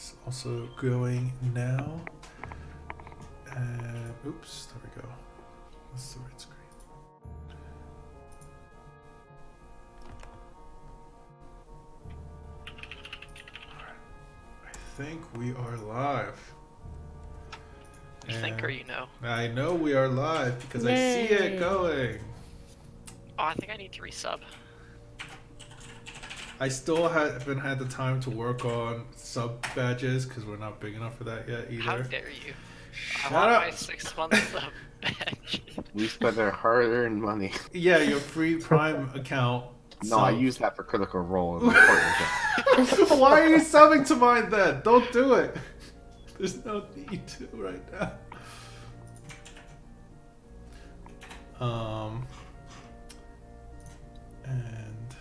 is also going now. And oops, there we go. This is the right screen. Alright. I think we are live. You think or you know? I know we are live because I see it going. Oh, I think I need to resub. I still haven't had the time to work on sub badges because we're not big enough for that yet either. How dare you? Shut I want up. my 6 months sub badge. We spent our hard-earned money. Yeah, your free Prime account. No, I use that for Critical Role in my partnership. Why are you subbing to mine then? Don't do it. There's no need to right now. And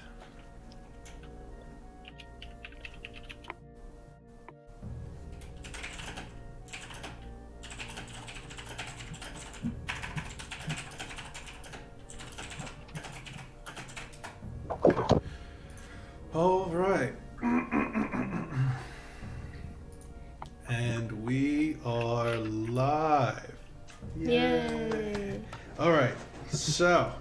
all right. And we are live. Yay! All right. So,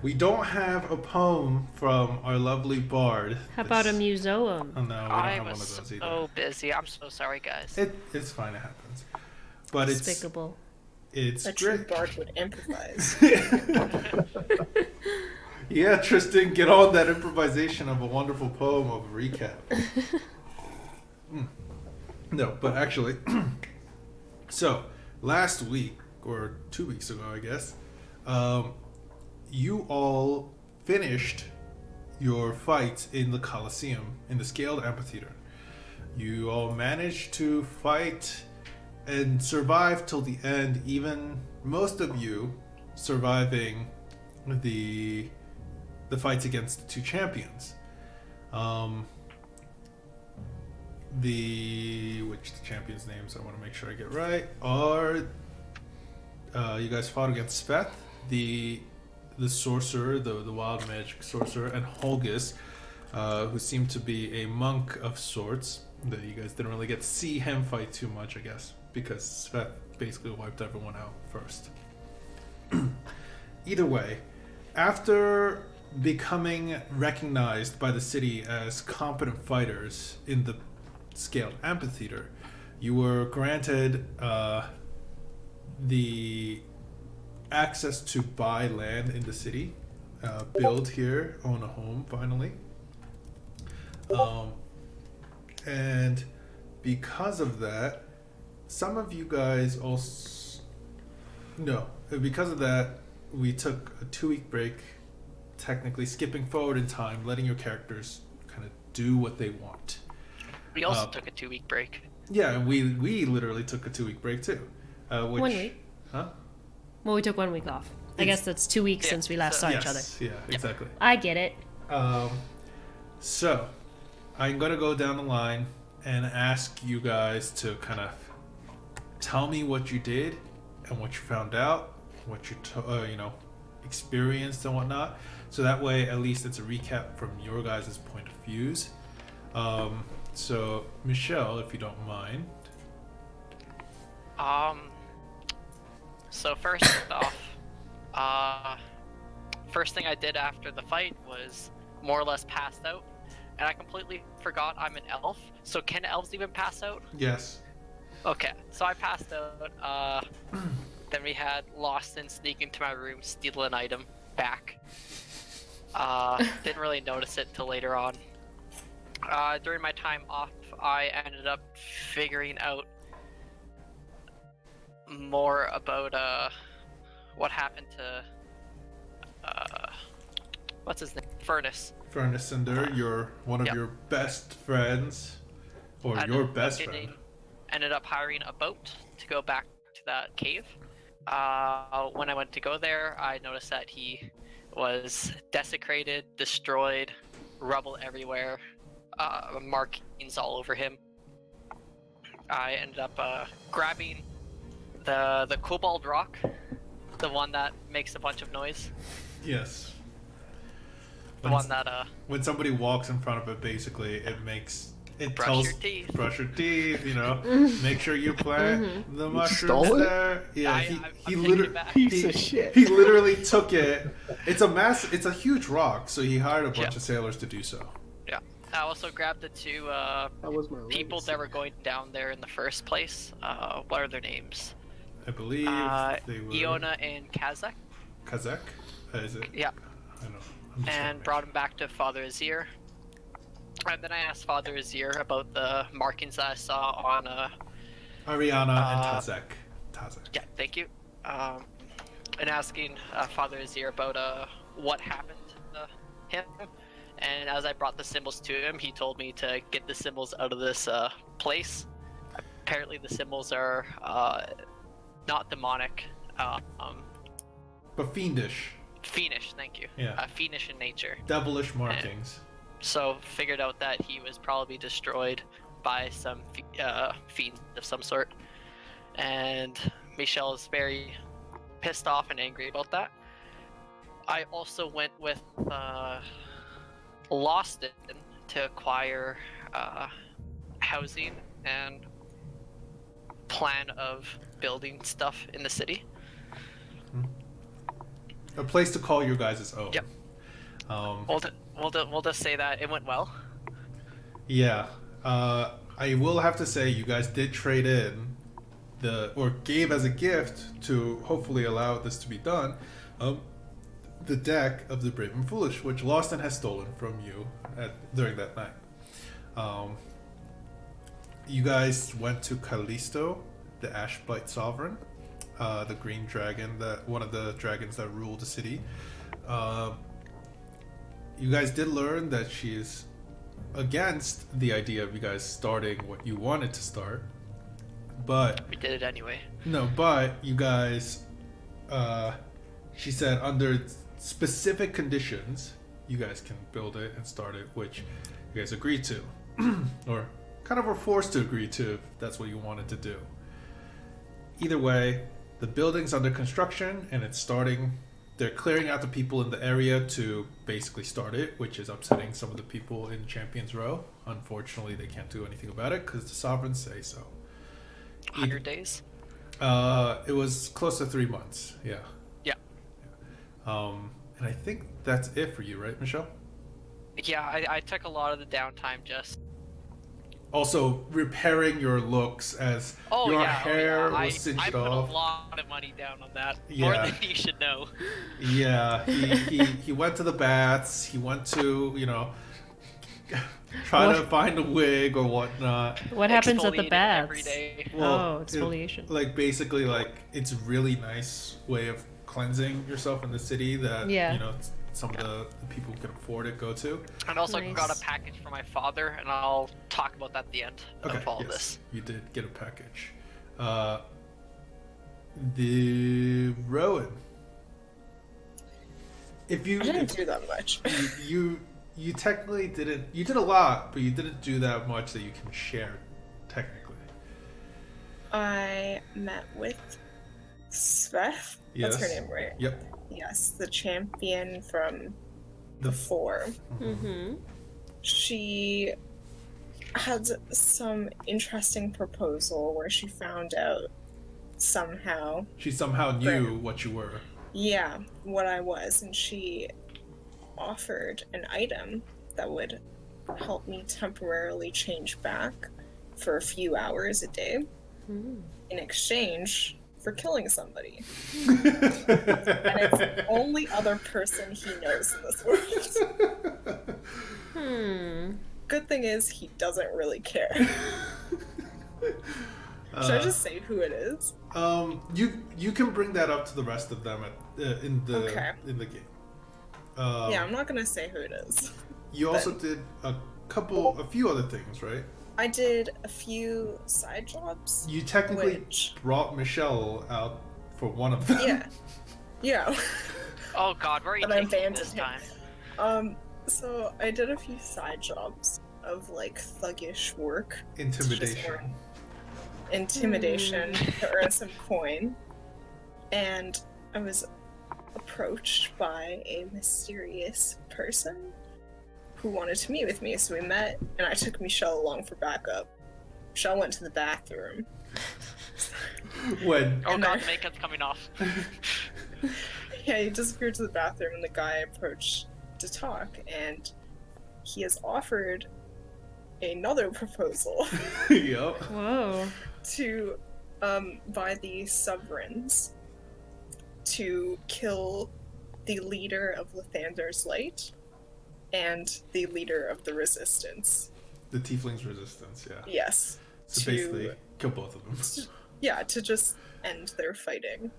we don't have a poem from our lovely bard. How about a museum? Oh, no, we don't I have one of was those either. so busy. I'm so sorry, guys. It's fine. It happens. But Despicable. it's A true great. bard would improvise. Yeah, Tristan, get on that improvisation of a wonderful poem of a recap. No, but actually, so last week or 2 weeks ago, I guess, you all finished your fight in the Colosseum in the scaled amphitheater. You all managed to fight and survive till the end. Even most of you surviving the fights against the two champions. The champions' names I want to make sure I get right are you guys fought against Sveth, the sorcerer, the wild magic sorcerer, and Holgis, who seemed to be a monk of sorts. That you guys didn't really get to see him fight too much, I guess, because Sveth basically wiped everyone out first. Either way, after becoming recognized by the city as competent fighters in the scaled amphitheater, you were granted the access to buy land in the city, build here, own a home finally. And because of that, some of you guys also... No, because of that, we took a 2-week break, technically skipping forward in time, letting your characters kind of do what they want. We also took a 2-week break. Yeah, we literally took a 2-week break too. 1 week. Huh? Well, we took 1 week off. I guess that's 2 weeks since we last saw each other. Yeah, exactly. I get it. So, I'm going to go down the line and ask you guys to kind of tell me what you did and what you found out, what you experienced and whatnot. So that way, at least it's a recap from your guys' point of views. So, Michelle, if you don't mind. So first off, first thing I did after the fight was more or less passed out, and I completely forgot I'm an elf. So can elves even pass out? Yes. Okay, so I passed out. Then we had Lawson sneak into my room, steal an item back. Didn't really notice it till later on. During my time off, I ended up figuring out more about what happened to what's his name? Furnace. Furnace Cinder, you're one of your best friends, or your best friend. Ended up hiring a boat to go back to that cave. When I went to go there, I noticed that he was desecrated, destroyed, rubble everywhere, markings all over him. I ended up grabbing the cobalt rock, the one that makes a bunch of noise. Yes. The one that when somebody walks in front of it, basically it makes It Brush tells your teeth. brush your teeth. Make sure you plant the mushrooms stole it? there. Yeah, I'm he taking literally it back. Piece of shit. he literally took it. It's a huge rock, so he hired a bunch Yeah. of sailors to do so. Yeah. I also grabbed the two That was my people legacy. that were going down there in the first place. What are their names? I believe they were Iona and Kazakh. Kazakh. Is it? Yeah. I know. I'm just And gonna brought him back to Father Azir. And then I asked Father Azir about the markings that I saw on Ariana and Tazek. yeah, thank you. And asking Father Azir about what happened to him. And as I brought the symbols to him, he told me to get the symbols out of this place. Apparently, the symbols are not demonic, But fiendish, fiendish. Thank you. Yeah. Fiendish in nature. devilish markings. So figured out that he was probably destroyed by some fiend of some sort, and Michelle is very pissed off and angry about that. I also went with Loston to acquire housing and plan of building stuff in the city. A place to call your guys' own. Yep. We'll just say that it went well. Yeah. I will have to say you guys did trade in or gave as a gift to hopefully allow this to be done, the deck of the Brave and Foolish, which Lawson has stolen from you during that night. You guys went to Callisto, the Ashbite Sovereign, the green dragon, one of the dragons that rule the city. You guys did learn that she is against the idea of you guys starting what you wanted to start, but We did it anyway. no, but you guys, she said under specific conditions, you guys can build it and start it, which you guys agreed to, or kind of were forced to agree to if that's what you wanted to do. Either way, the building's under construction and it's starting. They're clearing out the people in the area to basically start it, which is upsetting some of the people in Champions Row. Unfortunately, they can't do anything about it because the sovereigns say so. 100 days. It was close to 3 months. Yeah. Yeah. And I think that's it for you, right, Michelle? Yeah, I took a lot of the downtime just. Also, repairing your looks as your hair was I cinched put off. a lot of money down on that. Yeah. More than you should know. Yeah, he went to the baths. He went to try to find a wig or whatnot. What happens at the Exfoliating baths? every day. Exfoliation. Basically, it's a really nice way of cleansing yourself in the city that some of the people who can afford it go to. And also Nice. got a package for my father, and I'll talk about that at the end of all this. You did get a package. The Rowan. If you I didn't do that much. you technically didn't. You did a lot, but you didn't do that much that you can share. Technically, I met with Sveth. That's her Yes. name, right? Yep. Yes, the champion from The before. Mm-hmm. She had some interesting proposal where she found out somehow, She somehow knew what you were. yeah, what I was, and she offered an item that would help me temporarily change back for a few hours a day in exchange for killing somebody. And it's the only other person he knows in this world. Good thing is, he doesn't really care. Should I just say who it is? You can bring that up to the rest of them in the game. Yeah, I'm not gonna say who it is. You also did a few other things, right? I did a few side jobs. You technically Which- brought Michelle out for one of them. Yeah. Yeah. Oh God, where are you But I taking banned this him. time? So I did a few side jobs of thuggish work. Intimidation. Intimidation to earn some coin. And I was approached by a mysterious person who wanted to meet with me. So we met, and I took Michelle along for backup. Michelle went to the bathroom. When? Oh And god, then- makeup's coming off. Yeah, he disappeared to the bathroom, and the guy approached to talk, and he has offered another proposal Yup. Whoa. to buy the sovereigns to kill the leader of Lathander's Light and the leader of the Resistance. The Tiefling's resistance, yeah. Yes. So to- basically, kill both of them. Yeah, to just end their fighting,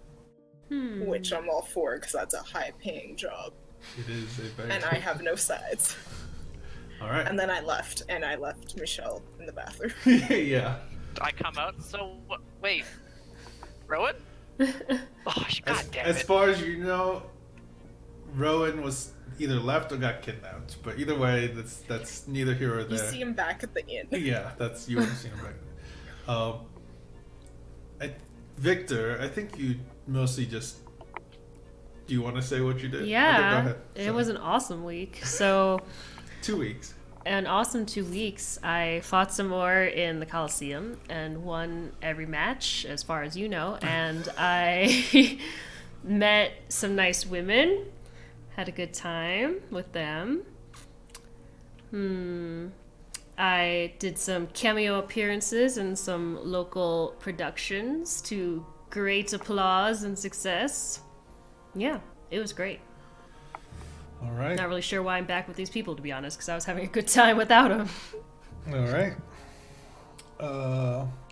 which I'm all for because that's a high-paying job, It is a very. and I have no sides. All right. And then I left, and I left Michelle in the bathroom. Yeah. I come out, so wait. Rowan? Oh, god damn As it. far as you know, Rowan was either left or got kidnapped. But either way, that's neither here or You there. see him back at the inn. Yeah, that's you want to see him back. Victor, I think you mostly just. Do you want to say what you did? Okay, go Yeah, ahead. it Sorry. was an awesome week. So, 2 weeks. an awesome 2 weeks. I fought some more in the Coliseum and won every match, as far as you know. And I met some nice women, had a good time with them. I did some cameo appearances in some local productions to great applause and success. Yeah, it was great. All right. Not really sure why I'm back with these people, to be honest, because I was having a good time without them. All right.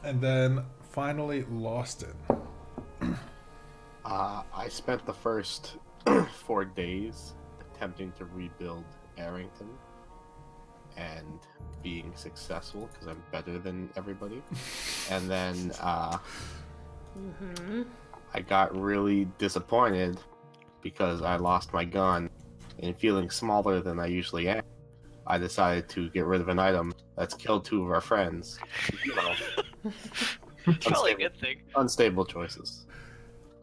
And then finally, Lost It. I spent the first 4 days attempting to rebuild Arrington and being successful because I'm better than everybody. And then I got really disappointed because I lost my gun, and feeling smaller than I usually am, I decided to get rid of an item that's killed 2 of our friends. You know, Probably a good thing. unstable choices.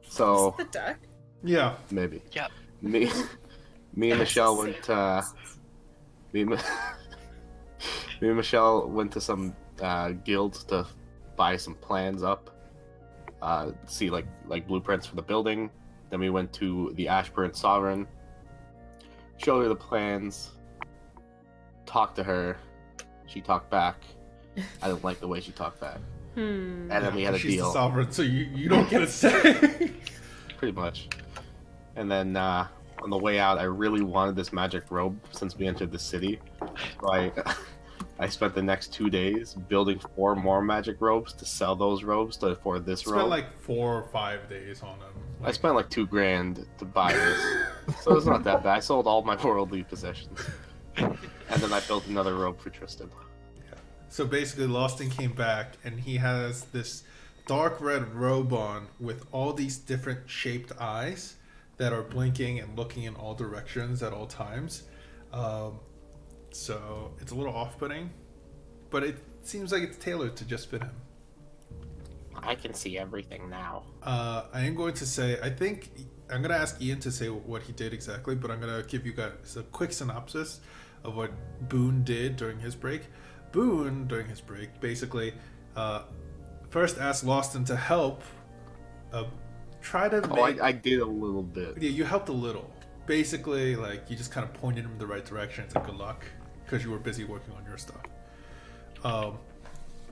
Is So it the deck? Yeah. maybe Yep. me and Michelle went me and Michelle went to some guilds to buy some plans up, see like blueprints for the building. Then we went to the Ashburn Sovereign, showed her the plans, talked to her. She talked back. I didn't like the way she talked back. And then we had a She's deal. the sovereign, so you don't get a say. Pretty much. And then on the way out, I really wanted this magic robe since we entered the city. So I spent the next 2 days building 4 more magic robes to sell those robes to afford this Spent robe. like 4 or 5 days on them. I spent like $2,000 to buy this, so it's not that bad. I sold all my worldly possessions, and then I built another robe for Tristan. So basically, Loston came back, and he has this dark red robe on with all these different shaped eyes that are blinking and looking in all directions at all times. So it's a little off-putting, but it seems like it's tailored to just fit him. I can see everything now. I am going to say, I think I'm going to ask Ian to say what he did exactly, but I'm going to give you guys a quick synopsis of what Boone did during his break. Boone, during his break, basically first asked Loston to help try to Oh, make... I did a little bit. Yeah, you helped a little. Basically, like, you just kind of pointed him in the right direction. It's like, good luck, because you were busy working on your stuff.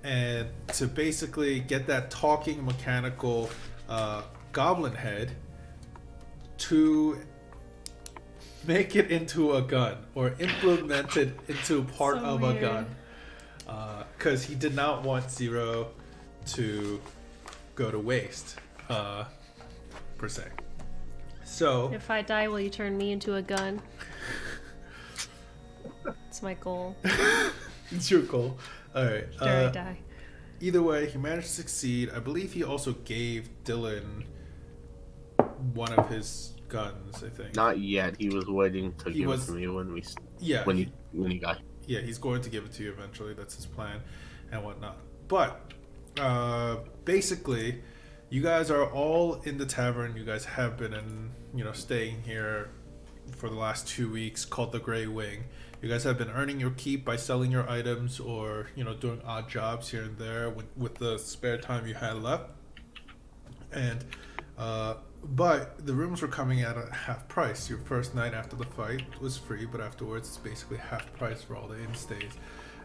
And to basically get that talking mechanical goblin head to make it into a gun or implement it into part So of weird. a gun. Because he did not want Zero to go to waste, per se. So, If I die, will you turn me into a gun? That's my goal. it's your goal. Alright. After I die. Either way, he managed to succeed. I believe he also gave Dylan one of his guns, I think. Not yet. He was waiting to He give was- it to me when Yeah, he got. yeah, he's going to give it to you eventually. That's his plan and whatnot. But basically, you guys are all in the tavern. You guys have been staying here for the last 2 weeks, called the Grey Wing. You guys have been earning your keep by selling your items or, doing odd jobs here and there with the spare time you had left. And but the rooms were coming out at half price. Your first night after the fight was free, but afterwards it's basically half price for all the inn stays,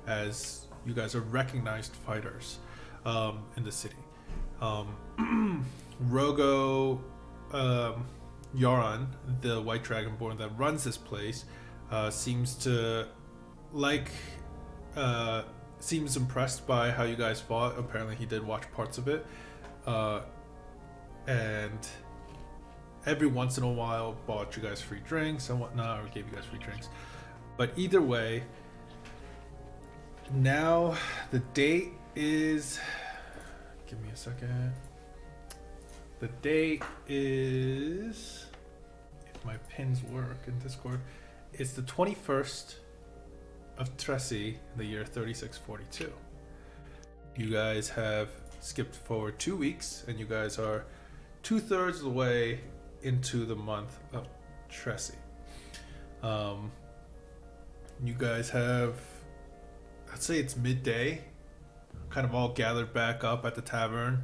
as you guys are recognized fighters in the city. Rogo Yaron, the White Dragonborn that runs this place, seems impressed by how you guys fought. Apparently he did watch parts of it. And every once in a while bought you guys free drinks and whatnot, or gave you guys free drinks. But either way, now the date is... Give me a second. The date is... If my pins work in Discord, it's the 21st of Tresi in the year 3642. You guys have skipped forward 2 weeks, and you guys are 2/3 of the way into the month of Tresi. You guys have, I'd say it's midday, kind of all gathered back up at the tavern.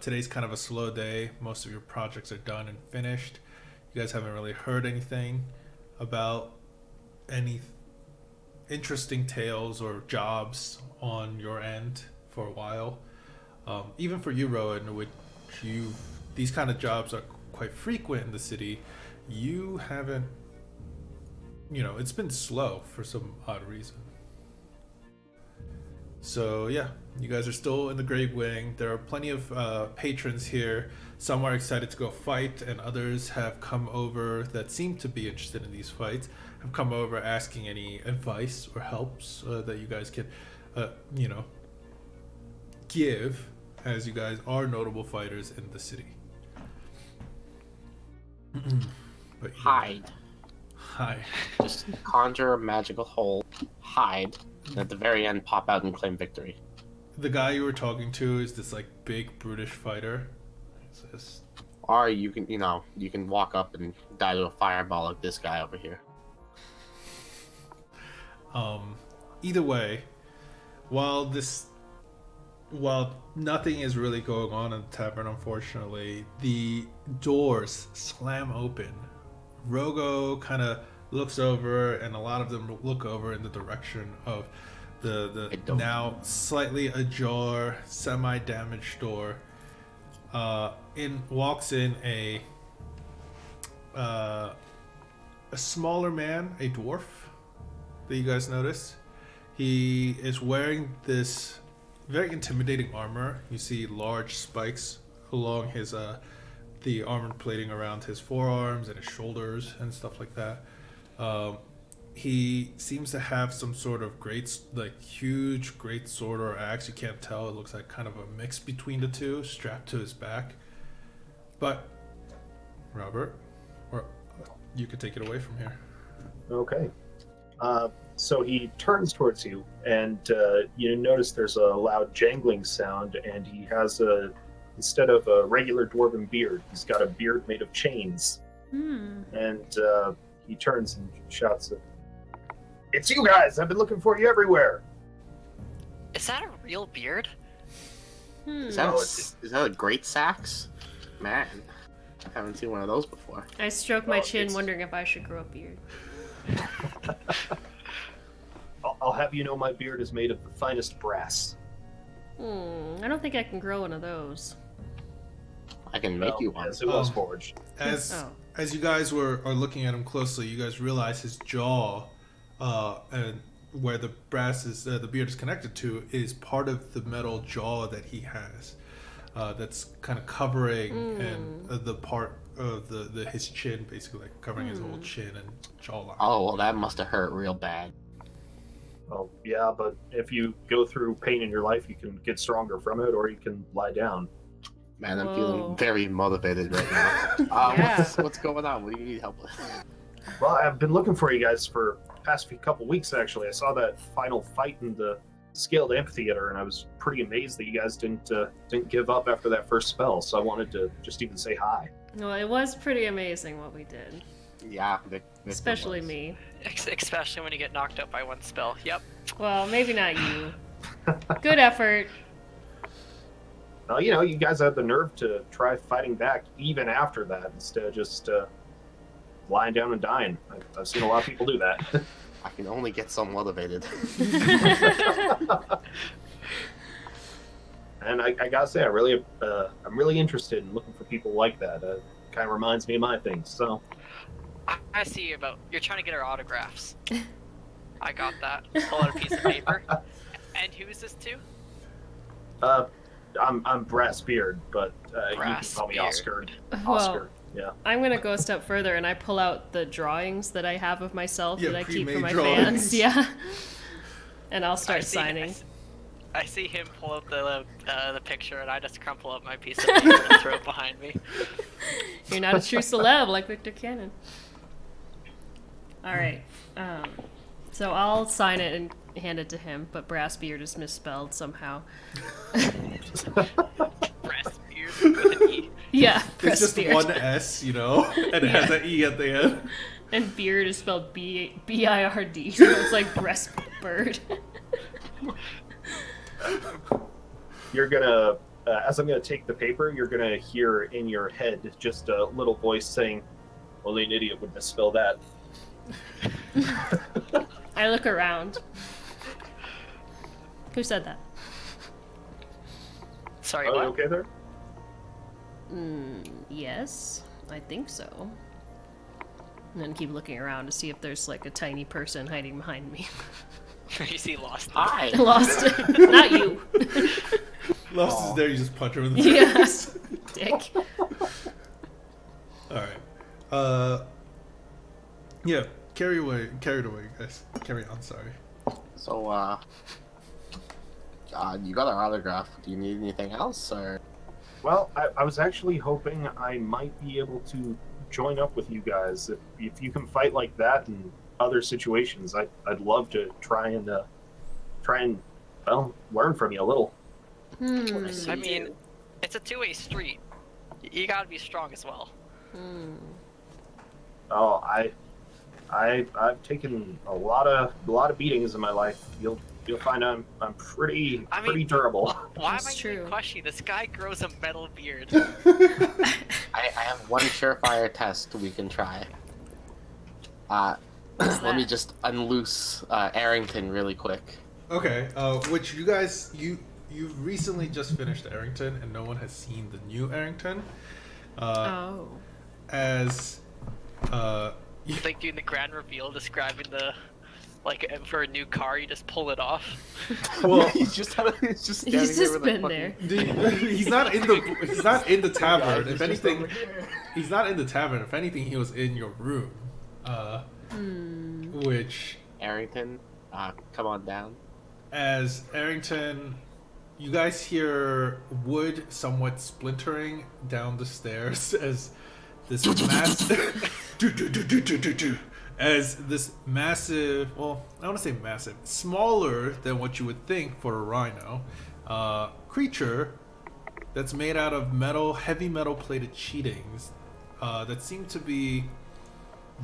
Today's kind of a slow day. Most of your projects are done and finished. You guys haven't really heard anything about any interesting tales or jobs on your end for a while. Even for you, Rowan, which these kind of jobs are quite frequent in the city, you haven't, it's been slow for some odd reason. So yeah, you guys are still in the Great Wing. There are plenty of patrons here. Some are excited to go fight, and others have come over that seem to be interested in these fights, have come over asking any advice or helps that you guys can, give, as you guys are notable fighters in the city. But Hide. Just conjure a magical hole, hide, and at the very end pop out and claim victory. The guy you were talking to is this big brutish fighter. Or you can walk up and die to a fireball like this guy over here. Either way, while nothing is really going on in the tavern, unfortunately, the doors slam open. Rogo kind of looks over, and a lot of them look over in the direction of the now slightly ajar, semi-damaged door. Walks in a smaller man, a dwarf that you guys notice. He is wearing this very intimidating armor. You see large spikes along his the armor plating around his forearms and his shoulders and stuff like that. He seems to have some sort of huge great sword or axe. You can't tell. It looks like kind of a mix between the two, strapped to his back. But Robert, or you could take it away from here. Okay. So he turns towards you, and you notice there's a loud jangling sound, and he has instead of a regular dwarven beard, he's got a beard made of chains. And he turns and shouts, "It's you guys! I've been looking for you everywhere!" Is that a real beard? Is that a great sax? Man, I haven't seen one of those before. I stroke my chin, wondering if I should grow a beard. I'll have you know my beard is made of the finest brass. I don't think I can grow one of those. I can make you one. Yes, it was forged. As you guys are looking at him closely, you guys realize his jaw, and where the brass is, the beard is connected to, is part of the metal jaw that he has. That's kind of covering and the part of his chin, basically covering his whole chin and jawline. Oh, well, that must have hurt real bad. Oh, yeah, but if you go through pain in your life, you can get stronger from it, or you can lie down. Man, I'm feeling very motivated right now. Yeah. What's going on? What do you need help with? Well, I've been looking for you guys for the past couple weeks, actually. I saw that final fight in the scaled amphitheater, and I was pretty amazed that you guys didn't give up after that first spell, so I wanted to just even say hi. Well, it was pretty amazing what we did. Yeah, Especially me. Especially when you get knocked out by one spell. Yep. Well, maybe not you. Good effort. Well, you guys had the nerve to try fighting back even after that instead of just lying down and dying. I've seen a lot of people do that. I can only get so motivated. And I gotta say, I'm really interested in looking for people like that. Kind of reminds me of my things. So I see you're trying to get our autographs. I got that. Pull out a piece of paper. And who is this to? I'm Brass Beard, but you can Brass call me Beard. Oscar. Well, Oscar. Yeah. I'm gonna go a step further, and I pull out the drawings that I have of myself Yeah, that I keep for pre-made my drawings. fans. Yeah. And I'll I start see- signing. I see him pull out the picture, and I just crumple up my piece of paper and throw it behind me. You're not a true celeb like Victor Cannon. All right. So I'll sign it and hand it to him, but Brass Beard is misspelled somehow. Breast beard with an E. Yeah, It's Brass just Beard. one S, and it has an E at the end. And beard is spelled B-I-R-D, so it's like breast bird. You're gonna, as I'm gonna take the paper, you're gonna hear in your head just a little voice saying, "Only an idiot would misspell that." I look around. Who said that? Sorry, Are you what? okay there? Yes, I think so. And then keep looking around to see if there's like a tiny person hiding behind me. You see Lost. Hi. Lost it. Not you. Lost is there, you just punch her in the Yes. face. Dick. Alright. Yeah, carried away, guys. Carry on, sorry. So, you got our autograph. Do you need anything else, or? Well, I was actually hoping I might be able to join up with you guys. If you can fight like that in other situations, I'd love to try and learn from you a little. I mean, it's a two-way street. You gotta be strong as well. Oh, I've taken a lot of beatings in my life. You'll find I'm pretty durable. Why That's am I true. even questioning? This guy grows a metal beard. I have one surefire test we can try. Let me that? just unloose Arrington really quick. Okay, which you guys, you've recently just finished Arrington, and no one has seen the new Arrington. Oh. As, Like doing the grand reveal, describing for a new car, you just pull it off. well, he's just standing He's there just with a been fucking- there. he's not in the tavern. Yeah, If he's just anything, over here. he's not in the tavern. If anything, he was in your room. Which, Arrington, come on down. as Arrington, you guys hear wood somewhat splintering down the stairs as this massive, well, I don't want to say massive, smaller than what you would think for a rhino, creature that's made out of heavy metal plated sheetings that seem to be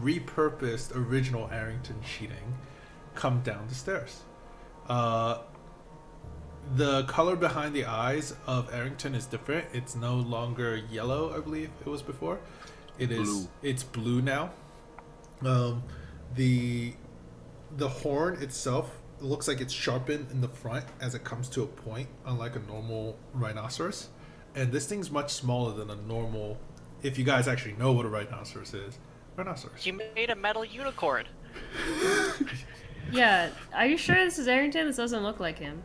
repurposed original Arrington sheeting, come down the stairs. The color behind the eyes of Arrington is different. It's no longer yellow, I believe it was before. It's blue now. The horn itself looks like it's sharpened in the front as it comes to a point, unlike a normal rhinoceros. And this thing's much smaller than a normal, if you guys actually know what a rhinoceros is. Rhinoceros. You made a metal unicorn. Yeah. Are you sure this is Arrington? This doesn't look like him.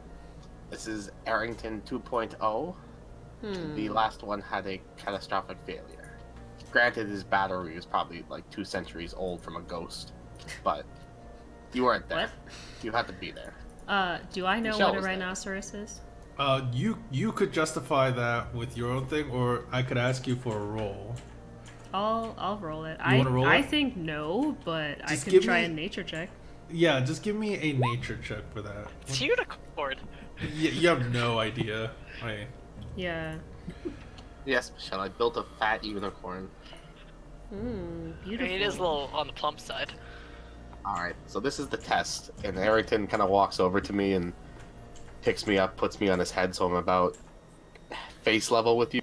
This is Arrington 2.0. The last one had a catastrophic failure. Granted, his battery is probably like 2 centuries old from a ghost, but you weren't there. What? You had to be there. Do I know Michelle what a was there. rhinoceros is? You could justify that with your own thing, or I could ask you for a roll. I'll roll it. You wanna roll I it? think no, but Just I can give try me- a nature check. Yeah, just give me a nature check for that. It's a unicorn. You have no idea. Yeah. Yes, Michelle, I built a fat unicorn. I Beautiful. mean, it is a little on the plump side. All right, so this is the test, and Arrington kind of walks over to me and picks me up, puts me on his head, so I'm about face level with you.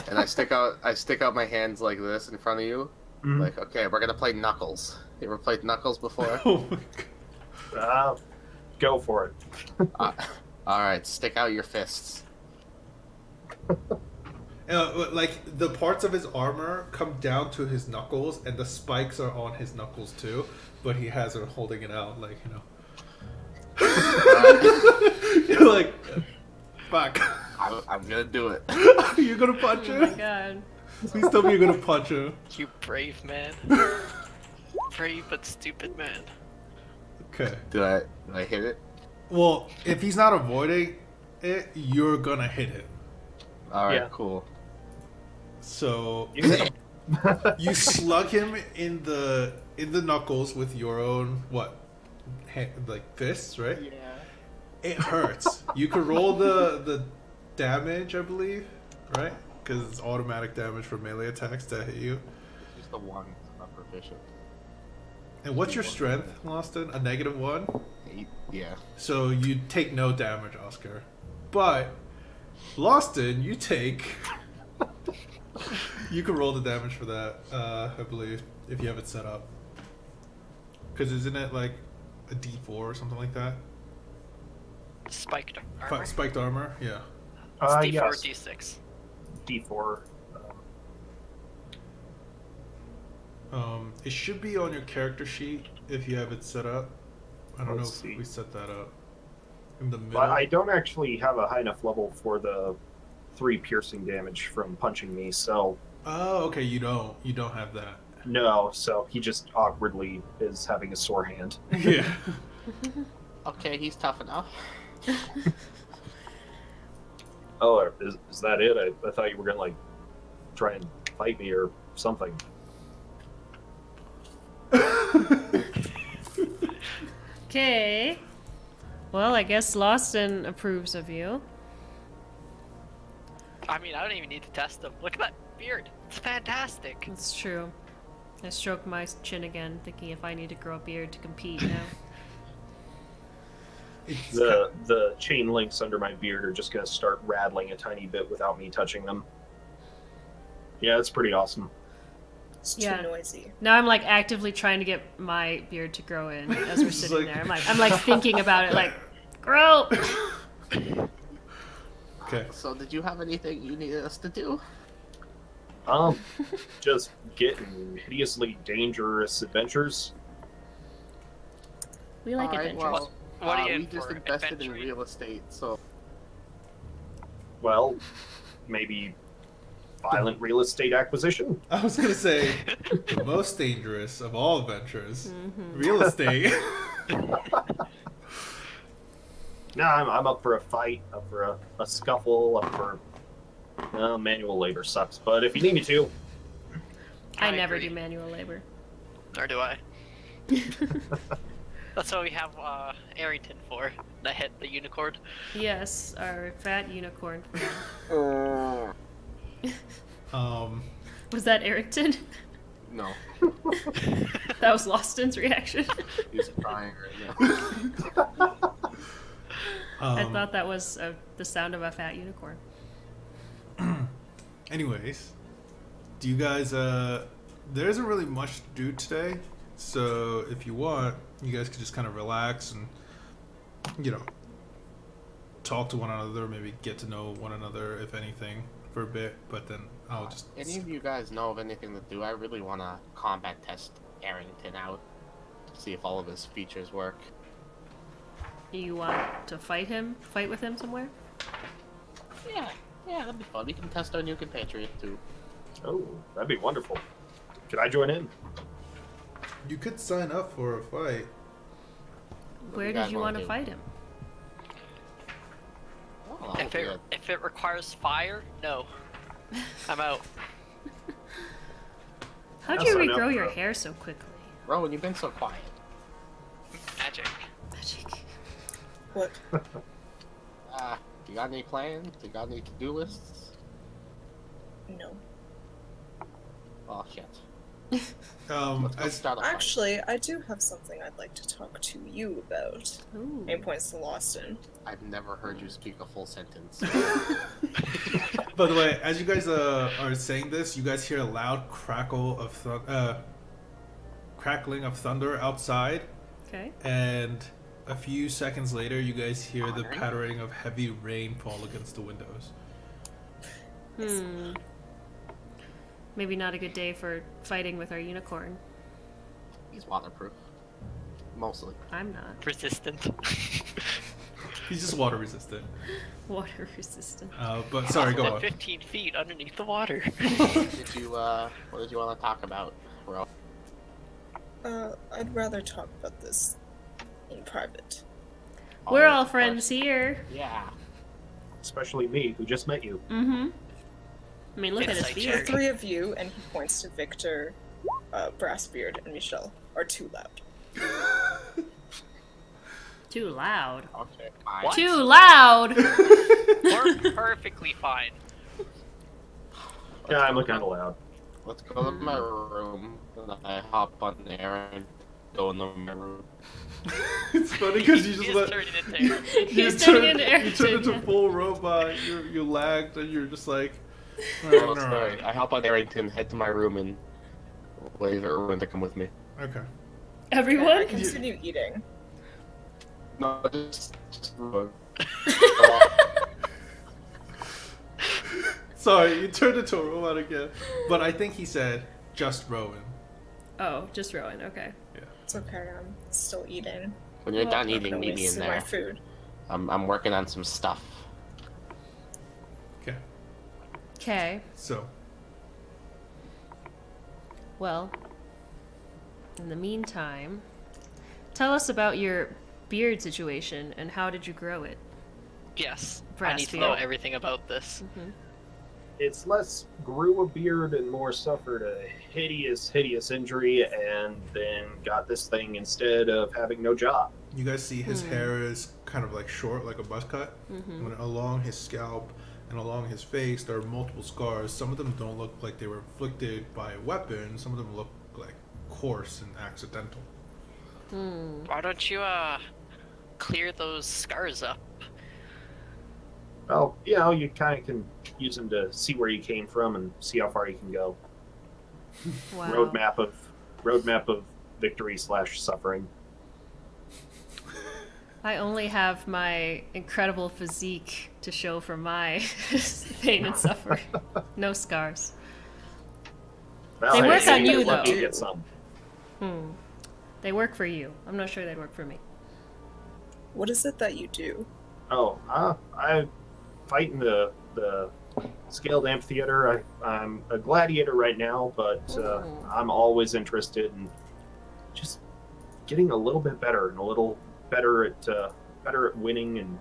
And I stick out my hands like this in front of you, like, okay, we're gonna play Knuckles. You ever played Knuckles before? Oh my god. Go for it. All right, stick out your fists. Like the parts of his armor come down to his knuckles, and the spikes are on his knuckles too. But he has her holding it out, like, you know. You're like, fuck. I'm gonna do it. You're gonna punch Oh my her? god. Please tell me you're gonna punch her. You brave man. Brave but stupid man. Okay. Do I hit it? Well, if he's not avoiding it, you're gonna hit him. All right, Yeah. cool. So You hit him. you slug him in the knuckles with your own like fists, right? Yeah. It hurts. You can roll the damage, I believe, right? Because it's automatic damage for melee attacks that hit you. Just the one. I'm not proficient. And what's your strength, Lawson? A -1? 8. Yeah. So you take no damage, Oscar. But Lawson, you take. You can roll the damage for that, I believe, if you have it set up. Because isn't it like a D4 or something like that? Spiked armor. Spiked armor, yeah. It's D4 or Yes. D6. D4. It should be on your character sheet if you have it set up. I don't know Let's if see. we set that up. In the middle. But I don't actually have a high enough level for the 3 piercing damage from punching me, so Oh, okay, you don't have that. no, so he just awkwardly is having a sore hand. Yeah. Okay, he's tough enough. Oh, is that it? I thought you were gonna like try and fight me or something. Okay. Well, I guess Lawson approves of you. I mean, I don't even need to test him. Look at that beard. It's fantastic. It's true. I stroke my chin again, thinking if I need to grow a beard to compete now. It's The chain links under my beard are just gonna start rattling a tiny bit without me touching them. Yeah, it's pretty awesome. It's Yeah. too noisy. Now I'm like actively trying to get my beard to grow in as we're It's sitting like- there. I'm like thinking about it, like, grow. okay. So, did you have anything you needed us to do? Just getting hideously dangerous adventures. We like Alright, adventures. well, What are you we in just for? invested in Adventuring? real estate, so Well, maybe violent real estate acquisition. I was gonna say the most dangerous of all adventures, Mhm. real estate. No, I'm up for a fight, up for a scuffle, up for manual labor sucks. But if you need me to, I I never agree. do manual labor. Nor do I. That's what we have Arrington for. The unicorn. Yes, our fat unicorn. Was that Arrington? no, That was Lawson's reaction. he's crying right now. I thought that was the sound of a fat unicorn. Anyways, do you guys? There isn't really much to do today, so if you want, you guys could just kind of relax and, you know, talk to one another, maybe get to know one another, if anything, for a bit. But then I'll just. Any of you guys know of anything to do? I really want to combat test Arrington out, see if all of his features work. You want to fight with him somewhere? Yeah, that'd be fun. We can test our new compatriot too. oh, that'd be wonderful. Could I join in? You could sign up for a fight. Where you did guys you wanna want to do? fight him? Oh, If it requires fire, no. I'm out. How'd I'll you sign up regrow for your it. hair so quickly? Rowan, you've been so quiet. Magic. Magic. What? You got any plans? You got any to-do lists? No. Oh shit. Let's go as, start a fight. Actually, I do have something I'd like to talk to you about. Ooh. And he points to Lawson. I've never heard you speak a full sentence. by the way, as you guys are saying this, you guys hear a loud crackling of thunder outside, Okay. and a few seconds later, you guys hear the pattering of heavy rain fall against the windows. Maybe not a good day for fighting with our unicorn. He's waterproof. Mostly. I'm not. Resistant. He's just water resistant. Water resistant. But sorry, go on. 15 feet underneath the water. What did you want to talk about, bro? I'd rather talk about this in private. We're all of course. friends here. Yeah. Especially me, who just met you. Mm-hmm. I mean, look at his Inside The beard. three of you, and he points to Victor, Brassbeard, and Michelle, are too loud. Too loud. Okay. Fine. What? Too loud! We're perfectly fine. Yeah, I'm looking kind of loud. Let's go to my room, and I hop on there and go in my room. It's funny because you just He's let turning into He's turning into you turn into Arrington. full robot. You lagged, and you're just like. Oh, sorry. I hop on Arrington, head to my room, and wave at everyone to come with me. Okay. I Everyone? continue eating. No, just Sorry, you turned into a robot again. But I think he said just Rowan. Oh, just Rowan, okay. It's okay, I'm still eating. when you're Well, done I'm not eating, gonna meet me waste in my there. food. I'm working on some stuff. Okay. Okay. So, Well, in the meantime, tell us about your beard situation and how did you grow it? Yes. I Brass need to beard. know everything about this. It's less grew a beard and more suffered a hideous injury and then got this thing instead of having no job. you guys see his hair is kind of like short, like a buzz cut. And along his scalp and along his face, there are multiple scars. Some of them don't look like they were inflicted by a weapon. Some of them look like coarse and accidental. Why don't you clear those scars up? Well, you know, you kind of can use them to see where you came from and see how far you can go. Wow. Roadmap of victory / suffering. I only have my incredible physique to show for my pain and suffering. No scars. Well, They hey, work on get you, lucky, though. Get some. They work for you. I'm not sure they'd work for me. What is it that you do? Oh, I fight in the scaled amphitheater. I'm a gladiator right now, but I'm always interested in just getting a little bit better and a little better at winning and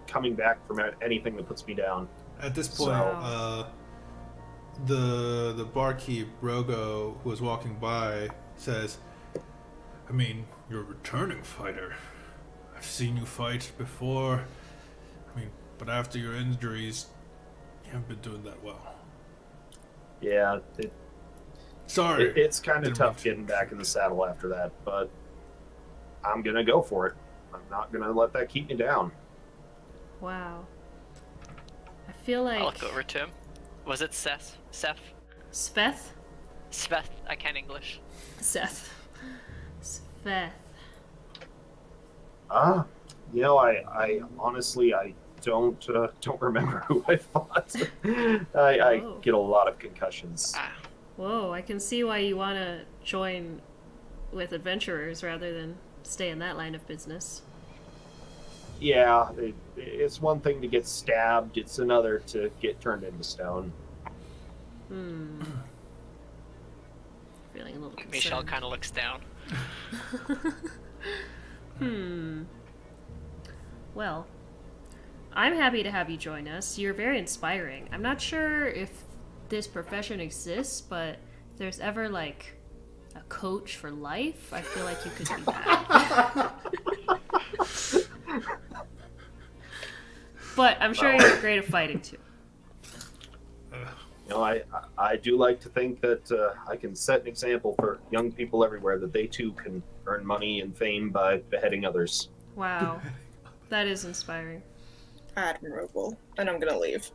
coming back from anything that puts me down. At this point, So- the barkeep Rogo, who was walking by, says, "I mean, you're a returning fighter. I've seen you fight before. I mean, but after your injuries, you haven't been doing that well. Yeah, Sorry. it's kind of Didn't tough mean to. getting back in the saddle after that, but I'm gonna go for it. I'm not gonna let that keep me down. Wow. I feel like I'll look over to him. Was it Seth? Seth? Sveth? Sveth. I can't English. Seth. Sveth. You know, I honestly don't remember who I fought. I Oh. get a lot of concussions. Ah, Whoa, I can see why you want to join with adventurers rather than stay in that line of business. Yeah, it's one thing to get stabbed; it's another to get turned into stone. Feeling a little concerned. Michelle kind of looks down. Well, I'm happy to have you join us. You're very inspiring. I'm not sure if this profession exists, but if there's ever like a coach for life, I feel like you could do that. But I'm sure you're great at fighting too. I do like to think that I can set an example for young people everywhere that they too can earn money and fame by beheading others. Wow. That is inspiring. Admirable. And I'm gonna leave.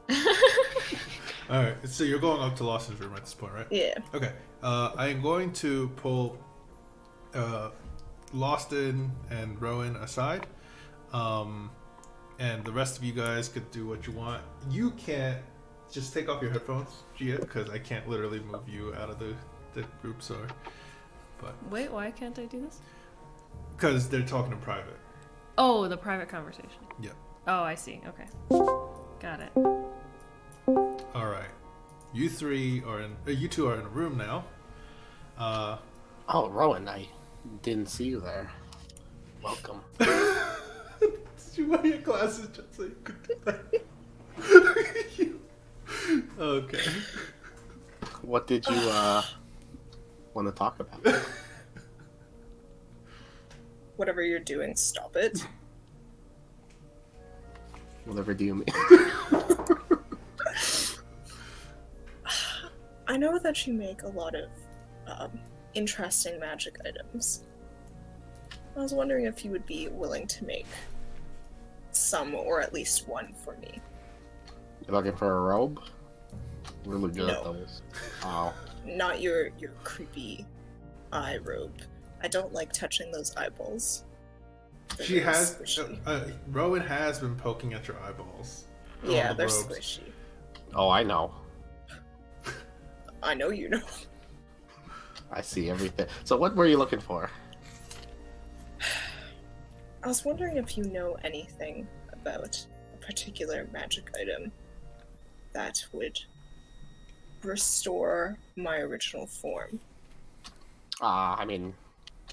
All right, so you're going up to Lawson's room at this point, right? Yeah. Okay. I'm going to pull Lawson and Rowan aside, and the rest of you guys could do what you want. You can't just take off your headphones, Gia, because I can't literally move you out of the group. Sorry, but Wait, why can't I do this? because they're talking in private. Oh, the private conversation. Yeah. Oh, I see. Okay. Got it. All right. You three are in. You two are in a room now. Oh, Rowan, I didn't see you there. Welcome. Did you wear your glasses just so you could do that? Okay. What did you want to talk about? Whatever you're doing, stop it. Whatever do you mean? I know that you make a lot of interesting magic items. I was wondering if you would be willing to make some, or at least one, for me. You're looking for a robe? Really good at No. those. Oh. Not your creepy eye robe. I don't like touching those eyeballs. They're She very has. squishy. Rowan has been poking at your eyeballs. on Yeah, the they're robes. squishy. Oh, I know. I know you know. I see everything. So what were you looking for? I was wondering if you know anything about a particular magic item that would restore my original form. I mean,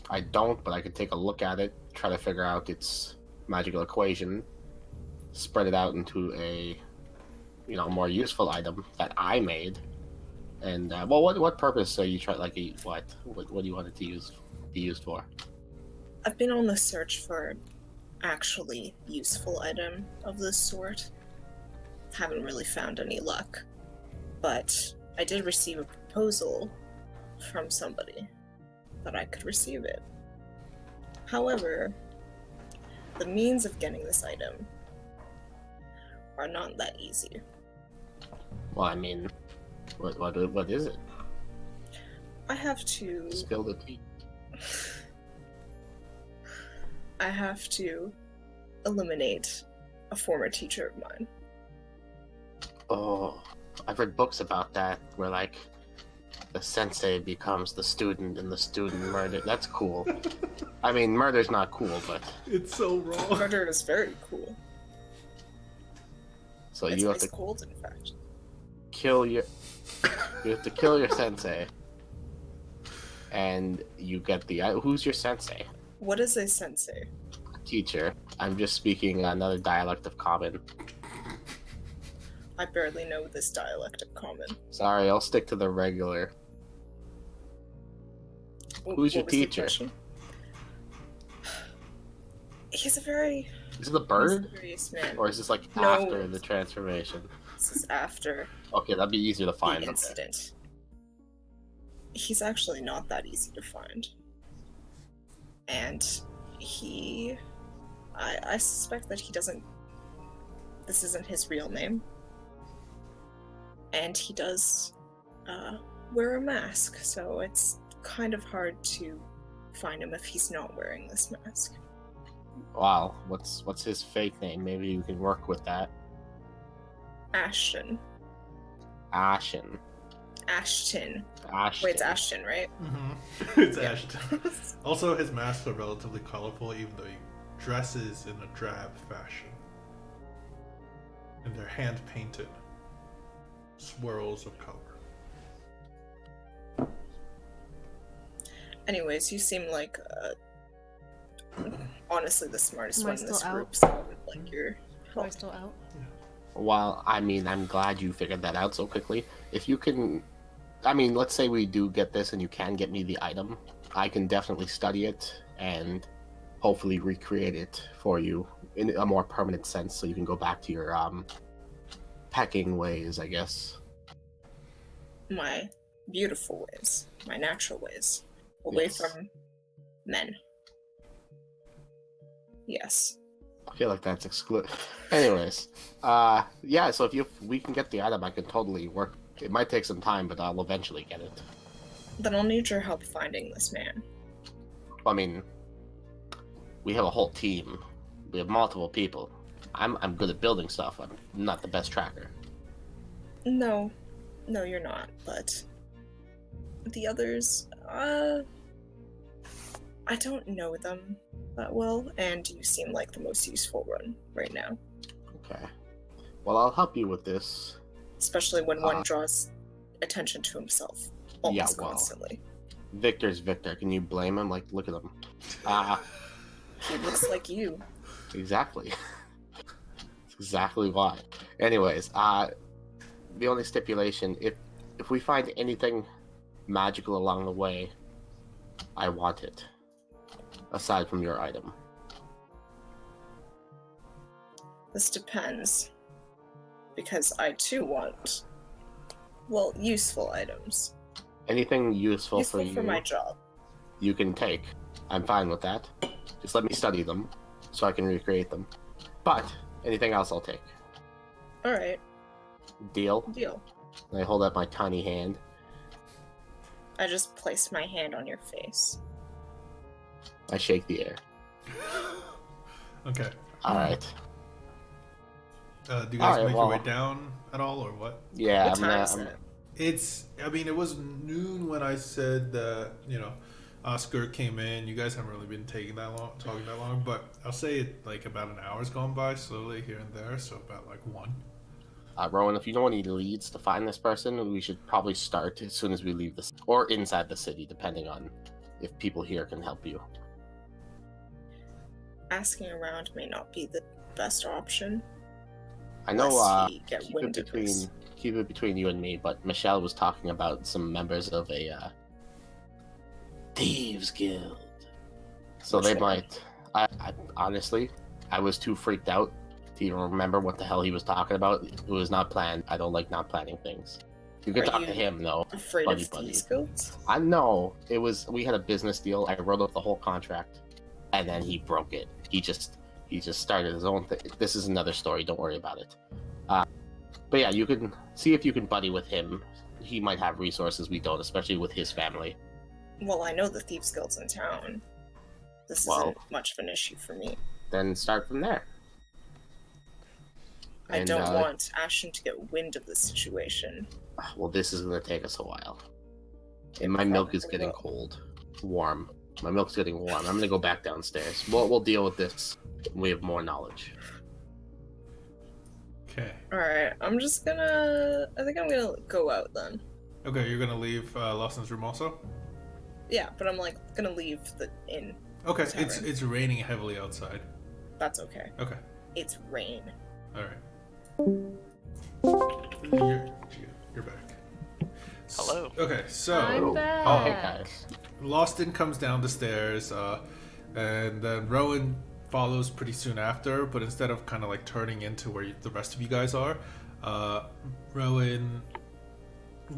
I don't, but I could take a look at it, try to figure out its magical equation, spread it out into a, more useful item that I made. And well, what purpose are you trying? Like, what do you want it to be used for? I've been on the search for actually useful item of this sort. Haven't really found any luck. But I did receive a proposal from somebody that I could receive it. However, the means of getting this item are not that easy. Well, I mean, what is it? I have to Spill the tea. eliminate a former teacher of mine. Oh, I've read books about that where like the sensei becomes the student and the student murder. That's cool. I mean, murder's not cool, but It's so wrong. Murder is very cool. so It's you have ice to cold, in fact. kill your sensei, and you get the who's your sensei? What is a sensei? Teacher. I'm just speaking another dialect of common. I barely know this dialect of common. Sorry, I'll stick to the regular. Who's your What was the teacher? question? He's a very Is it the bird, mysterious man. or is this like No. after the transformation? This is after Okay, that'd be easier to the find. Okay. incident. He's actually not that easy to find. And I suspect that he doesn't, this isn't his real name. And he does wear a mask, so it's kind of hard to find him if he's not wearing this mask. Wow, what's his fake name? Maybe you can work with that. Ashton. Ashton. Ashton. Ashton. Wait, it's Ashton, right? Mm-hmm. It's Yeah. Ashton. Also, his masks are relatively colorful, even though he dresses in a drab fashion. And they're hand painted swirls of color. Anyways, you seem like honestly the smartest Am I one in this still out? group, so I would like your Am I help. still out? Well, I mean, I'm glad you figured that out so quickly. If you can, I mean, let's say we do get this and you can get me the item, I can definitely study it and hopefully recreate it for you in a more permanent sense so you can go back to your pecking ways, I guess. my beautiful ways, my natural ways, away Yes. from men. Yes. I feel like that's Anyways, yeah. So if we can get the item, I can totally work. It might take some time, but I'll eventually get it. Then I'll need your help finding this man. I mean, we have a whole team. We have multiple people. I'm good at building stuff. I'm not the best tracker. No, you're not. But the others, I don't know them that well, and you seem like the most useful one right now. Okay. Well, I'll help you with this. Especially when one draws attention to himself almost well. constantly. Victor's Victor. Can you blame him? Like, look at him. He looks like you. Exactly. That's exactly why. Anyways, the only stipulation, if we find anything magical along the way, I want it. Aside from your item. This depends. Because I too want, well, useful items. Anything useful for you, for my job. you can take. I'm fine with that. Just let me study them, so I can recreate them. But anything else, I'll take. Alright, Deal? deal. And I hold up my tiny hand. I just placed my hand on your face. I shake the air. Okay. Alright. Do you guys Alright, make well- your way down at all, or what? Yeah, What time is it? I mean, it was noon when I said that, Oscar came in. You guys haven't really been talking that long, but I'll say it like about an hour's gone by slowly here and there, so about like 1. Rowan, if you know any leads to find this person, we should probably start as soon as we leave this, or inside the city, depending on if people here can help you. Asking around may not be the best option. I know, Unless he get keep wind it of this. between you and me, but Michelle was talking about some members of a thieves guild. So Which they one? might. I honestly, I was too freaked out to even remember what the hell he was talking about. It was not planned. I don't like not planning things. You can Are talk you to him though. Afraid Buddy, of buddy. these guilds? I know it was. We had a business deal. I wrote up the whole contract, and then he broke it. He just started his own thing. This is another story. Don't worry about it. But yeah, you can see if you can buddy with him. He might have resources we don't, especially with his family. Well, I know the thieves guilds in town. This Well- isn't much of an issue for me. Then start from there. I And, don't want Ashton to get wind of the situation. Well, this is gonna take us a while. And my milk is Probably getting will. cold, warm. My milk's getting warm. I'm gonna go back downstairs. We'll deal with this when we have more knowledge. Okay. Alright, I think I'm gonna go out then. Okay, you're gonna leave Lawson's room also? Yeah, but I'm gonna leave the inn. Okay, Tavern. it's raining heavily outside. That's okay. Okay, It's rain. alright. You're back. Hello. Okay, so I'm back. Oh, hey guys. Lawson comes down the stairs, and then Rowan follows pretty soon after, but instead of kind of like turning into where the rest of you guys are, Rowan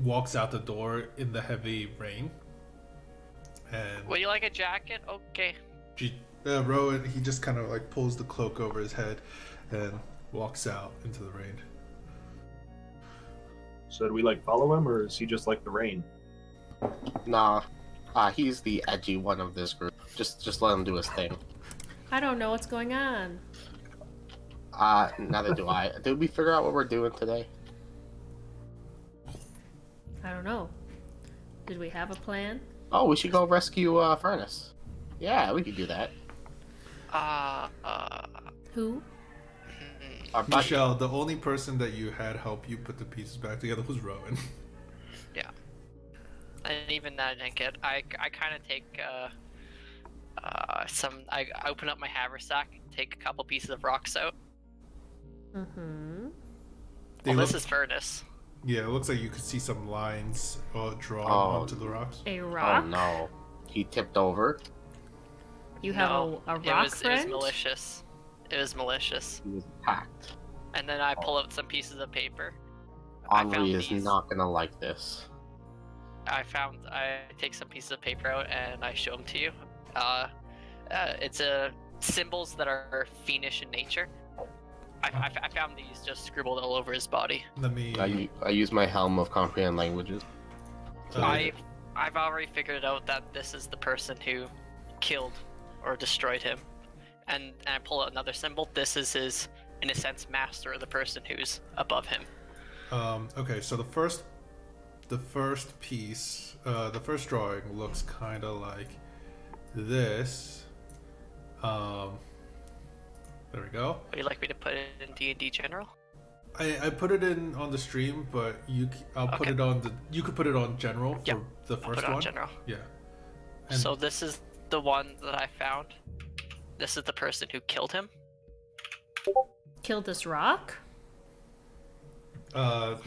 walks out the door in the heavy rain. And Would you like a jacket? Okay. Rowan, he just kind of like pulls the cloak over his head and walks out into the rain. So do we follow him, or is he just like the rain? Nah, he's the edgy one of this group. Just let him do his thing. I don't know what's going on. Neither do I. Did we figure out what we're doing today? I don't know. Did we have a plan? Oh, we should go rescue Furnace. Yeah, we could do that. Who? Our buddy. Michelle, the only person that you had help you put the pieces back together was Rowan. And even that I didn't get. I kind of take I open up my haversack, take a couple pieces of rocks out. Mm-hmm. They Well, this look- is furnace. Yeah, it looks like you could see some lines drawn Oh. onto the rocks. A Oh rock? no, he tipped over. You have No, a rock it was friend? malicious. It was malicious. He was hacked. And then I pull out some pieces of paper. Henri found is these. not gonna like this. I take some pieces of paper out and I show them to you. It's symbols that are fiendish in nature. I found these just scribbled all over his body. Let me. I use my helm of comprehend languages. I've already figured out that this is the person who killed or destroyed him, and I pull out another symbol. This is his, in a sense, master, the person who's above him. Okay, so the first piece, the first drawing looks kind of like this. There we go. Would you like me to put it in D&D general? I put it in on the stream, but I'll put it on the. You could put it on general for Yep. the I'll first put it one. on general. Yeah. And So this is the one that I found. This is the person who killed him. Killed this rock? it's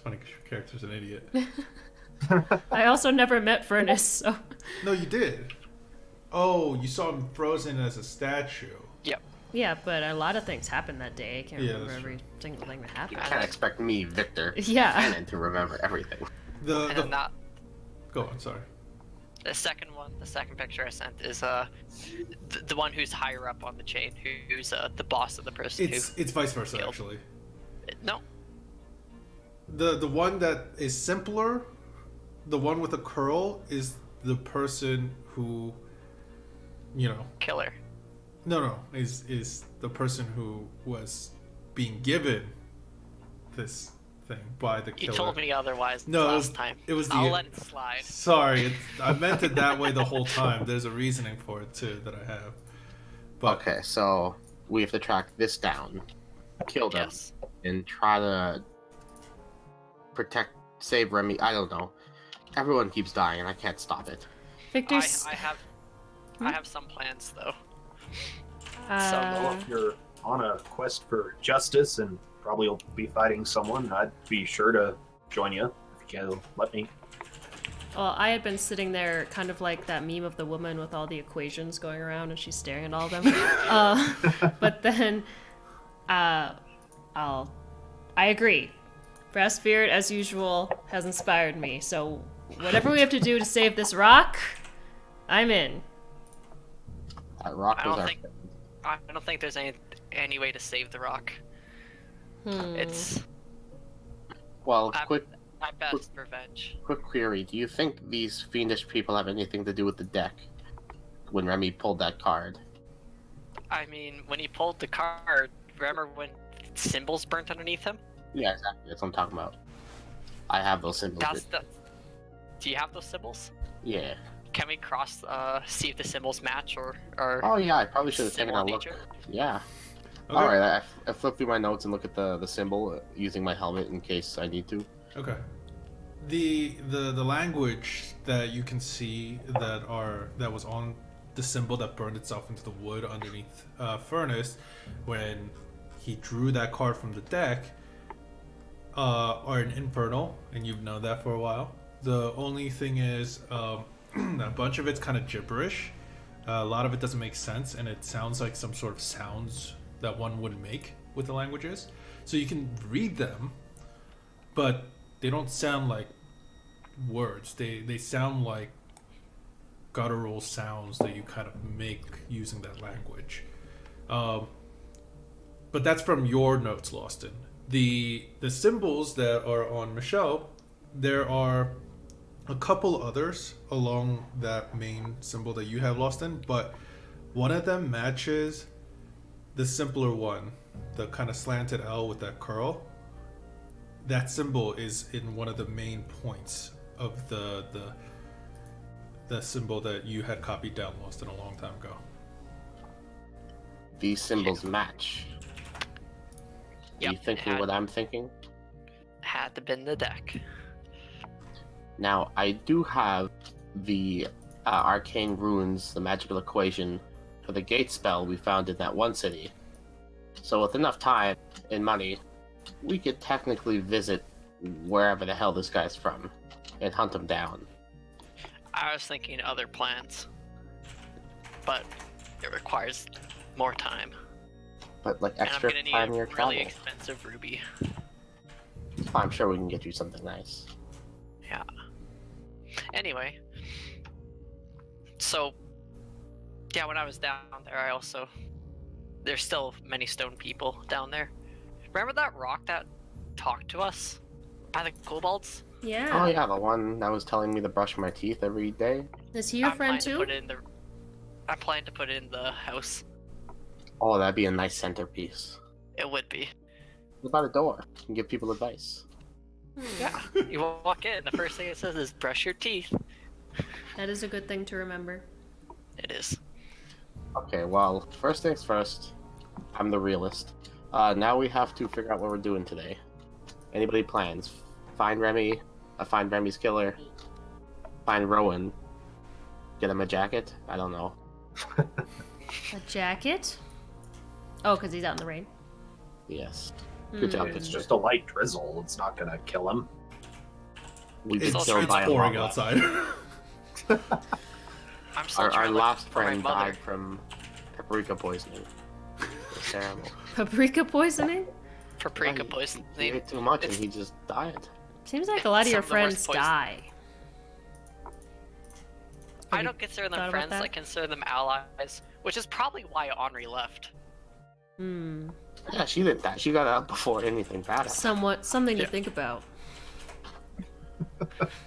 funny because your character's an idiot. I also never met Furnace, so. No, you did. Oh, you saw him frozen as a statue. Yep. Yeah, but a lot of things happened that day. I can't Yeah, remember that's every single thing that You happened. can't expect me, Victor, Yeah. Cannon, to remember everything. And then that, Go on. Sorry. the second one, the second picture I sent is the one who's higher up on the chain, who's the boss of the person It's vice versa killed. actually. No, The one that is simpler, the one with the curl, is the person who, killer. no, is the person who was being given this thing by the You killer. told me otherwise No, last time. it was the. I'll let it slide. Sorry, I meant it that way the whole time. There's a reasoning for it too that I have. But Okay, so we have to track this down, kill them, Yes. and try to save Remy. I don't know. Everyone keeps dying, and I can't stop it. Victor's. I have some plans though. Well, if you're on a quest for justice and probably will be fighting someone, I'd be sure to join you if you can let me. Well, I had been sitting there kind of like that meme of the woman with all the equations going around and she's staring at all of them. But then I agree. Brassbeard, as usual, has inspired me. So whatever we have to do to save this rock, I'm in. That rock I was don't our think I don't think there's any way to save the rock. It's Well, I'm- quick at best revenge. query. Do you think these fiendish people have anything to do with the deck when Remy pulled that card? I mean, when he pulled the card, remember when symbols burnt underneath him? Yeah, exactly. That's what I'm talking about. I have those symbols. That's the. Do you have those symbols? Yeah. Can we see if the symbols match or Oh yeah, I probably should have taken similar a look. nature? Yeah. Okay. All right, I flipped through my notes and look at the symbol using my helmet in case I need to. Okay. The language that you can see that was on the symbol that burned itself into the wood underneath Furnace when he drew that card from the deck are in Infernal, and you've known that for a while. The only thing is a bunch of it's kind of gibberish. A lot of it doesn't make sense, and it sounds like some sort of sounds that one would make with the languages. So you can read them, but they don't sound like words. They sound like guttural sounds that you kind of make using that language. But that's from your notes, Lawston. The symbols that are on Michelle, there are a couple others along that main symbol that you have, Lawston, but one of them matches the simpler one, the kind of slanted L with that curl. That symbol is in one of the main points of the symbol that you had copied down, Lawston, a long time ago. These symbols match. Are you Yep, thinking what I'm thinking? had to been the deck. Now, I do have the arcane runes, the magical equation for the gate spell we found in that one city. So with enough time and money, we could technically visit wherever the hell this guy's from and hunt him down. I was thinking other plans, but it requires more time. But like And I'm extra gonna need time a in your really travel. expensive ruby. I'm sure we can get you something nice. Anyway, so yeah, when I was down there, there's still many stone people down there. Remember that rock that talked to us by the kobolds? Yeah. Oh yeah, the one that was telling me to brush my teeth every day. Is he your friend too? I plan to put it in the house. Oh, that'd be a nice centerpiece. It would be. What about a door? You can give people advice. Yeah. You walk in, the first thing it says is brush your teeth. That is a good thing to remember. It is. Okay, well, first things first. I'm the realist. Now we have to figure out what we're doing today. Anybody plans? Find Remy. Find Remy's killer. Find Rowan. Get him a jacket? I don't know. A jacket? Oh, because he's out in the rain. Yes. Good job. It's just a light drizzle. It's not gonna kill him. We've It's, been also killed by a pouring llama. outside. I'm still Our trying to look last for my friend mother. died from paprika poisoning. It's terrible. Paprika poisoning? Paprika He poisoning. ate too much and It's- he just died. Seems like a lot of Some your of the worst friends poison. die. I don't consider thought them about friends, that? I consider them allies, which is probably why Henri left. Hmm. Yeah, she did that. She got out before anything bad happened. Somewhat something to Yeah. think about.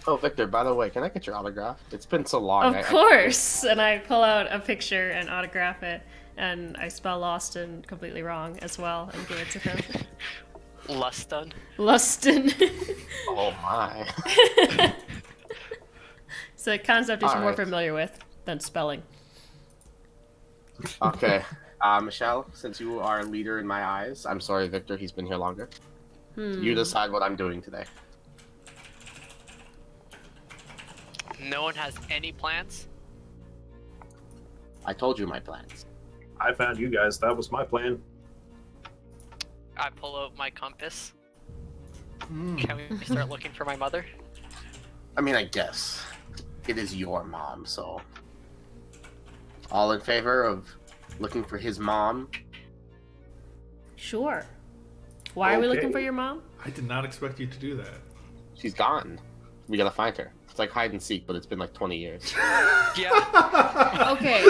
Oh, Victor, by the way, can I get your autograph? It's been so long. Of course! And I pull out a picture and autograph it, and I spell Loston completely wrong as well and give it to him. Luston. Luston. Oh my. So the concept he's more Alright. familiar with than spelling. Okay. Michelle, since you are a leader in my eyes, I'm sorry, Victor, he's been here longer. You decide what I'm doing today. No one has any plans? I told you my plans. I found you guys. That was my plan. I pull out my compass. Hmm. Can we start looking for my mother? I mean, I guess. It is your mom, so. All in favor of looking for his mom? Sure. Why are we looking Okay. for your mom? I did not expect you to do that. She's gone. We gotta find her. It's like hide and seek, but it's been like 20 years. Yeah. Okay.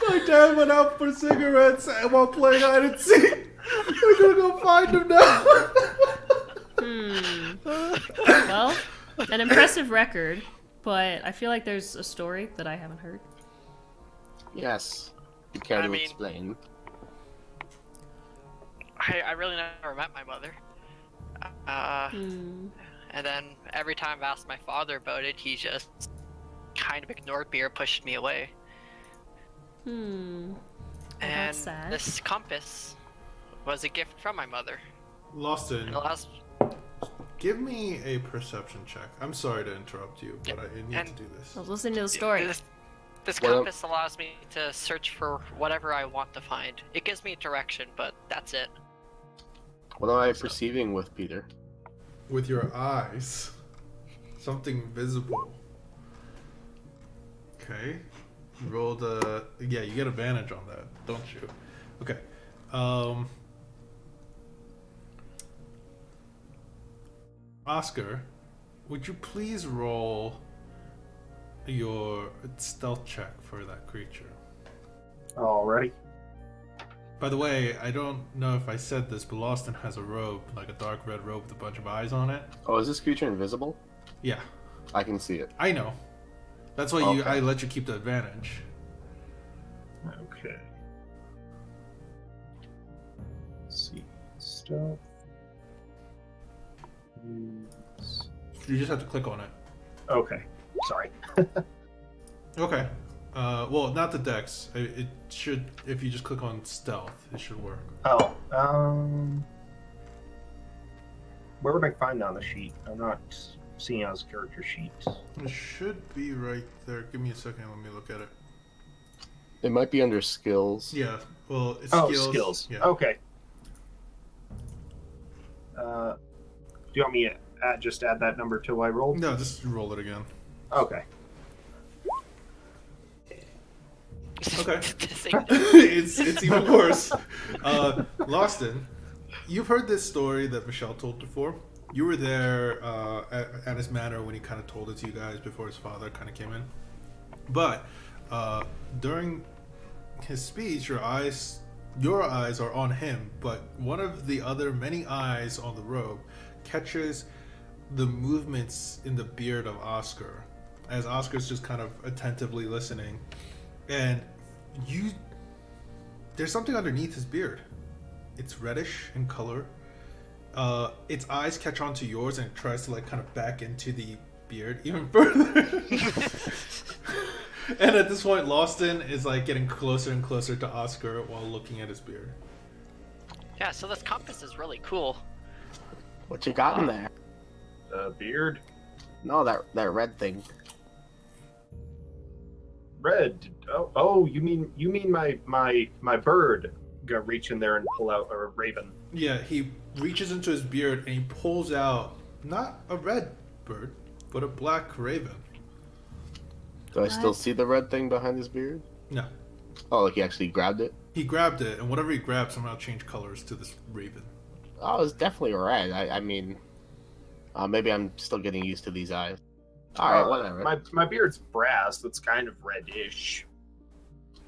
My dad went out for cigarettes while playing hide and seek. We're gonna go find him now. Well, an impressive record, but I feel like there's a story that I haven't heard. Yes. You care I to mean- explain? I really never met my mother. And then every time I've asked my father about it, he just kind of ignored me or pushed me away. Well, And that's sad. this compass was a gift from my mother. Lawson, And the last give me a perception check. I'm sorry to interrupt you, but I need And- to do this. I was listening to the story. This Well- compass allows me to search for whatever I want to find. It gives me direction, but that's it. What am I perceiving with Peter? With your eyes. Something visible. Okay. Roll the... Yeah, you get advantage on that, don't you? Okay. Oscar, would you please roll your stealth check for that creature? Alrighty. By the way, I don't know if I said this, but Lawson has a robe, like a dark red robe with a bunch of eyes on it. Oh, is this creature invisible? Yeah, I can see it. I know. That's why Okay. I let you keep the advantage. Okay. Let's see. Stuff. Use- You just have to click on it. Okay. Sorry. Okay. Well, not the dex. It should, if you just click on stealth, it should work. Oh. Where would I find that on the sheet? I'm not seeing it as a character sheet. It should be right there. Give me a second. Let me look at it. It might be under skills. Yeah. Well, it's Oh, skills. skills. Yeah. Okay. Do you want me to just add that number till I roll? No, just roll it again. Okay. Okay. This it's even worse. Lawson, you've heard this story that Michelle told before, You were there at his manor when he kind of told it to you guys before his father kind of came in. But during his speech, your eyes are on him, but one of the other many eyes on the robe catches the movements in the beard of Oscar, as Oscar's just kind of attentively listening, and there's something underneath his beard. It's reddish in color. Its eyes catch on to yours and it tries to like kind of back into the beard even further. And at this point, Lawson is like getting closer and closer to Oscar while looking at his beard. Yeah, so this compass is really cool. What you got in there? Beard. No, that red thing. Red. Oh, you mean my bird? Go reach in there and pull out a raven. Yeah, he reaches into his beard and he pulls out not a red bird, but a black raven. Do I still see the red thing behind his beard? No. Oh, like he actually grabbed it? He grabbed it, and whatever he grabbed somehow changed colors to this raven. Oh, it's definitely red. I mean, maybe I'm still getting used to these eyes. Alright, whatever. My beard's brass. That's kind of reddish.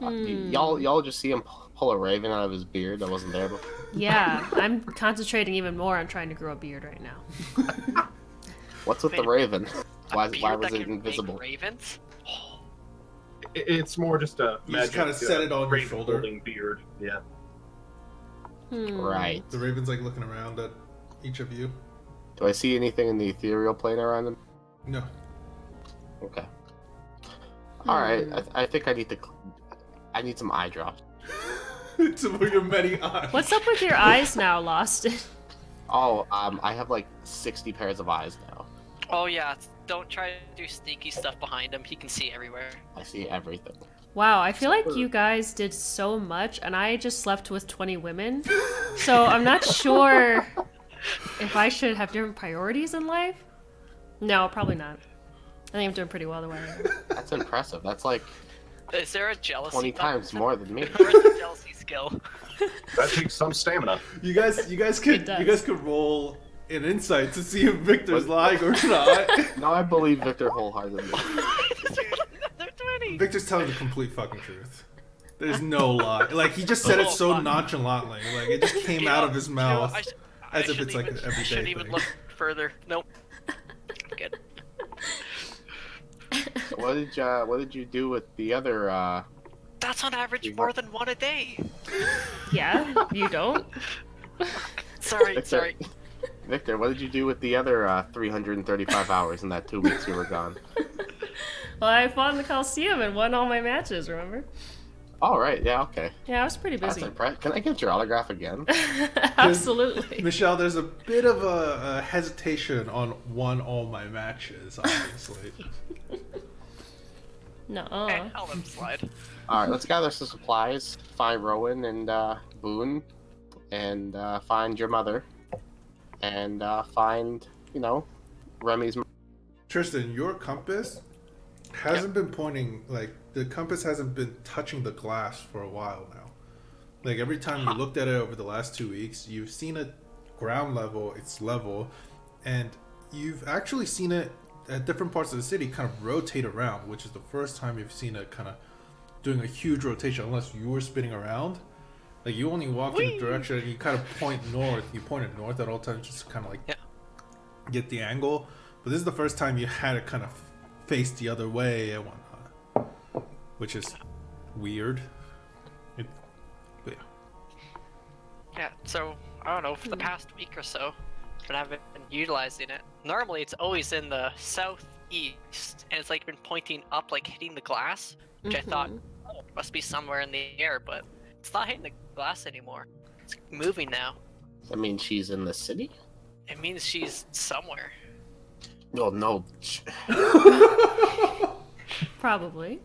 Y'all just see him pull a raven out of his beard that wasn't there before? Yeah, I'm concentrating even more on trying to grow a beard right now. What's with the Wait, raven? Why Beard was that it can make invisible? Ravens? It's more just a You just magic. kinda set it on your raven shoulder. holding beard. Yeah. Right. The raven's like looking around at each of you. Do I see anything in the ethereal plane around him? No. Okay. Alright, I think I need some eye drops. To your many eyes. What's up with your eyes now, Lost? Oh, I have like 60 pairs of eyes now. Oh yeah, don't try to do sneaky stuff behind him. He can see everywhere. I see everything. Wow, I feel like you guys did so much, and I just slept with 20 women. So I'm not sure if I should have different priorities in life. No, probably not. I think I'm doing pretty well the way I am. That's impressive. That's like Is there a jealousy 20 button? times more than me. Where's the jealousy skill? That takes some stamina. You guys could roll an insight to see if Victor's lying or not. No, I believe Victor wholeheartedly. They're 20. Victor's telling the complete fucking truth. There's no lie. Like he just said it so fuck. nonchalantly. Like it just came You out know- of his you know, mouth I as if shouldn't it's like even- an I everyday shouldn't even thing. look further. Nope. Good. What did you do with the other That's on average more than one a day. Yeah, you don't? Sorry. Victor, what did you do with the other 335 hours in that 2 weeks you were gone? Well, I fought in the Coliseum and won all my matches, remember? All right, yeah, okay. Yeah, I was pretty That's busy. impressive. Can I get your autograph again? Absolutely. Michelle, there's a bit of a hesitation on won all my matches, obviously. No. Hey, I'll let him slide. All right, let's gather some supplies. Find Rowan and Boone, and find your mother, and find Remy's. Tristan, your compass hasn't been pointing, like the compass hasn't been touching the glass for a while now. Like every time you looked at it over the last 2 weeks, you've seen it ground level, it's level, and you've actually seen it at different parts of the city kind of rotate around, which is the first time you've seen it kind of doing a huge rotation, unless you were spinning around. Like you only walk in a direction and you kind of point north. You pointed north at all times just to kind of like get the angle. But this is the first time you had it kind of face the other way and whatnot, which is weird. But yeah. Yeah, so, I don't know, for the past week or so, but I haven't been utilizing it. Normally, it's always in the southeast, and it's like been pointing up, like hitting the glass, which I thought, oh, it must be somewhere in the air, but it's not hitting the glass anymore. It's moving now. I mean, she's in the city? It means she's somewhere. Well, no. Probably.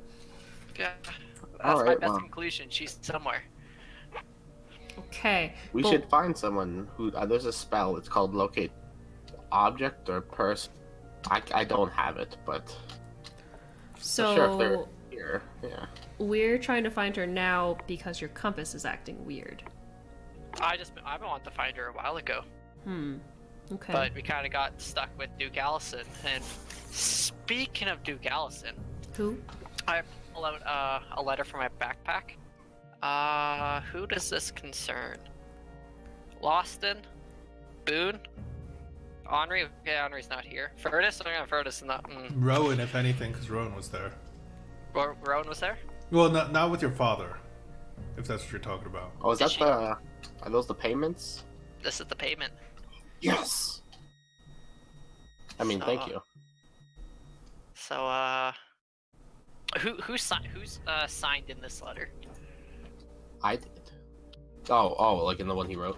Yeah, that's All my right, best well. conclusion. She's somewhere. Okay. We well, should find someone who. There's a spell. It's called locate object or person. I don't have it, but So sure if they're here. Yeah. we're trying to find her now because your compass is acting weird. I've been wanting to find her a while ago. Okay. but we kind of got stuck with Duke Allison. And speaking of Duke Allison, Who? I pull out a letter from my backpack. Who does this concern? Loston? Boone? Henri? Okay, Henri's not here. Furnace? Furnace is not. Rowan, if anything, because Rowan was there. Rowan was there? Well, not with your father, if that's what you're talking about. Oh, is that Did she- the? Are those the payments? This is the payment. Yes. I mean, thank you. So, who's signed in this letter? I did. Oh, like in the one he wrote.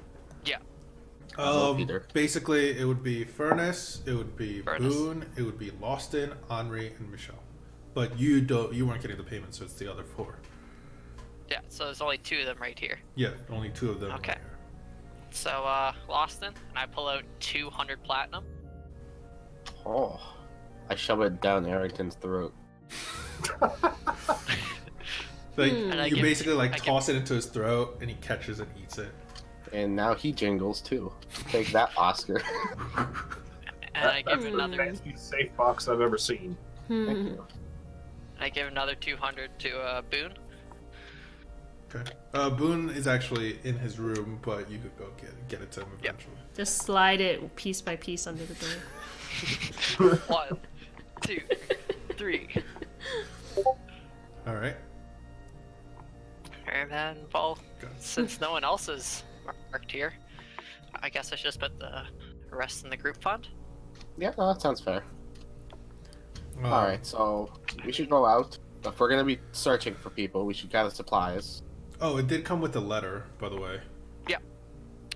Peter. Basically, it would be Furnace, it would be Furnace. Boone, it would be Loston, Henri, and Michelle. But you weren't getting the payment, so it's the other 4. Yeah, so there's only 2 of them right here. Yeah, only 2 of them. are Okay. here. So, Loston, and I pull out 200 platinum. Oh, I shove it down Arrington's throat. Like And I you give- basically like I give- toss it into his throat, and he catches and eats it. And now he jingles too. Take that, Oscar. And I give That's the another fanciest safe box I've ever seen. Thank Hmm. you. 200 to Boone. Okay. Boone is actually in his room, but you could go get it to him Yep. eventually. Just slide it piece by piece under the door. 1, 2, 3. All right. And then, well, Good. since no one else is marked here, I guess I should just put the rest in the group fund. Yeah, no, that sounds fair. Um, All right, so we should go out. If we're gonna be searching for people, we should gather supplies. Oh, it did come with a letter, by the way.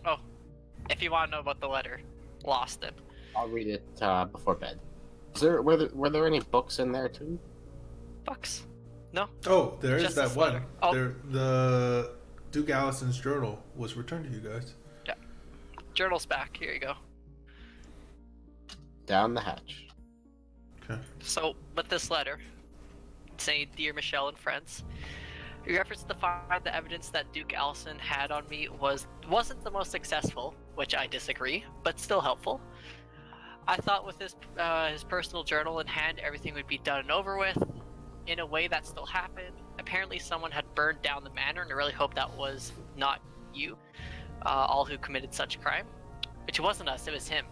Oh, if you want to know about the letter, lost it. I'll read it before bed. Were there any books in there too? Bucks. No? Oh, there is Just that this one. letter. Oh. The Duke Allison's journal was returned to you guys. Journal's back. Here you go. Down the hatch. Okay. So, with this letter, saying, Dear Michelle and friends, your efforts to find the evidence that Duke Allison had on me wasn't the most successful, which I disagree, but still helpful. I thought with his personal journal in hand, everything would be done and over with. In a way, that still happened. Apparently, someone had burned down the manor, and I really hope that was not you, all who committed such crime. Which wasn't us, it was him.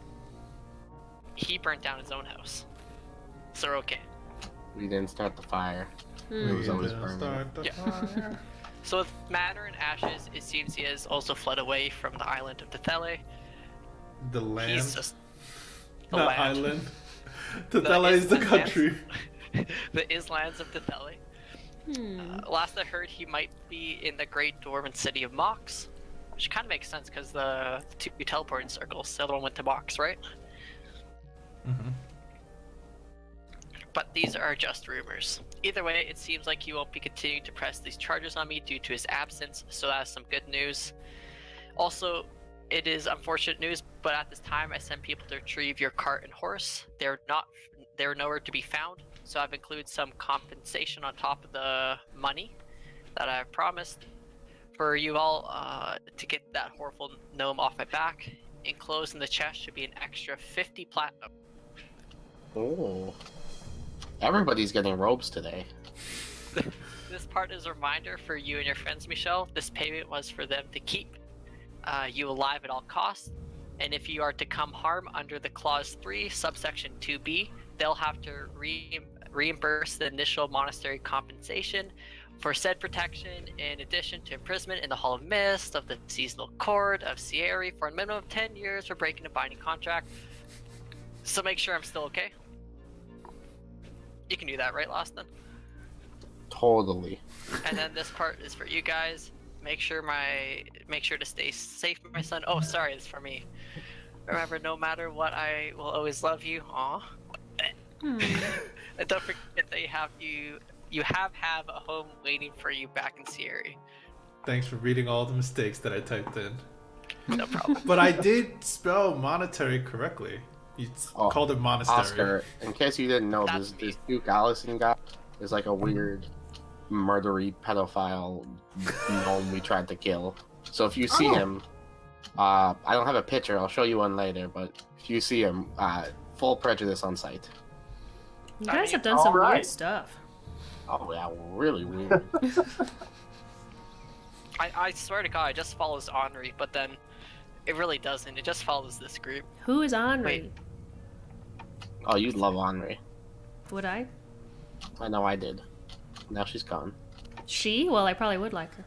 He burnt down his own house. So we're okay. We didn't start the fire. Hmm. It was always Gonna burning. start the Yeah. fire. So with manor in ashes, it seems he has also fled away from the island of Tethele. The land. He's just the Not land. island. Tethele is the islands. country. The Islands of Tethele. Hmm. Last I heard, he might be in the great dwarven city of Mox, which kind of makes sense because the 2 teleporting circles. The other one went to Mox, right? Mm-hmm. But these are just rumors. Either way, it seems like he won't be continuing to press these charges on me due to his absence, so that's some good news. Also, it is unfortunate news, but at this time I sent people to retrieve your cart and horse. They're nowhere to be found, so I've included some compensation on top of the money that I've promised for you all to get that horrible gnome off my back. Enclosed in the chest should be an extra 50 platinum. Oh. Everybody's getting robes today. This part is a reminder for you and your friends, Michelle. This payment was for them to keep you alive at all costs, and if you are to come harm under the Clause 3, subsection 2b, they'll have to reimburse the initial monastery compensation for said protection, in addition to imprisonment in the Hall of Mist, of the Seasonal Court, of Sierra, for a minimum of 10 years for breaking a binding contract. So make sure I'm still okay. You can do that, right, Loston? Totally. And then this part is for you guys. Make sure to stay safe, my son. Oh, sorry, it's for me. Remember, no matter what, I will always love you. Aw. Hmm. And don't forget that you have a home waiting for you back in Sierra. Thanks for reading all the mistakes that I typed in. No problem. But I did spell monetary correctly. You Oh, called it monastery. Oscar, in case you didn't know, That's this Duke Allison guy is like a weird, murdery pedophile gnome we tried to kill. So if you see him, I don't have a picture. I'll show you one later. But if you see him, full prejudice on sight. You guys have done some weird Alright. stuff. Oh yeah, really weird. I swear to God, it just follows Henri, but then it really doesn't. It just follows this group. Who is Henri? Wait. Oh, you'd love Henri. Would I? I know I did. Now she's gone. She? Well, I probably would like her.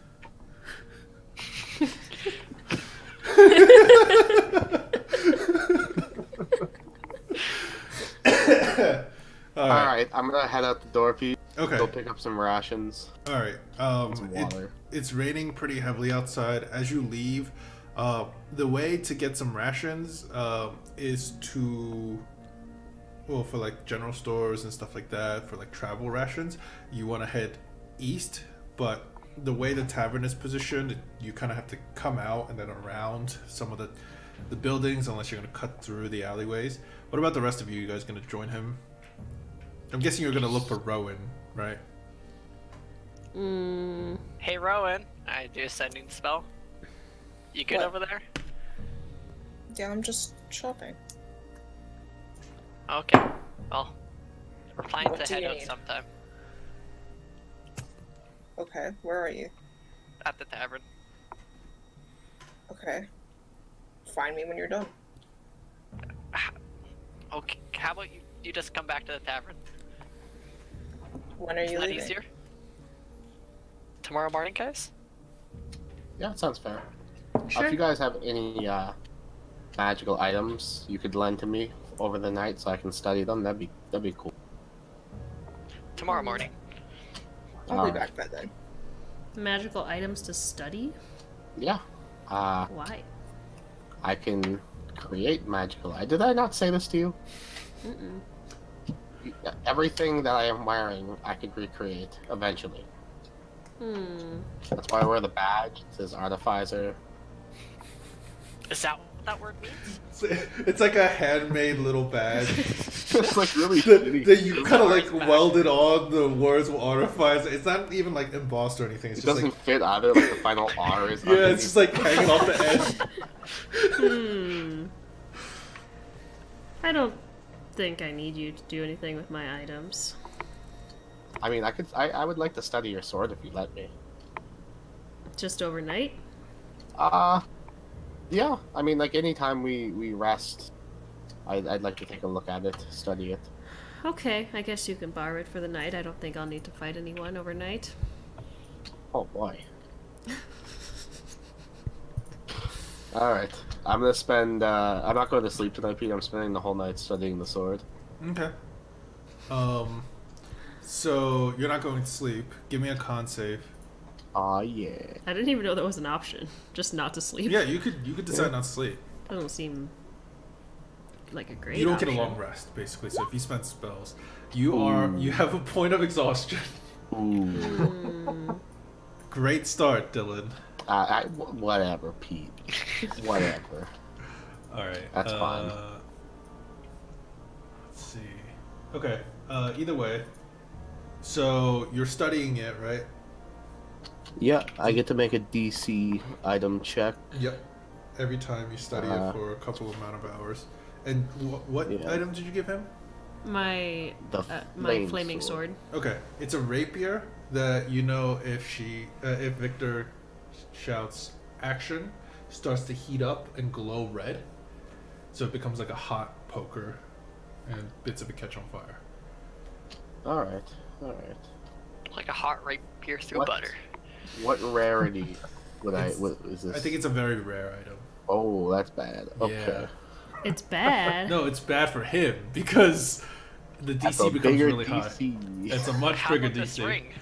All All right, I'm gonna head out the door, Pete. Okay. Go pick up some rations, All right. some water. It's raining pretty heavily outside. As you leave, the way to get some rations is to, well, for like general stores and stuff like that, for like travel rations, you want to head east. But the way the tavern is positioned, you kind of have to come out and then around some of the buildings, unless you're going to cut through the alleyways. What about the rest of you? You guys going to join him? I'm guessing you're going to look for Rowan, right? Hey, Rowan. I do a sending spell. You good What? over there? Yeah, I'm just shopping. Okay. Well, we're planning What to do head you out need? sometime Okay, where are you? at the tavern. Okay. Find me when you're done. Okay. How about you just come back to the tavern? When are you Is that leaving? easier? Tomorrow morning, guys? Yeah, it sounds fair. Sure. If you guys have any magical items you could lend to me over the night so I can study them, that'd be cool. Tomorrow morning. I'll be Alright. back by then. Magical items to study? Yeah. Why? I can create magical. Did I not say this to you? Mm-mm. Everything that I am wearing, I could recreate eventually. That's why I wear the badge. It says Artificer. Is that what that word means? It's like a handmade little badge It's like really that, shitty. that you kind of like Badge. welded on the words Artificer. It's not even like embossed or anything. It's It just doesn't like, fit either. Like the final R is. yeah, it's just like hanging off the edge. I don't think I need you to do anything with my items. I mean, I would like to study your sword if you let me. Just overnight? Yeah. I mean, like anytime we rest, I'd like to take a look at it, study it. Okay, I guess you can borrow it for the night. I don't think I'll need to fight anyone overnight. Oh boy. All right. I'm gonna spend. I'm not going to sleep tonight, Pete. I'm spending the whole night studying the sword. Okay. So you're not going to sleep. Give me a con save. Aw, yeah. I didn't even know that was an option. Just not to sleep. Yeah, you could decide not to sleep. Doesn't seem like a great You don't option. get a long rest, basically. So if you spend spells, you have a point of exhaustion. Ooh. Great start, Dylan. Whatever, Pete. Whatever. All right. That's fine. Let's see. Okay. Either way. So you're studying it, right? Yeah, I get to make a DC item check. Yep. Every time you study it for a couple amount of hours. And what Yeah. item did you give him? My my flaming sword. Okay, it's a rapier that you know if Victor shouts action, starts to heat up and glow red, so it becomes like a hot poker, and bits of it catch on fire. All right. Like a hot rapier through What? butter. What rarity would what is this? I think it's a very rare item. Oh, that's bad. Okay. It's bad. No, it's bad for him because the That's DC a becomes bigger really high. DC. It's a much How bigger about this DC. ring?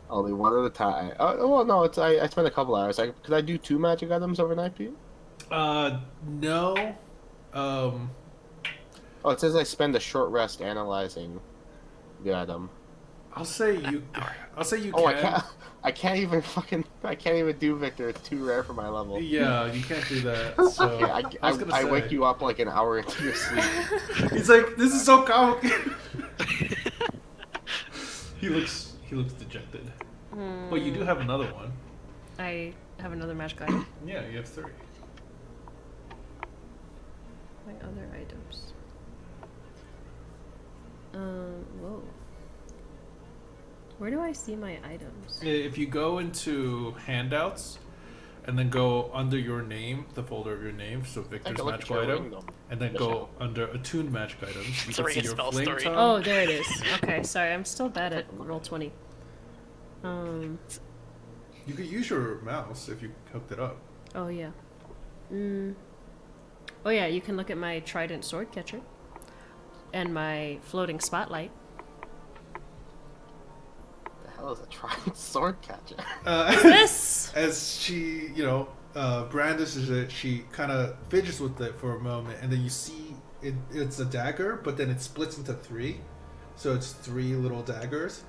Only one at a time. Oh, well, no, I spent a couple hours. Could I do 2 magic items overnight, Pete? No. Oh, it says I spend a short rest analyzing the item. I'll say you Oh, can. I can't even do Victor. It's too rare for my level. Yeah, you can't do that. So Okay, I was gonna I say. wake you up like an hour into your sleep. He's like, this is so complicated. he looks dejected. But you do have another one. I have another magic item? Yeah, you have 3. My other items. Whoa. Where do I see my items? If you go into handouts and then go under your name, the folder of your name, so Victor's magical item, and then go under attuned magic items, you can see your flame tongue. Oh, there it is. Okay, sorry, I'm still bad at roll 20. You could use your mouse if you hooked it up. Oh yeah. Oh yeah, you can look at my trident sword catcher and my floating spotlight. The hell is a trident sword catcher? This As she, brandishes it, she kind of fidgets with it for a moment, and then you see it's a dagger, but then it splits into 3. So it's 3 little daggers,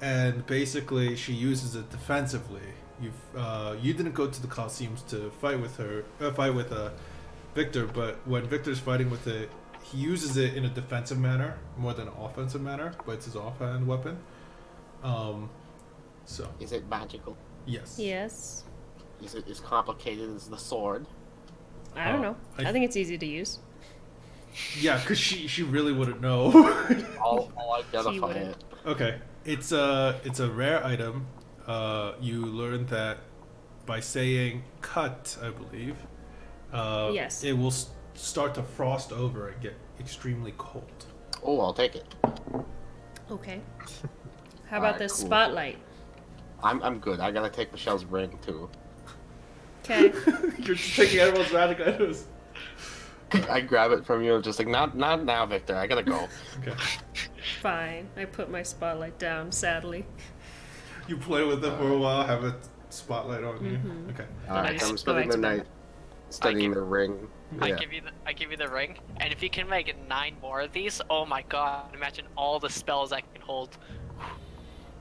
and basically she uses it defensively. You didn't go to the Colosseums to fight with Victor, but when Victor's fighting with it, he uses it in a defensive manner more than an offensive manner, but it's his offhand weapon. So Is it magical? yes. Yes. Is it as complicated as the sword? I don't know. I think it's easy to use. Yeah, because she really wouldn't know. I'll identify wouldn't. it. Okay, it's a rare item. You learn that by saying "cut," I believe. Yes. It will start to frost over and get extremely cold. Oh, I'll take it. Okay. How about Alright, this cool. spotlight? I'm good. I gotta take Michelle's ring too. Okay. You're just taking everyone's magic items. I grab it from you, just like not now, Victor. I gotta go. Okay. Fine. I put my spotlight down, sadly. You play with it for a while, have a spotlight on you. Okay. Alright, Nice. I'm spending the Go back to night studying the ring. I Yeah. give you the ring, and if you can make 9 more of these, oh my god! Imagine all the spells I can hold.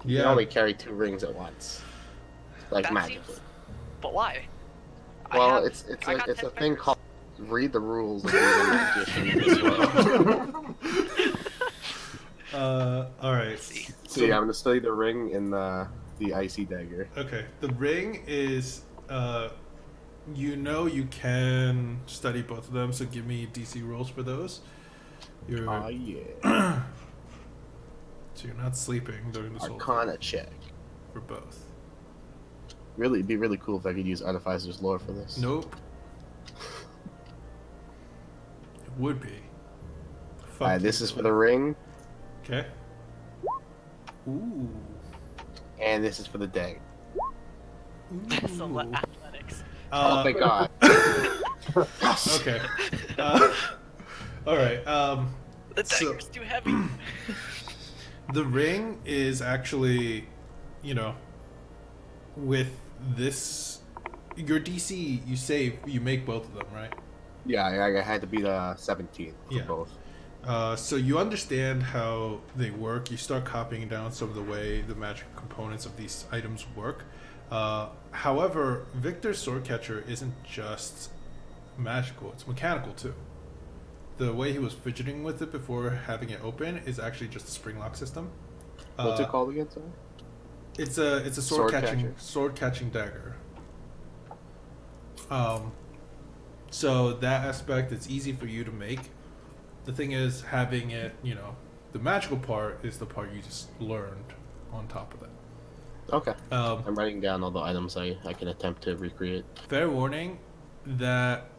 You Yeah. can only carry 2 rings at once, like That magically. seems- But why? I Well, have- it's I got a 10 thing fingers. called read the rules of being a magician as well. All right. So yeah, I'm gonna study the ring in the icy dagger. Okay. The ring is, you can study both of them. So give me DC rolls for those. You're Oh yeah. so you're not sleeping during this whole thing Arcana check. for both. Really, it'd be really cool if I could use Artificer's lore for this. Nope. It would be. Alright, this is for the ring, Okay. Ooh. and this is for the dagger. That's a Ooh. athletics. Oh, thank God. Yes! Okay. All right. The So- dagger's too heavy. The ring is actually, with this, your DC, you make both of them, right? Yeah, I had to beat 17 for Yeah. both. So you understand how they work. You start copying down some of the way the magic components of these items work. However, Victor's sword catcher isn't just magical; it's mechanical too. The way he was fidgeting with it before having it open is actually just a spring lock system. What's it called again, sorry? It's a Sword sword catching dagger. So that aspect, it's easy for you to make. The thing is, having it, the magical part is the part you just learned on top of that. Okay. I'm writing down all the items I can attempt to recreate. Fair warning, that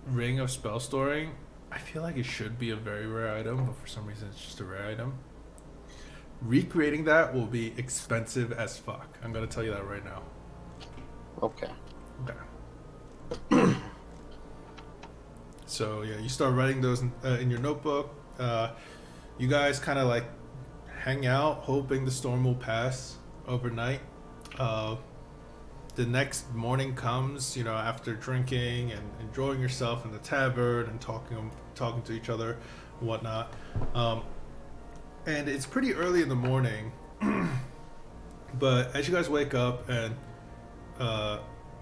ring of spell storing, I feel like it should be a very rare item, but for some reason it's just a rare item. Recreating that will be expensive as fuck. I'm gonna tell you that right now. Okay. Okay. So yeah, you start writing those in your notebook. You guys kind of like hang out, hoping the storm will pass overnight. The next morning comes, after drinking and enjoying yourself in the tavern and talking to each other, and whatnot. And it's pretty early in the morning, but as you guys wake up and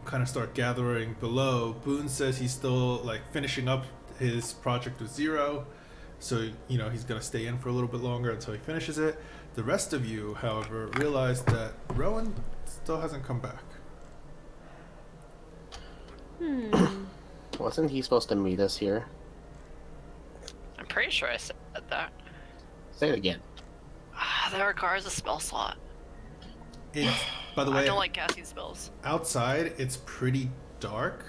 kind of start gathering below, Boone says he's still like finishing up his project with Zero, so he's gonna stay in for a little bit longer until he finishes it. The rest of you, however, realize that Rowan still hasn't come back. Wasn't he supposed to meet us here? I'm pretty sure I said that. Say it again. That requires a spell slot. It's, by the I way, don't like casting spells. outside it's pretty dark,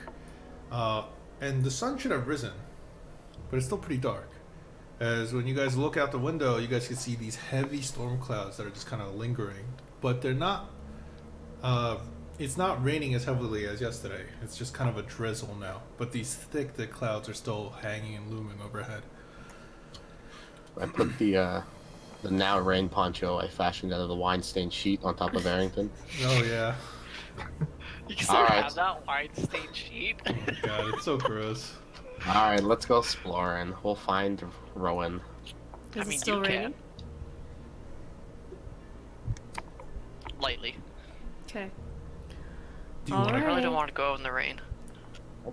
and the sun should have risen, but it's still pretty dark. As when you guys look out the window, you guys can see these heavy storm clouds that are just kind of lingering, but they're not. It's not raining as heavily as yesterday. It's just kind of a drizzle now, but these thick clouds are still hanging and looming overhead. I put the now rain poncho I fashioned out of the wine-stained sheet on top of Arrington. Oh yeah, You can still Alright. have that wine stained sheet. God, it's so gross. Alright, let's go exploring. We'll find Rowan. Is I mean, it still you raining? can. Lightly. Okay. Do you All want I to? really Right. don't want to go in the rain.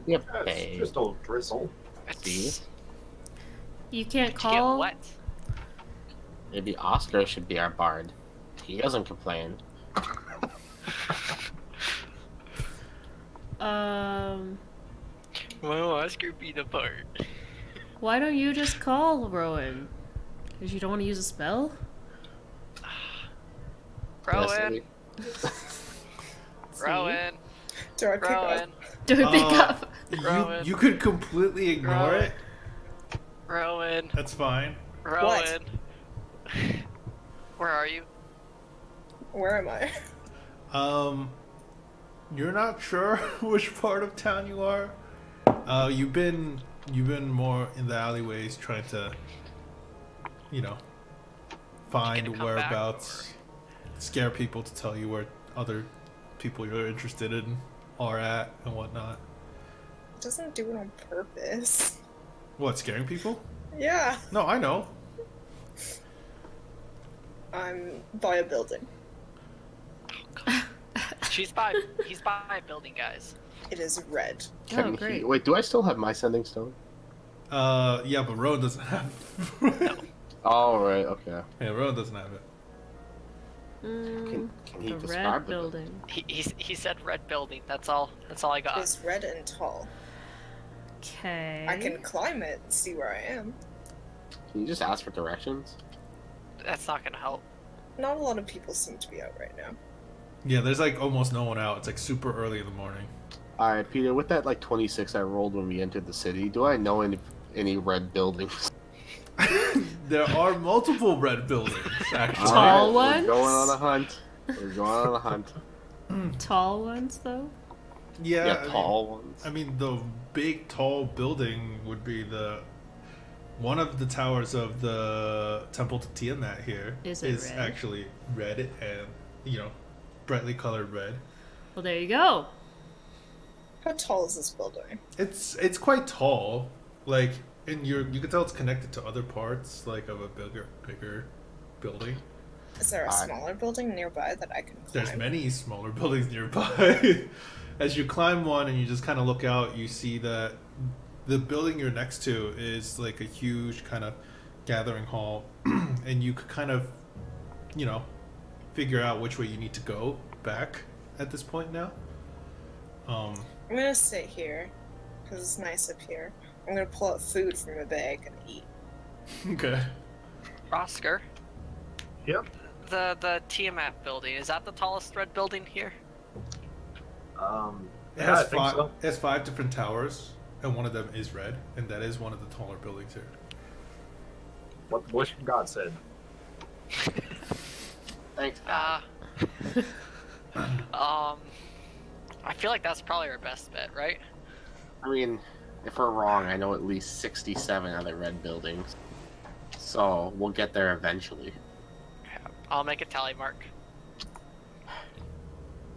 Yep. That's Hey. just a little drizzle. See? You can't You get call. wet. Maybe Oscar should be our bard. He doesn't complain. Well, Oscar beat apart. Why don't you just call Rowan? Because you don't want to use a spell? Rowan, See? Rowan, Do I pick Rowan, up? Do it pick up. Rowan. You could completely ignore Rowan. it. Rowan, That's fine. Rowan. Where are you? Where am I? You're not sure which part of town you are. You've been more in the alleyways trying to, find Gonna come whereabouts, scare people to tell you where other people you're interested in are at and whatnot. It doesn't do it on purpose. What, scaring people? Yeah. No, I know. I'm by a building. He's by a building, guys. It is red. Oh, great. Wait, do I still have my sending stone? Yeah, but Rowan doesn't have. Oh, right, okay. Yeah, Rowan doesn't have it. Mm, Can he the describe red the building. He said red building. That's all I got. It's red and tall. Okay. I can climb it and see where I am. Can you just ask for directions? That's not gonna help. Not a lot of people seem to be out right now. Yeah, there's like almost no one out. It's like super early in the morning. Alright, Peter, with that like 26 I rolled when we entered the city, do I know any red buildings? There are multiple red buildings, actually. Tall Alright, ones? We're going on a hunt. We're going on a hunt. Tall ones, though? Yeah, Yeah, I mean- tall ones. I mean, the big, tall building would be one of the towers of the Temple to Tiamat here Is it red? actually red and, brightly colored red. Well, there you go. How tall is this building? It's quite tall, like, and you can tell it's connected to other parts, like, of a bigger building. Is there a Alright. smaller building nearby that I can climb? There's many smaller buildings nearby. As you climb one and you just kind of look out, you see that the building you're next to is like a huge kind of gathering hall, and you could kind of, figure out which way you need to go back at this point now. I'm gonna sit here because it's nice up here. I'm gonna pull out food from my bag and eat. Okay. Oscar, Yep. the Tiamat building, is that the tallest red building here? It Yeah, I has think five. so. It has 5 different towers, and one of them is red, and that is one of the taller buildings here. What the voice from God said. Thanks. I feel like that's probably our best bet, right? I mean, if we're wrong, I know at least 67 other red buildings. So, we'll get there eventually. I'll make a tally mark.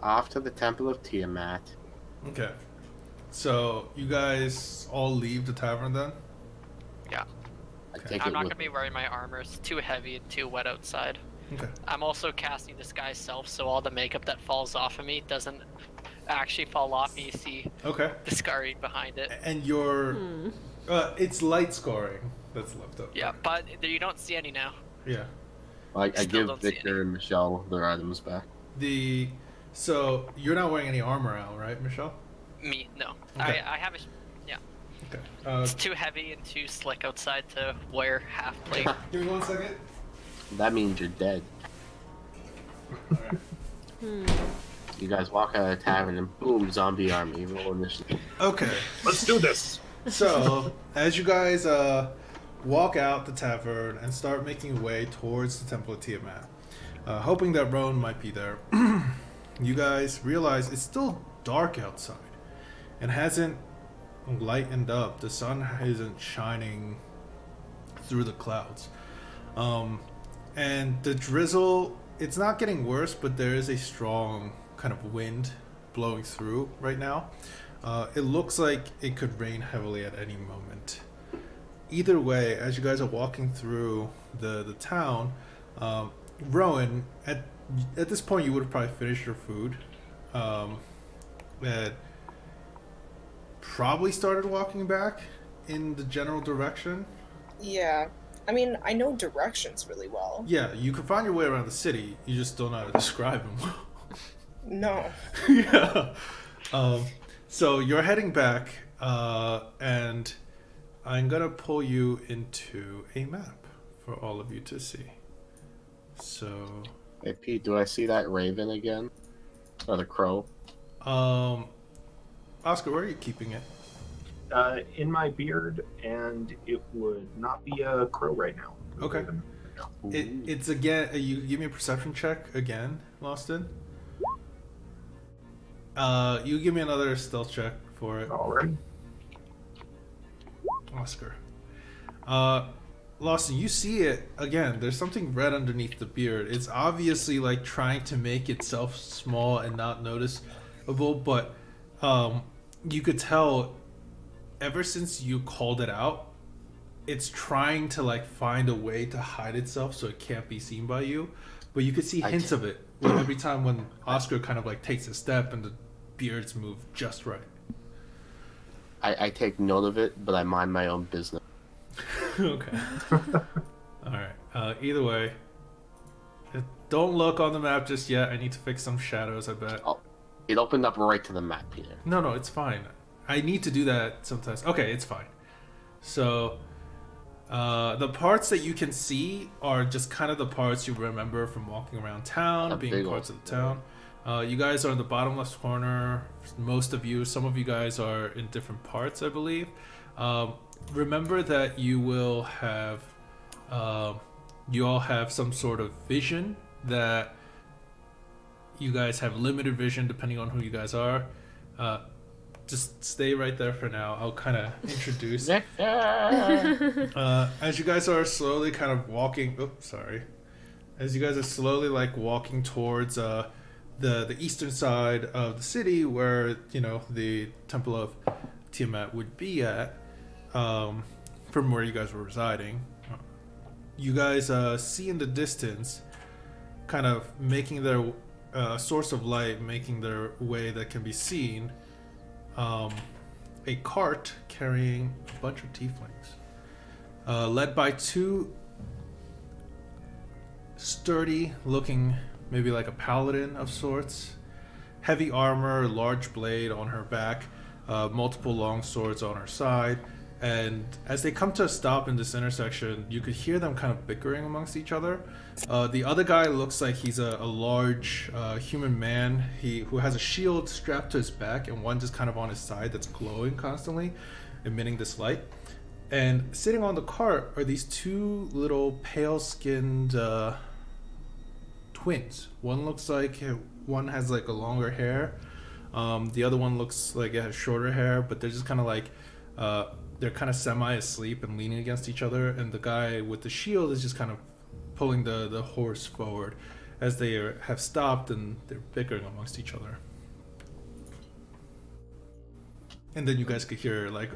Off to the Temple of Tiamat. Okay. So you guys all leave the tavern then? Yeah. I Okay. take I'm it not with gonna be wearing my armor. It's too heavy and too wet outside. Okay. I'm also casting Disguise Self, so all the makeup that falls off of me doesn't actually fall off, and you see Okay. the scarring behind it. And your it's light scoring that's left over. Yeah, but you don't see any now. Yeah. Like, I Still give don't see Victor and Michelle their items back. So you're not wearing any armor out, right, Michelle? Me, no. Okay. I have a. Okay. It's too heavy and too slick outside to wear half plate. Give me 1 second. That means you're dead. Alright. You guys walk out of the tavern and boom, zombie army. Roll initiative. Okay. Let's do this. So, as you guys walk out the tavern and start making your way towards the Temple of Tiamat, hoping that Rowan might be there, you guys realize it's still dark outside and hasn't lightened up. The sun isn't shining through the clouds. And the drizzle, it's not getting worse, but there is a strong kind of wind blowing through right now. It looks like it could rain heavily at any moment. Either way, as you guys are walking through the town, Rowan, at this point you would have probably finished your food. And probably started walking back in the general direction. Yeah. I mean, I know directions really well. Yeah, you can find your way around the city. You just don't know how to describe them. No. Yeah. So you're heading back, and I'm gonna pull you into a map for all of you to see. So, Hey Pete, do I see that raven again? Or the crow? Oscar, where are you keeping it? In my beard, and it would not be a crow right now. Okay. It's again. You give me a perception check again, Lawson. You give me another stealth check for it, Alright. Oscar. Lawson, you see it again. There's something red underneath the beard. It's obviously like trying to make itself small and not noticeable, but you could tell ever since you called it out, it's trying to like find a way to hide itself so it can't be seen by you. But you could see hints of it every time when Oscar kind of like takes a step and the beards move just right. I take note of it, but I mind my own business. Okay. Alright. Either way, don't look on the map just yet. I need to fix some shadows, I bet. Oh, it opened up right to the map, Peter. No, it's fine. I need to do that sometimes. Okay, it's fine. So, the parts that you can see are just kind of the parts you remember from walking around town, being parts of the town. You guys are in the bottom left corner. Most of you, some of you guys are in different parts, I believe. Remember that you will have, you all have some sort of vision that you guys have limited vision depending on who you guys are. Just stay right there for now. I'll kind of introduce. As you guys are slowly kind of walking. Oops, sorry. As you guys are slowly like walking towards the eastern side of the city, where the Temple of Tiamat would be at, from where you guys were residing. You guys see in the distance, kind of making their source of light, making their way that can be seen. A cart carrying a bunch of tieflings, led by two sturdy looking, maybe like a paladin of sorts, heavy armor, large blade on her back, multiple long swords on her side. And as they come to a stop in this intersection, you could hear them kind of bickering amongst each other. The other guy looks like he's a large human man who has a shield strapped to his back and one just kind of on his side that's glowing constantly, emitting this light. And sitting on the cart are these two little pale-skinned twins. One looks like one has like a longer hair. The other one looks like it has shorter hair, but they're just kind of like... they're kind of semi-asleep and leaning against each other, and the guy with the shield is just kind of pulling the horse forward as they have stopped and they're bickering amongst each other. And then you guys could hear like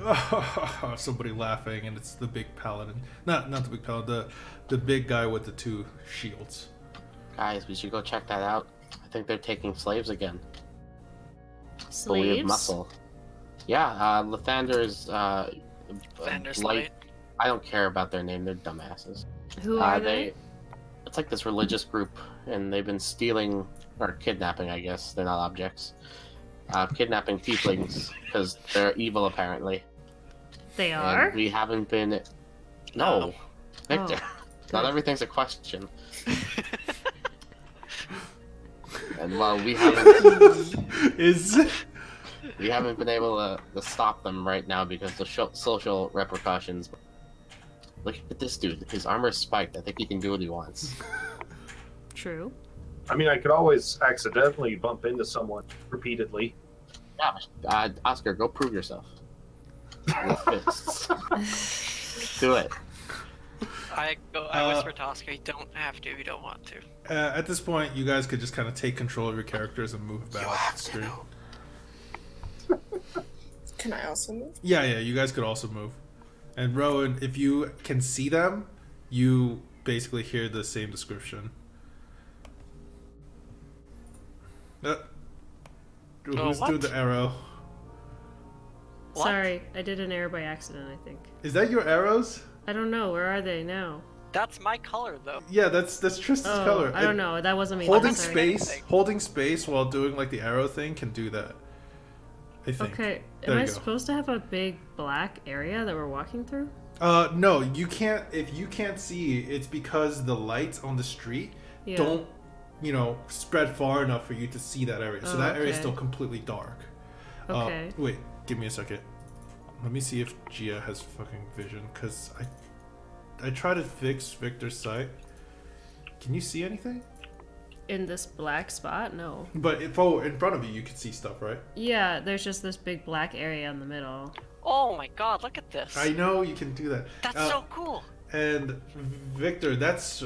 somebody laughing, and it's the big paladin. Not the big paladin, the big guy with the two shields. Guys, we should go check that out. I think they're taking slaves again. Slaves? Believe muscle. Yeah, Lathander's Vander's light. Light. I don't care about their name. They're dumbasses. Who are they? It's like this religious group, and they've been stealing or kidnapping. I guess they're not objects. kidnapping tieflings because they're evil apparently. They are? And we haven't been. No, Victor. Oh, Not good. everything's a question. And while we haven't we haven't been able to stop them right now because of the social repercussions. Look at this dude. His armor's spiked. I think he can do what he wants. True. I mean, I could always accidentally bump into someone repeatedly. Yeah, Oscar, go prove yourself. With fists. Do it. I whisper to Oscar, you don't have to, you don't want to. At this point, you guys could just kind of take control of your characters and move about the screen. Can I also move? Yeah, you guys could also move. And Rowan, if you can see them, you basically hear the same description. Who's doing the arrow? What? Sorry, I did an arrow by accident, I think. Is that your arrows? I don't know. Where are they now? That's my color, though. Yeah, that's Tristan's color. I don't know. That wasn't me. Holding Sorry. space while doing like the arrow thing can do that. I think. Okay, There am I you go. supposed to have a big black area that we're walking through? No, you can't. If you can't see, it's because the lights on the street Yeah. don't, spread far enough for you to see that area. So that area is okay. still completely dark. Okay. Wait, give me a second. Let me see if Gia has fucking vision, because I try to fix Victor's sight. Can you see anything? In this black spot? No. But in front of you, you can see stuff, right? Yeah, there's just this big black area in the middle. Oh my god, look at this. I know you can do that. That's so cool. And Victor, that's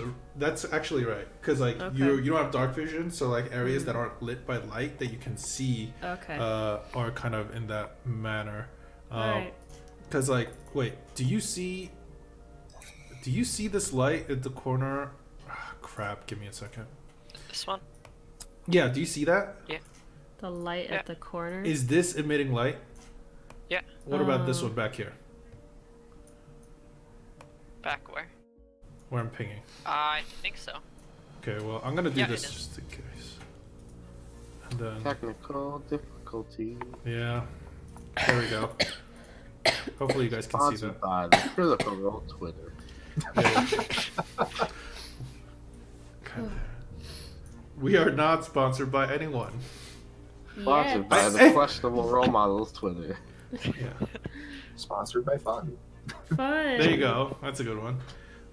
actually right, because like Okay. you don't have dark vision, so like areas that aren't lit by light that you can see Okay. are kind of in that manner. Alright. Because like, wait, do you see this light at the corner? Ah, crap, give me a second. This one? Yeah, do you see that? The light Yeah. at the corner? Is this emitting light? Yeah. What about this one back here, Back where? where I'm pinging? I think so. Okay, well, I'm gonna do Yeah, this it is. just in case. And then, Technical difficulty. yeah, there we go. Hopefully you guys can see that. Sponsored by the Critical Role Twitter. God. We are not sponsored by anyone. Sponsored Yes. by the Questionable Role Models Twitter. Yeah. Sponsored by Fun. Fun. There you go. That's a good one.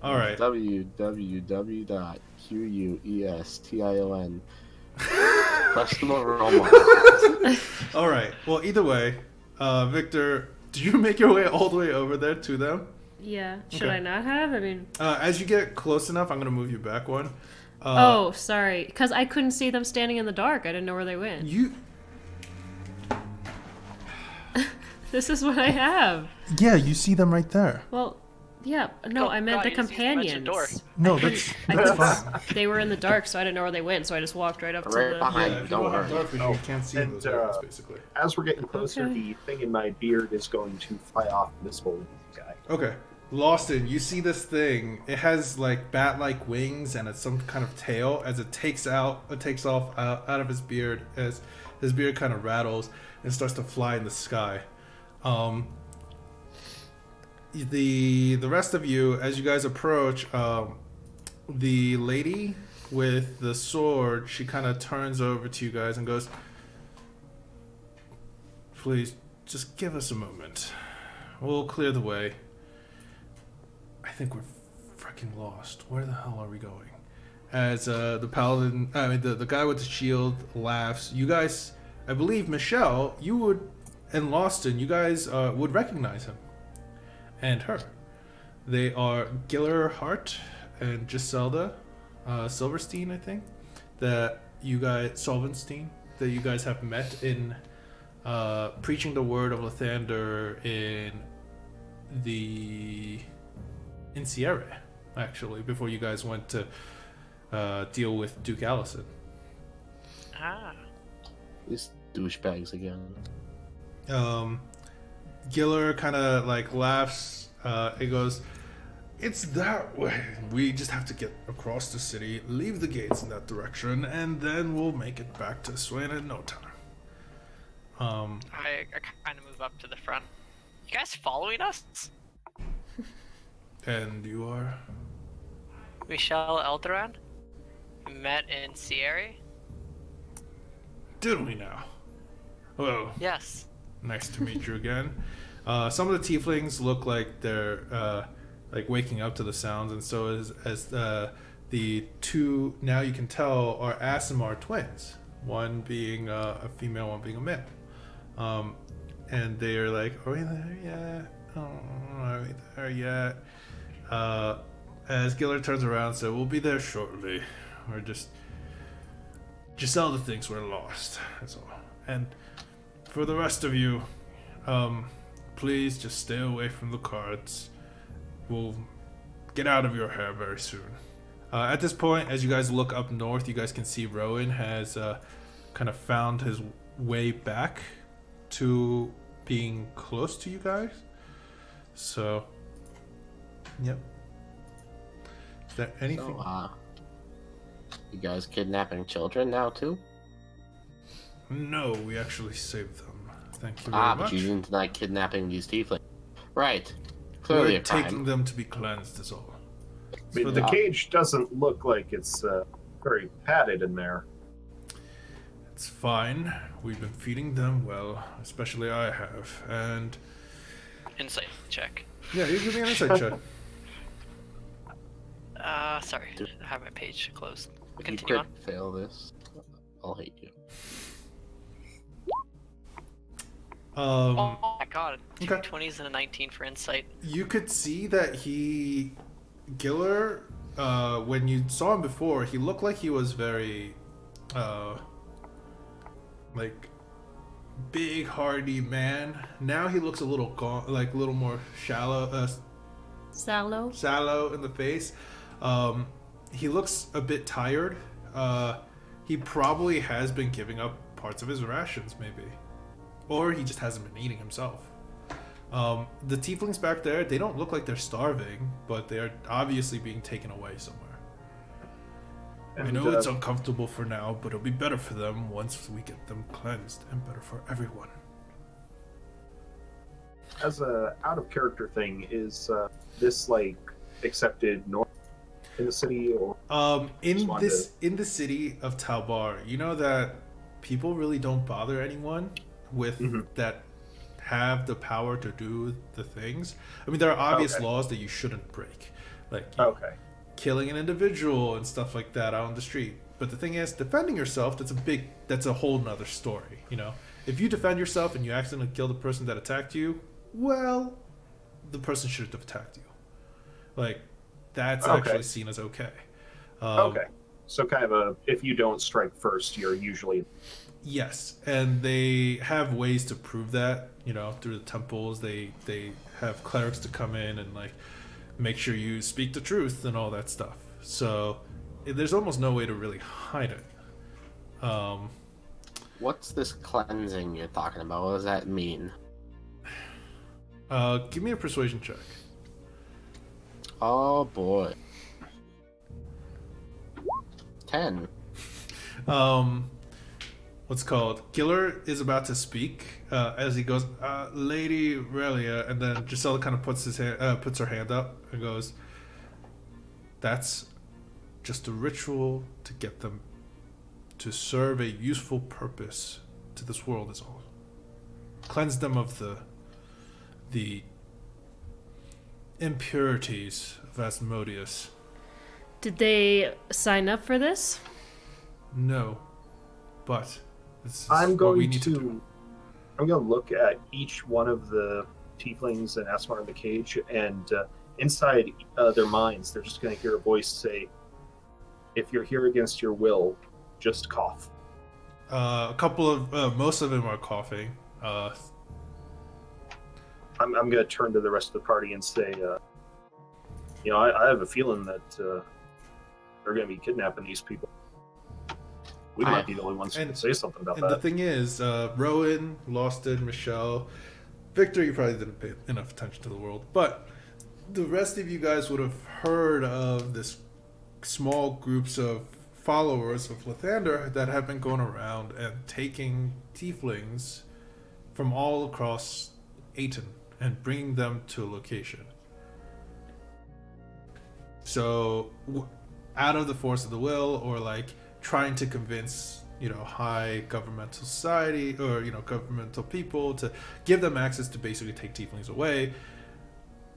All right. www.question. Questionable Role Models. All right. Well, either way, Victor, did you make your way all the way over there to them? Yeah. Should Okay. I not have? I mean... As you get close enough, I'm gonna move you back one. oh, sorry. Because I couldn't see them standing in the dark. I didn't know where they went. You. This is what I have. Yeah, you see them right there. Well, yeah. No, Oh, I meant God, the you just mentioned companions. door. No, that's fine. They were in the dark, so I didn't know where they went, so I just walked right up to Right the... behind. Yeah, if you Don't don't have worry. dark vision, you can't see And, those areas, basically. As we're getting closer, Okay. the thing in my beard is going to fly off this whole guy. Okay. Lawson, you see this thing. It has like bat-like wings and it's some kind of tail as it takes off out of his beard as his beard kind of rattles and starts to fly in the sky. The rest of you, as you guys approach, the lady with the sword, she kind of turns over to you guys and goes, "Please, just give us a moment. We'll clear the way. I think we're freaking lost. Where the hell are we going?" As the paladin, the guy with the shield laughs. You guys, I believe Michelle, you would, and Lawson, you guys would recognize him and her. They are Giller Hart and Giselda Silverstein, I think. That you guys, Solvenstein, that you guys have met in preaching the word of Lathander in Sierra, actually, before you guys went to deal with Duke Allison. Ah. These douchebags again. Giller kind of like laughs. It goes, "It's that way. We just have to get across the city, leave the gates in that direction, and then we'll make it back to Swain in no time." I kind of move up to the front. You guys following us? And you are? Michelle Eldoran? We met in Sierra? Did we now? Well, Yes. nice to meet you again. Some of the tieflings look like they're like waking up to the sounds, and so as the two now you can tell are Asimar twins. One being a female, one being a male. And they're like, "Are we there yet? Oh, are we there yet?" As Giller turns around, so we'll be there shortly. We're just all the things were lost. That's all. And for the rest of you, please just stay away from the cards. We'll get out of your hair very soon. At this point, as you guys look up north, you guys can see Rowan has kind of found his way back to being close to you guys. So, yep. Is there anything? So, you guys kidnapping children now too? No, we actually saved them. Thank you very much. But you didn't deny kidnapping these tieflings. Right. Clearly We're a crime. taking them to be cleansed, is all. I mean, the cage doesn't look like it's very padded in there. It's fine. We've been feeding them well, especially I have. And Insight check. yeah, you give me an insight check. Sorry. I have my page closed. If you Continue on. crit fail this, I'll hate you. Oh my god. Two okay. 20s and a 19 for insight. You could see that Giller, when you saw him before, he looked like he was very, like, big, hardy man. Now he looks a little a little more shallow, sallow in the face. He looks a bit tired. He probably has been giving up parts of his rations, maybe. Or he just hasn't been eating himself. The tieflings back there, they don't look like they're starving, but they're obviously being taken away somewhere. And, I know it's uncomfortable for now, but it'll be better for them once we get them cleansed, and better for everyone. As a out of character thing, is this like accepted north in the city, or in the city of Talbar, you know that people really don't bother anyone with that have the power to do the things. I mean, there are obvious laws that you shouldn't break, like killing an individual and stuff like that out on the street. But the thing is, defending yourself, that's a whole nother story, you know? If you defend yourself and you accidentally kill the person that attacked you, well, the person shouldn't have attacked you. Like, that's actually seen as okay. So kind of if you don't strike first, you're usually... Yes, and they have ways to prove that, you know, through the temples. They have clerics to come in and, like, make sure you speak the truth and all that stuff. So there's almost no way to really hide it. What's this cleansing you're talking about? What does that mean? Give me a persuasion check. Oh boy. 10. What's called? Giller is about to speak as he goes, Lady Relia, and then Gisela kind of puts her hand up and goes, "That's just a ritual to get them to serve a useful purpose to this world, is all. Cleanse them of the impurities of Asmodeus." Did they sign up for this? No, but this is I'm what going we need to do. I'm going to look at each one of the tieflings and Asmar in the cage, and inside their minds, they're just going to hear a voice say, "If you're here against your will, just cough." A couple of most of them are coughing. I'm going to turn to the rest of the party and say, I have a feeling that they're going to be kidnapping these people. We might be the only ones who can say something about And that. the thing is, Rowan, Loston, Michelle, Victor, you probably didn't pay enough attention to the world, but the rest of you guys would have heard of this small groups of followers of Lathander that have been going around and taking tieflings from all across Aiton and bringing them to a location. So, out of the force of the will, or like trying to convince, high governmental society or, governmental people to give them access to basically take tieflings away,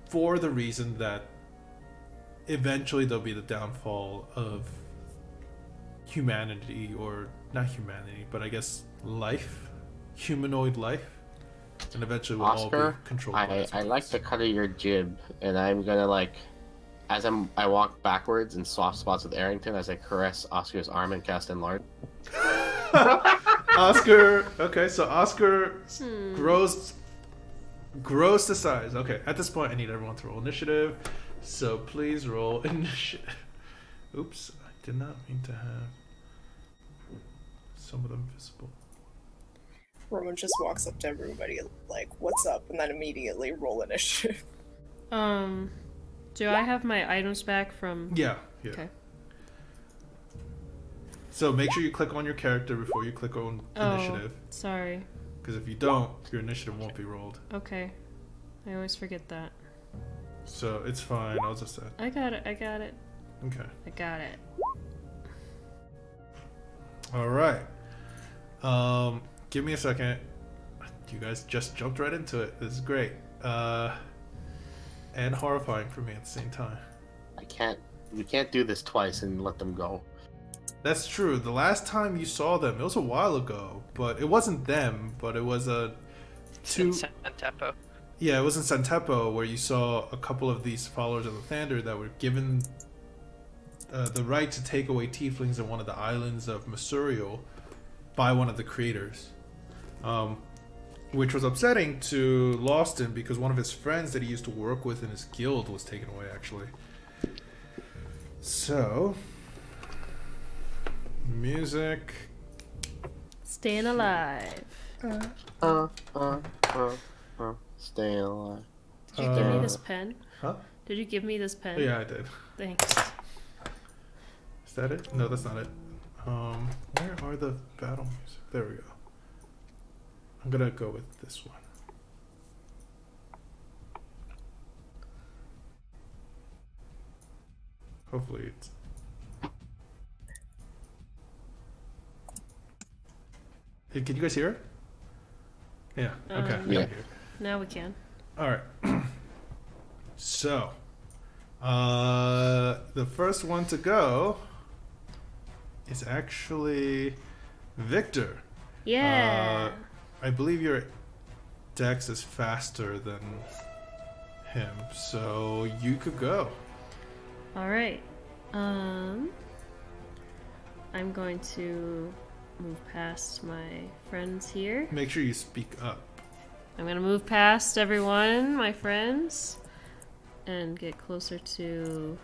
for the reason that eventually there'll be the downfall of humanity, or not humanity, but I guess life, humanoid life, and eventually we'll all Oscar, be controlled by I like the cut of your jib, and I'm gonna as I walk backwards and swap spots with Arrington as I caress Oscar's arm and cast Enlarge. Oscar. Okay, so Oscar grows to size. Okay, at this point, I need everyone to roll initiative. So please roll initiative. Oops, I did not mean to have some of them visible. Roman just walks up to everybody like, "What's up?" and then immediately roll initiative. Do I have my items back from? Yeah. Okay. So make sure you click on your character before you click on initiative. Sorry. Because if you don't, your initiative won't be rolled. Okay. I always forget that. So it's fine. I'll just say. I got it. Okay. I got it. All right. Give me a second. You guys just jumped right into it. This is great. And horrifying for me at the same time. We can't do this twice and let them go. That's true. The last time you saw them, it was a while ago, but it wasn't them, but it was Santepo. Yeah, it was in Santepo where you saw a couple of these followers of the Thander that were given the right to take away tieflings in one of the islands of Masuriel by one of the creators. Which was upsetting to Lawston because one of his friends that he used to work with in his guild was taken away, actually. So, music. Staying alive. Staying alive. Did you give me this pen? Huh? Did you give me this pen? Yeah, I did. Thanks. Is that it? No, that's not it. Where are the battle music? There we go. I'm gonna go with this one. Hopefully it's... Hey, can you guys hear it? Yeah, okay. Yeah. Now we can. Alright. So, the first one to go is actually Victor. Yeah. I believe your dex is faster than him, so you could go. All right. I'm going to move past my friends here. Make sure you speak up. I'm going to move past everyone, my friends, and get closer to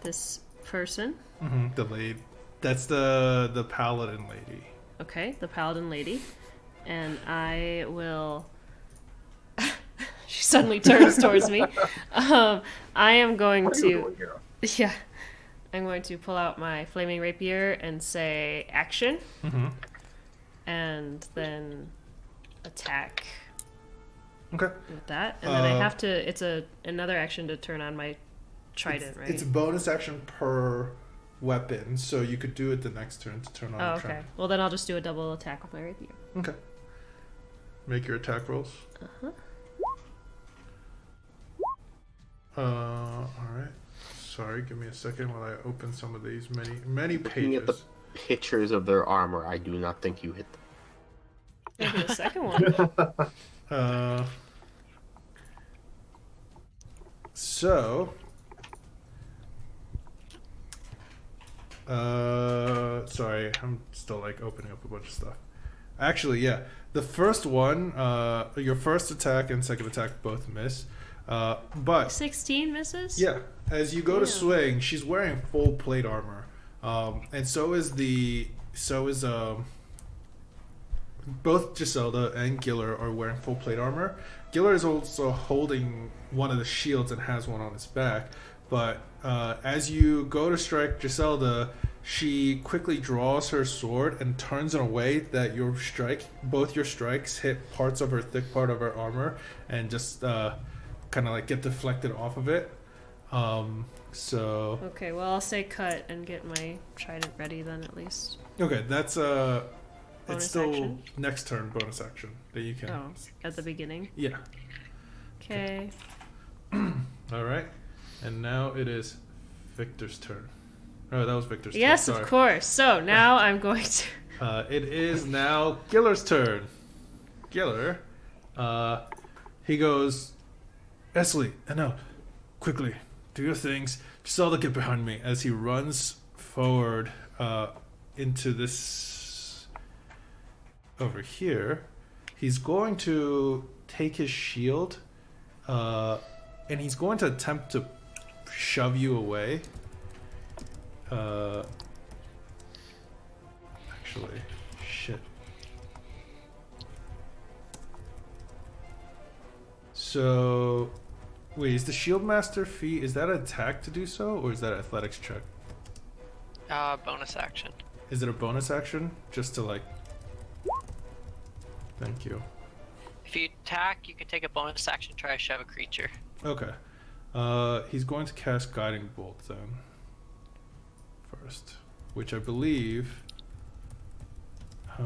this person. Mm-hmm. The lady. That's the paladin lady. Okay, the paladin lady. And I will... She suddenly turns towards me. I am going What are you to... doing here? Yeah. I'm going to pull out my flaming rapier and say action. Mm-hmm. And then attack Okay. with that. And then I have to... It's another action to turn on my trident, right? It's a bonus action per weapon, so you could do it the next turn to turn on Oh, the okay. trident. Well, then I'll just do a double attack with my rapier. Okay. Make your attack rolls. Uh-huh. Alright. Sorry, give me a second while I open some of these many Looking at the pages. pictures of their armor, I do not think you hit them. Maybe the second one. So sorry, I'm still like opening up a bunch of stuff. Actually, yeah. The first one, your first attack and second attack both miss. But 16 misses? yeah, as you go to Damn. swing, she's wearing full plate armor. And so is both Giselda and Giller are wearing full plate armor. Giller is also holding one of the shields and has one on his back. But as you go to strike Giselda, she quickly draws her sword and turns in a way that both your strikes hit parts of her thick part of her armor and just kind of like get deflected off of it. So Okay, well, I'll say cut and get my trident ready then at least. okay, that's Bonus it's still action? next turn bonus action that you can. Oh, at the beginning. Yeah. Okay. All right, and now it is Victor's turn. Oh, that was Victor's Yes, turn. of Sorry. course. So now I'm going to. It is now Giller's turn. Giller, he goes, Esley, and now, quickly, do your things. Just all to get behind me as he runs forward into this over here. He's going to take his shield, and he's going to attempt to shove you away. Actually, shit. So, wait, is the shield master feat, is that an attack to do so, or is that an athletics check? Bonus action. Is it a bonus action? Just to like... Thank you. If you attack, you can take a bonus action, try to shove a creature. Okay. He's going to cast Guiding Bolt then. First. Which I believe...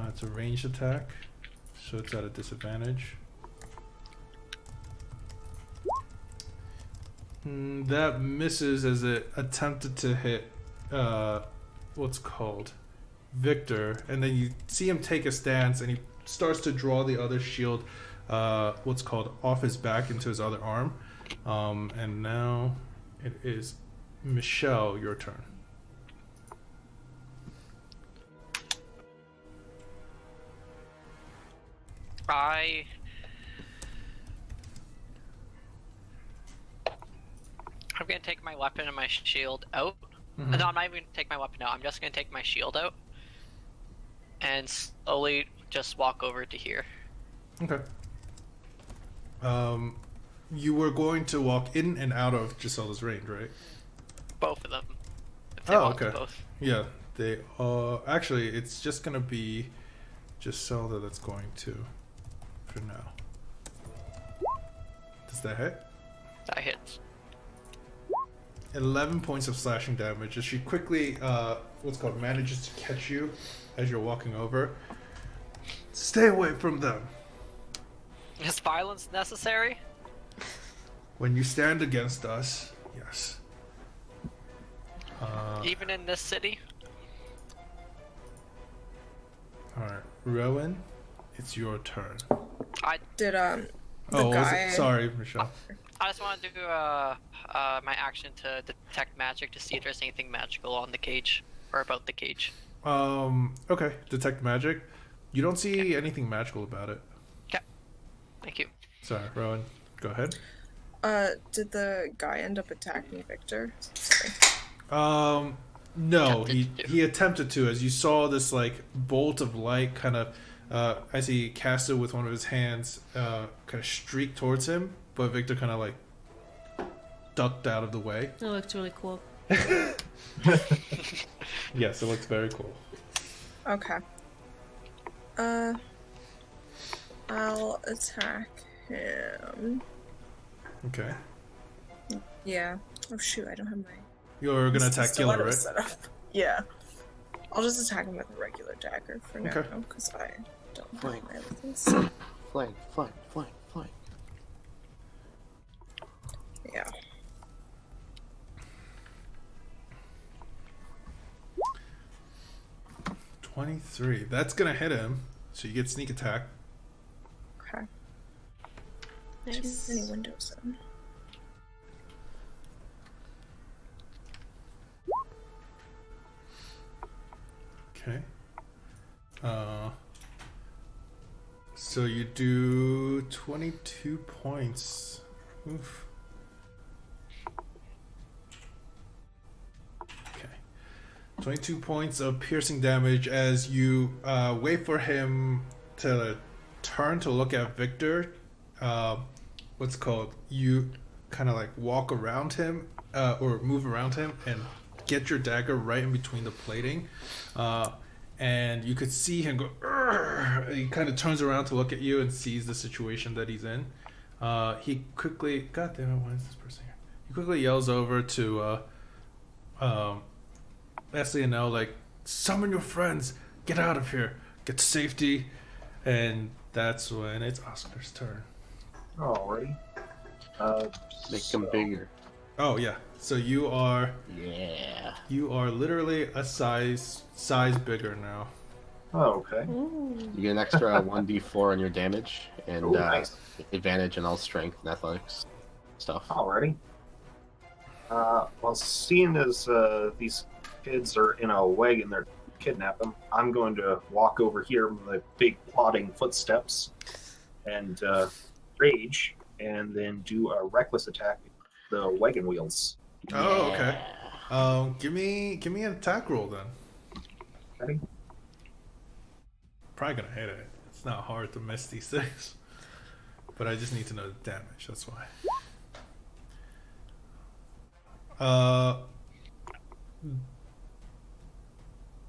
it's a ranged attack. So it's at a disadvantage. That misses as it attempted to hit what's called Victor, and then you see him take a stance and he starts to draw the other shield what's called off his back into his other arm. And now it is Michelle, your turn. I'm gonna take my weapon and my shield out. Mhm. No, I'm not even gonna take my weapon out. I'm just gonna take my shield out and slowly just walk over to here. Okay. You were going to walk in and out of Giselda's range, right? Both of them. If they Oh, want okay. Both. Yeah, they actually it's just gonna be Giselda that's going to for now. Does that hit? That hits. 11 points of slashing damage as she quickly what's called manages to catch you as you're walking over. Stay away from them. Is violence necessary? When you stand against us, yes. Even in this city? Alright, Rowan, it's your turn. Did the Oh, guy... sorry, Michelle. I just want to do my action to detect magic to see if there's anything magical on the cage or about the cage. Okay, detect magic. You don't see anything magical about it. Okay. Thank you. Sorry, Rowan, go ahead. Did the guy end up attacking Victor? Sorry. No, Attempted to. he attempted to, as you saw this like bolt of light kind of as he cast it with one of his hands kind of streak towards him, but Victor kind of like ducked out of the way. That looks really cool. Yes, it looks very cool. Okay. I'll attack him. Okay. Yeah. Oh shoot, I don't have my... You're gonna attack Killer, stiletto right? set up. Yeah. I'll just attack him with a regular dagger for now, Okay. because I don't have Flank. my other things. Flank, flank, flank, flank. Yeah. $23. That's gonna hit him. So you get sneak attack. Okay. Nice. Too many windows then. Okay. So you do 22 points. Oof. Okay. 22 points of piercing damage as you wait for him to turn to look at Victor. What's called? You kind of like walk around him or move around him and get your dagger right in between the plating, and you could see him go. "Urgh!" He kind of turns around to look at you and sees the situation that he's in. He quickly, God damn it, why is this person here? He quickly yells over to Leslie and Nell, like, summon your friends, get out of here, get to safety, and that's when it's Oscar's turn. Alrighty. Make them bigger. Oh yeah, so you are Yeah. literally a size bigger now. Oh, okay. You get an extra 1d4 on your damage and Oh, nice. advantage in all strength and athletics stuff. Alrighty. Well, seeing as these kids are in a wagon, they're kidnap them. I'm going to walk over here with my big plodding footsteps and rage, and then do a reckless attack at the wagon wheels. Oh, okay. Give me an attack roll then. Ready? Probably gonna hit it. It's not hard to miss these things, but I just need to know the damage. That's why.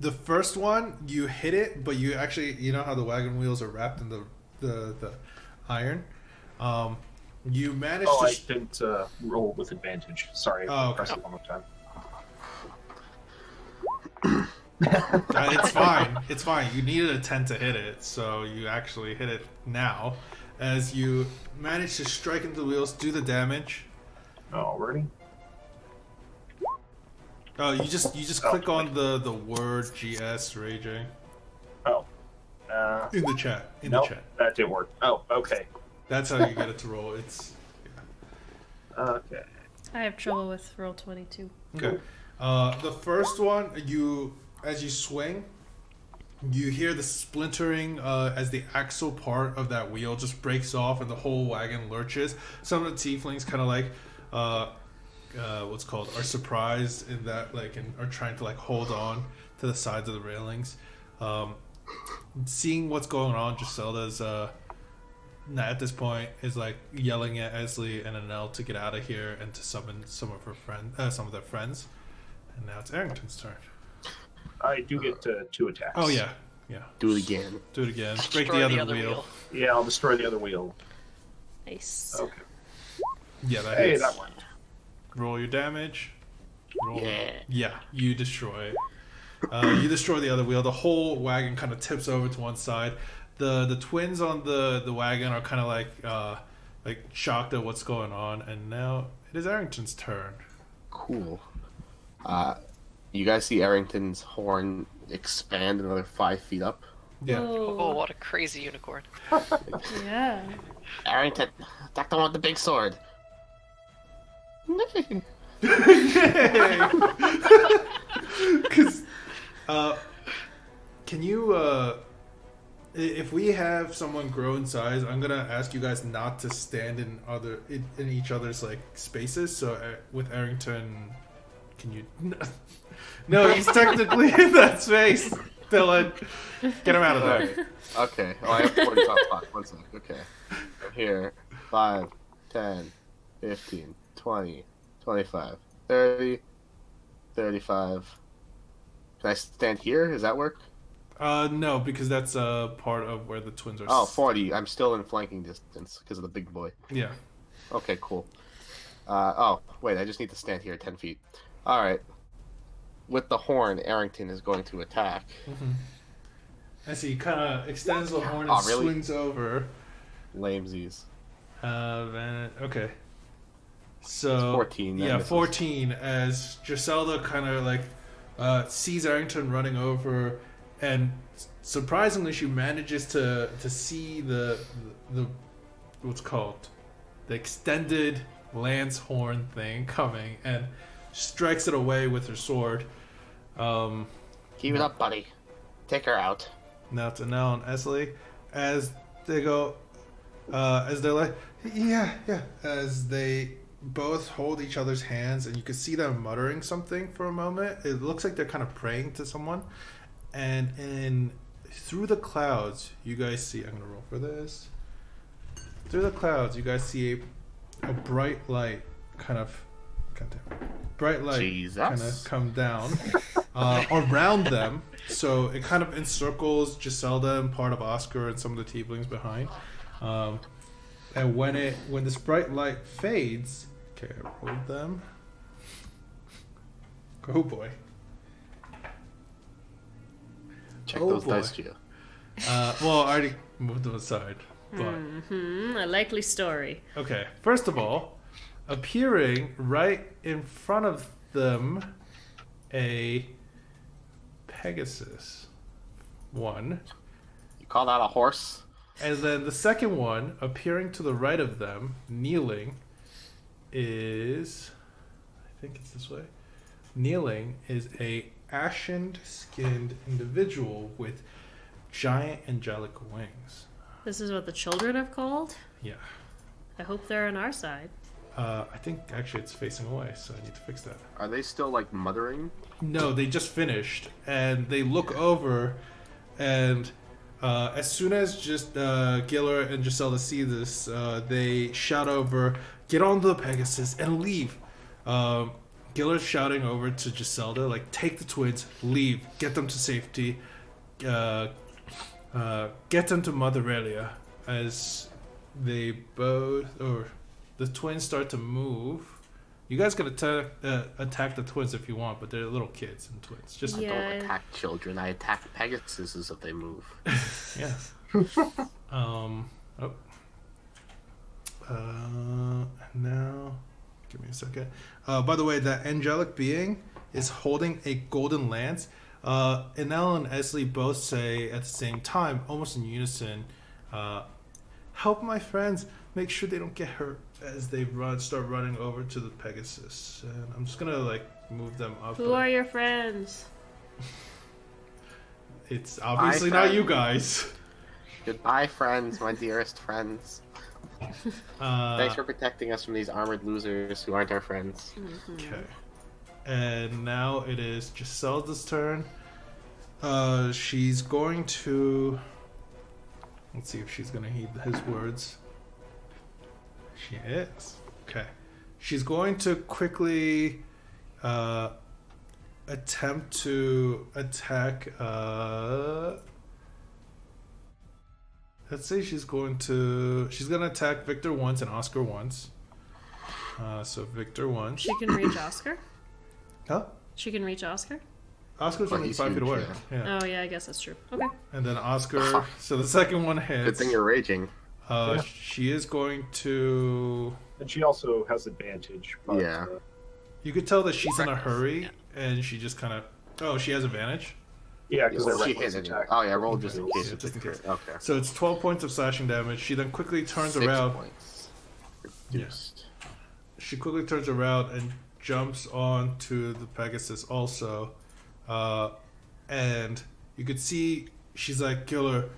The first one you hit it, but you actually, you know how the wagon wheels are wrapped in the iron. You managed Oh, to. I didn't roll with advantage. Sorry, Oh, I pressed okay. it one more time. It's fine. It's fine. You needed a 10 to hit it, so you actually hit it now. As you manage to strike into the wheels, do the damage. Alrighty. Oh, you just Oh, click on the word GS raging Oh. in the chat. Nope, The chat. that didn't work. Oh, okay. That's how you get it to roll. It's Okay. I have trouble with roll 22. okay. The first one, as you swing, you hear the splintering as the axle part of that wheel just breaks off and the whole wagon lurches. Some of the tieflings kind of like are surprised in that, like, and are trying to like hold on to the sides of the railings. Seeing what's going on, Giselda's at this point is like yelling at Esley and Anel to get out of here and to summon some of their friends. And now it's Arrington's turn. I do get 2 attacks. Oh yeah. Do it again. Do it again. Destroy Break the other wheel. Yeah, I'll destroy the other wheel. Nice. Okay. Yeah, that Hey, hits. that worked. Roll your damage. Roll. Yeah. Yeah, you destroy it. You destroy the other wheel. The whole wagon kind of tips over to one side. The twins on the wagon are kind of like shocked at what's going on, and now it is Arrington's turn. Cool. You guys see Arrington's horn expand another 5 feet up? Yeah. Oh, Whoa. what a crazy unicorn. Yeah. Arrington, attack the one with the big sword. Because, can you, if we have someone grow in size, I'm gonna ask you guys not to stand in each other's like spaces. So with Arrington, can you? No, he's technically in that space. Dylan, get him out of there. Alright. Okay. Oh, I have 40 top spots. 1 sec. Okay. I'm here. 5, 10, 15, 20, 25, 30, 35. Can I stand here? Does that work? No, because that's part of where the twins are. Oh, 40. I'm still in flanking distance because of the big boy. Yeah. Okay, cool. Oh, wait. I just need to stand here 10 feet. All right. With the horn, Arrington is going to attack. Mm-hmm. I see. He kind of extends the horn and Oh, really? swings over. Lamesies. Okay. So It's 14. that Yeah, misses. 14. As Giselda kind of like sees Arrington running over, and surprisingly, she manages to see the what's called the extended lance horn thing coming, and strikes it away with her sword. Keep it up, buddy. Take her out. Now to Nell and Esley, as they go, as they're like, yeah, as they both hold each other's hands, and you can see them muttering something for a moment. It looks like they're kind of praying to someone, and through the clouds, you guys see. I'm gonna roll for this. Through the clouds, you guys see a bright light, kind of. God damn it. bright light Jesus. kind of come down around them. So it kind of encircles Giselda and part of Oscar and some of the tieflings behind. And when this bright light fades, okay, I rolled them. Oh boy. Check Oh, those boy. dice, Gio. Well, I already moved them aside. But A likely story. okay, first of all, appearing right in front of them, a Pegasus. One. You call that a horse? And then the second one, appearing to the right of them, kneeling, is... I think it's this way. Kneeling is a ashen-skinned individual with giant angelic wings. This is what the children have called? Yeah. I hope they're on our side. I think actually it's facing away, so I need to fix that. Are they still like mothering? No, they just finished, and they look over, and as soon as just Giller and Giselda see this, they shout over, "Get on the Pegasus and leave." Giller's shouting over to Giselda, like, "Take the twins, leave, get them to safety, get them to Mother Elia." As they both, or the twins start to move. You guys can attack the twins if you want, but they're little kids and twins. Just I Yeah. don't attack children. I attack Pegasuses if they move. yeah. Oh. Now, give me a second. By the way, that angelic being is holding a golden lance. Enel and Esley both say at the same time, almost in unison, "Help my friends. Make sure they don't get hurt." As they start running over to the Pegasus. And I'm just gonna like move them up. Who are your friends? It's obviously not you guys. Goodbye, friends, my dearest friends. Thanks for protecting us from these armored losers who aren't our friends. Okay. And now it is Giselda's turn. She's going to... Let's see if she's going to heed his words. She is. Okay. She's going to quickly attempt to attack... let's say she's going to attack Victor once and Oscar once. So Victor once. She can reach Oscar? Huh? She can reach Oscar? Oscar's Well, only he's 5 feet huge, away. Yeah. Oh, yeah, I guess that's true. Okay. And then Oscar. So the second one hits. Good thing you're raging. Yeah. She is going to. And she also has advantage. But, Yeah. You could tell that she's in a Reckless, hurry, yeah. and she just kind of. Oh, she has advantage. yeah, because Well, they're she reckless hit it. attack. Oh yeah, roll just in case. Yeah, it's just in a case. crit. Okay. So it's 12 points of slashing damage. She then quickly turns 6 around. points. Yeah. Reduced. She quickly turns around and jumps onto the Pegasus also. And you could see she's like, "Giller."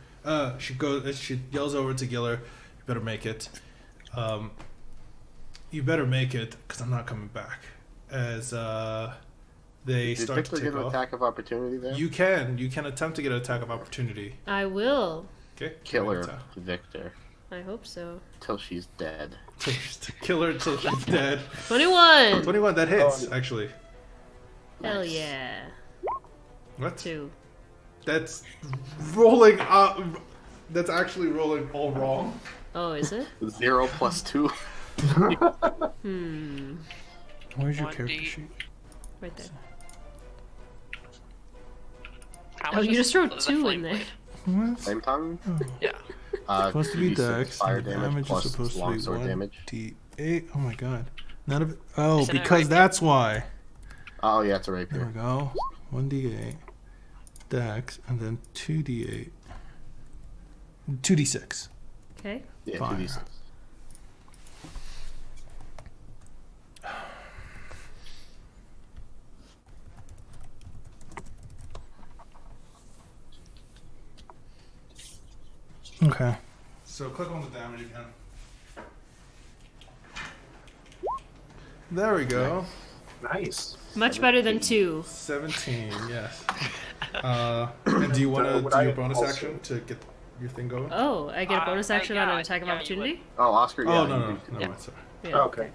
She yells over to Giller, "You better make it. You better make it, because I'm not coming back." As they Did start Victor to get take an off. attack of opportunity there? You can attempt to get an attack of opportunity. I will. Okay, Kill Give me her, an attack. Victor, I hope so. till she's dead. Kill her till she's dead. 21! 21, that hits, Oh. actually. Hell Nice. yeah. What? 2. That's rolling up. That's actually rolling all wrong. Oh, is it? 0 plus 2. Hmm. Where's your character sheet? Right there. How Oh, much you is- just wrote is a 2 flame in there. blade? Same time. Yeah. Supposed to be 2d6 dex. Fire and the damage, plus is supposed to be longsword damage. 1d8. Oh my god. None of it. Oh, Isn't it because right? that's why. Oh yeah, it's a There rapier. we go. 1d8. Dex, and then 2d8. 2d6. Okay. Yeah, Fire. 2d6. Okay. So click on the damage again. There we go. Nice. Much better than 2. 17, yes. And do you want to Would do I your bonus also- action to get your thing going? Oh, I get a bonus action on yeah, an attack of yeah, you opportunity? Oh, Oscar. Oh, Yeah, no, you no, do- no, Yeah. sorry. Yeah. Okay.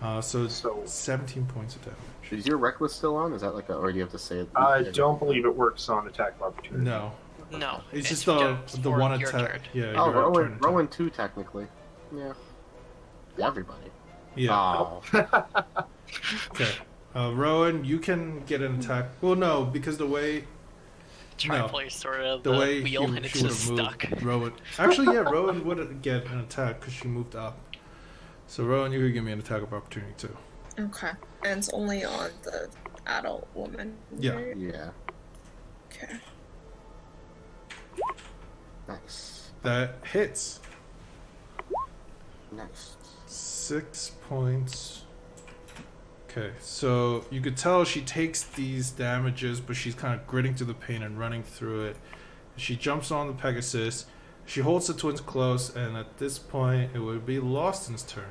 So So 17 points of damage. Is your reckless still on? Is that like a, or do you have to say it? I don't believe it works on attack of opportunity. No, No, it's just the for one your attack. turn. Yeah, Oh, your turn Rowan, attack. Rowan too, technically. Yeah. Everybody. Yeah. Oh. Okay. Rowan, you can get an attack. Well, no, because the way Try No. to play sort of the the way wheel and it's she would just have moved, stuck. Rowan. Actually, yeah, Rowan would get an attack because she moved up. So Rowan, you could give me an attack of opportunity too. Okay. And it's only on the adult woman. Yeah. right? Yeah. Okay. Nice. That hits. Nice. 6 points. Okay, so you could tell she takes these damages, but she's kind of gritting through the pain and running through it. She jumps on the Pegasus. She holds the twins close, and at this point, it would be Lawson's turn.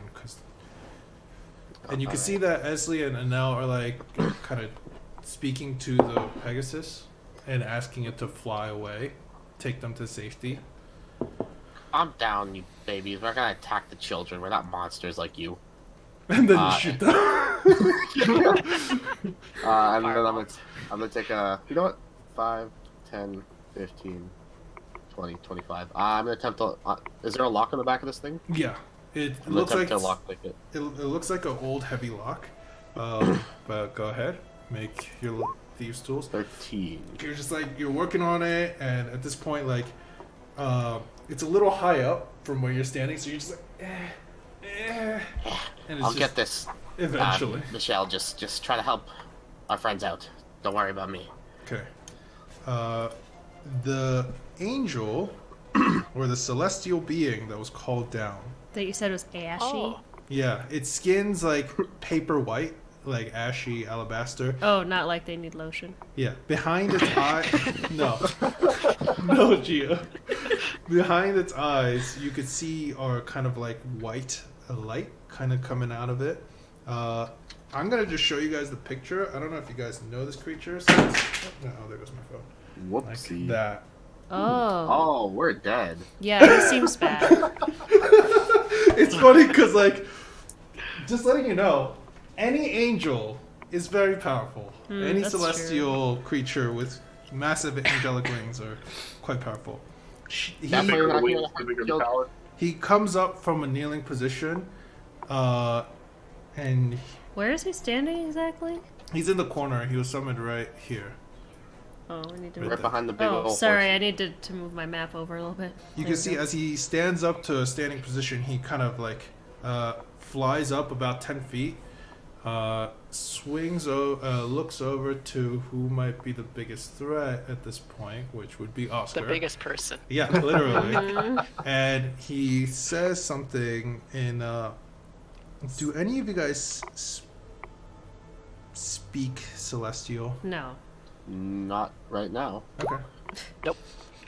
And you can see that Esley and Anel are like kind of speaking to the Pegasus and asking it to fly away, take them to safety. I'm down, you babies. We're gonna attack the children. We're not monsters like you. And then you shoot them. And then I'm gonna take a, you know what? 5, 10, 15, 20, 25. I'm gonna attempt to, is there a lock on the back of this thing? Yeah, it I'm gonna looks like attempt to lock pick it. it looks like an old heavy lock. But go ahead, make your thieves tools. 13. You're just like you're working on it, and at this point, like, it's a little high up from where you're standing, so you're just like, and it's I'll just, get this. eventually. Michelle, just try to help our friends out. Don't worry about me. Okay. The angel or the celestial being that was called down. That you said was ashy. Oh, Yeah, its skin's like paper white, like ashy alabaster. Oh, not like they need lotion. Yeah, behind its eye. No, no, Gia. Behind its eyes, you could see are kind of like white light kind of coming out of it. I'm gonna just show you guys the picture. I don't know if you guys know this creature. So no, there goes my phone. Whoopsie. Like that. Oh. Oh, we're dead. Yeah, it seems bad. It's funny because, like, just letting you know, any angel is very powerful. Any that's celestial creature with massive angelic wings are quite powerful. He, That The bigger way- the wings, the bigger the power. he comes up from a kneeling position, and Where is he standing exactly? he's in the corner. He was summoned right here. Oh, I need to Right Right behind the big Oh, old sorry, I horse. needed to move my map over a little bit. You There can we see go. as he stands up to a standing position, he kind of like flies up about 10 feet, looks over to who might be the biggest threat at this point, which would be the Oscar. biggest person. Yeah, literally. Mhm. And he says something in. Do any of you guys speak Celestial? No. Not right now. Okay. Nope.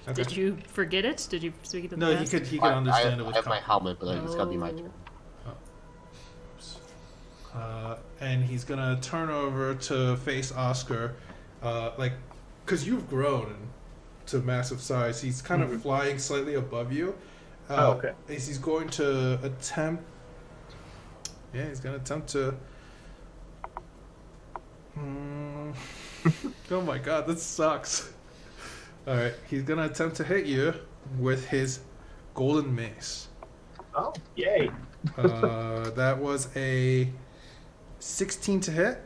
Okay. Did you forget it? Did you speak it to the No, he past? could understand I it with have my confidence. helmet, but it's gotta be my Oh. turn. And he's gonna turn over to face Oscar, because you've grown to massive size. He's kind of flying slightly above you. Okay. He's going to attempt. Yeah, he's gonna attempt to. Oh my god, this sucks. All right, he's gonna attempt to hit you with his golden mace. Oh, yay. That was a 16 to hit.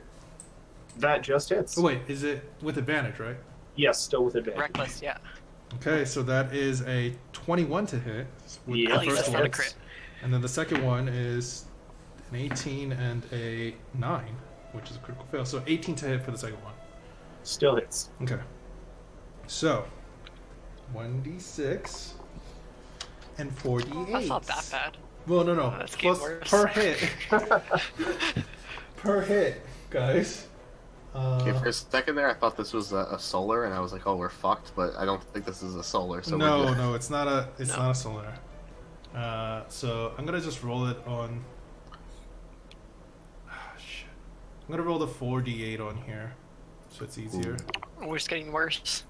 That just hits. Oh wait, is it with advantage, right? Yes, still with advantage. Reckless, yeah. Okay, so that is a 21 to hit with Yeah. the At least first that's one. not a crit. And then the second one is an 18 and a 9, which is a critical fail. So 18 to hit for the second one. Still hits. Okay. So 1d6 and 4d8. That's not that bad. Well, no. That's getting Plus worse. per hit. Per hit, guys. Okay, for a second there, I thought this was a solar, and I was like, "Oh, we're fucked." But I don't think this is a solar. So we're good. No, it's not a. It's No. not a solar. So I'm gonna just roll it on. Shit. I'm gonna roll the 4d8 on here, so it's easier. We're just getting worse.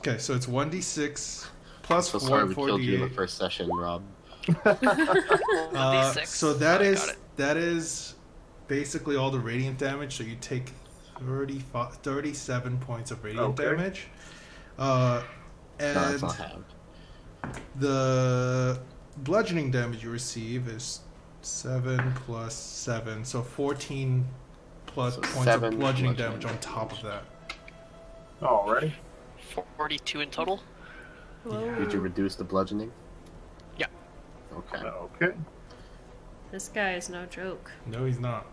Okay, so it's 1d6 plus So 4 sorry and we killed you in the 4d8. first session, Rob. 1d6. So that I is got it. that is basically all the radiant damage. So you take 37 points of radiant Okay. damage. No, that's And not halved. the bludgeoning damage you receive is 7 plus 7, so 14 plus So points of 7 bludgeoning bludgeoning damage on top of that. Alrighty. 42 in total. Did you reduce the bludgeoning? Yeah. Okay. Okay. This guy is no joke. No, he's not.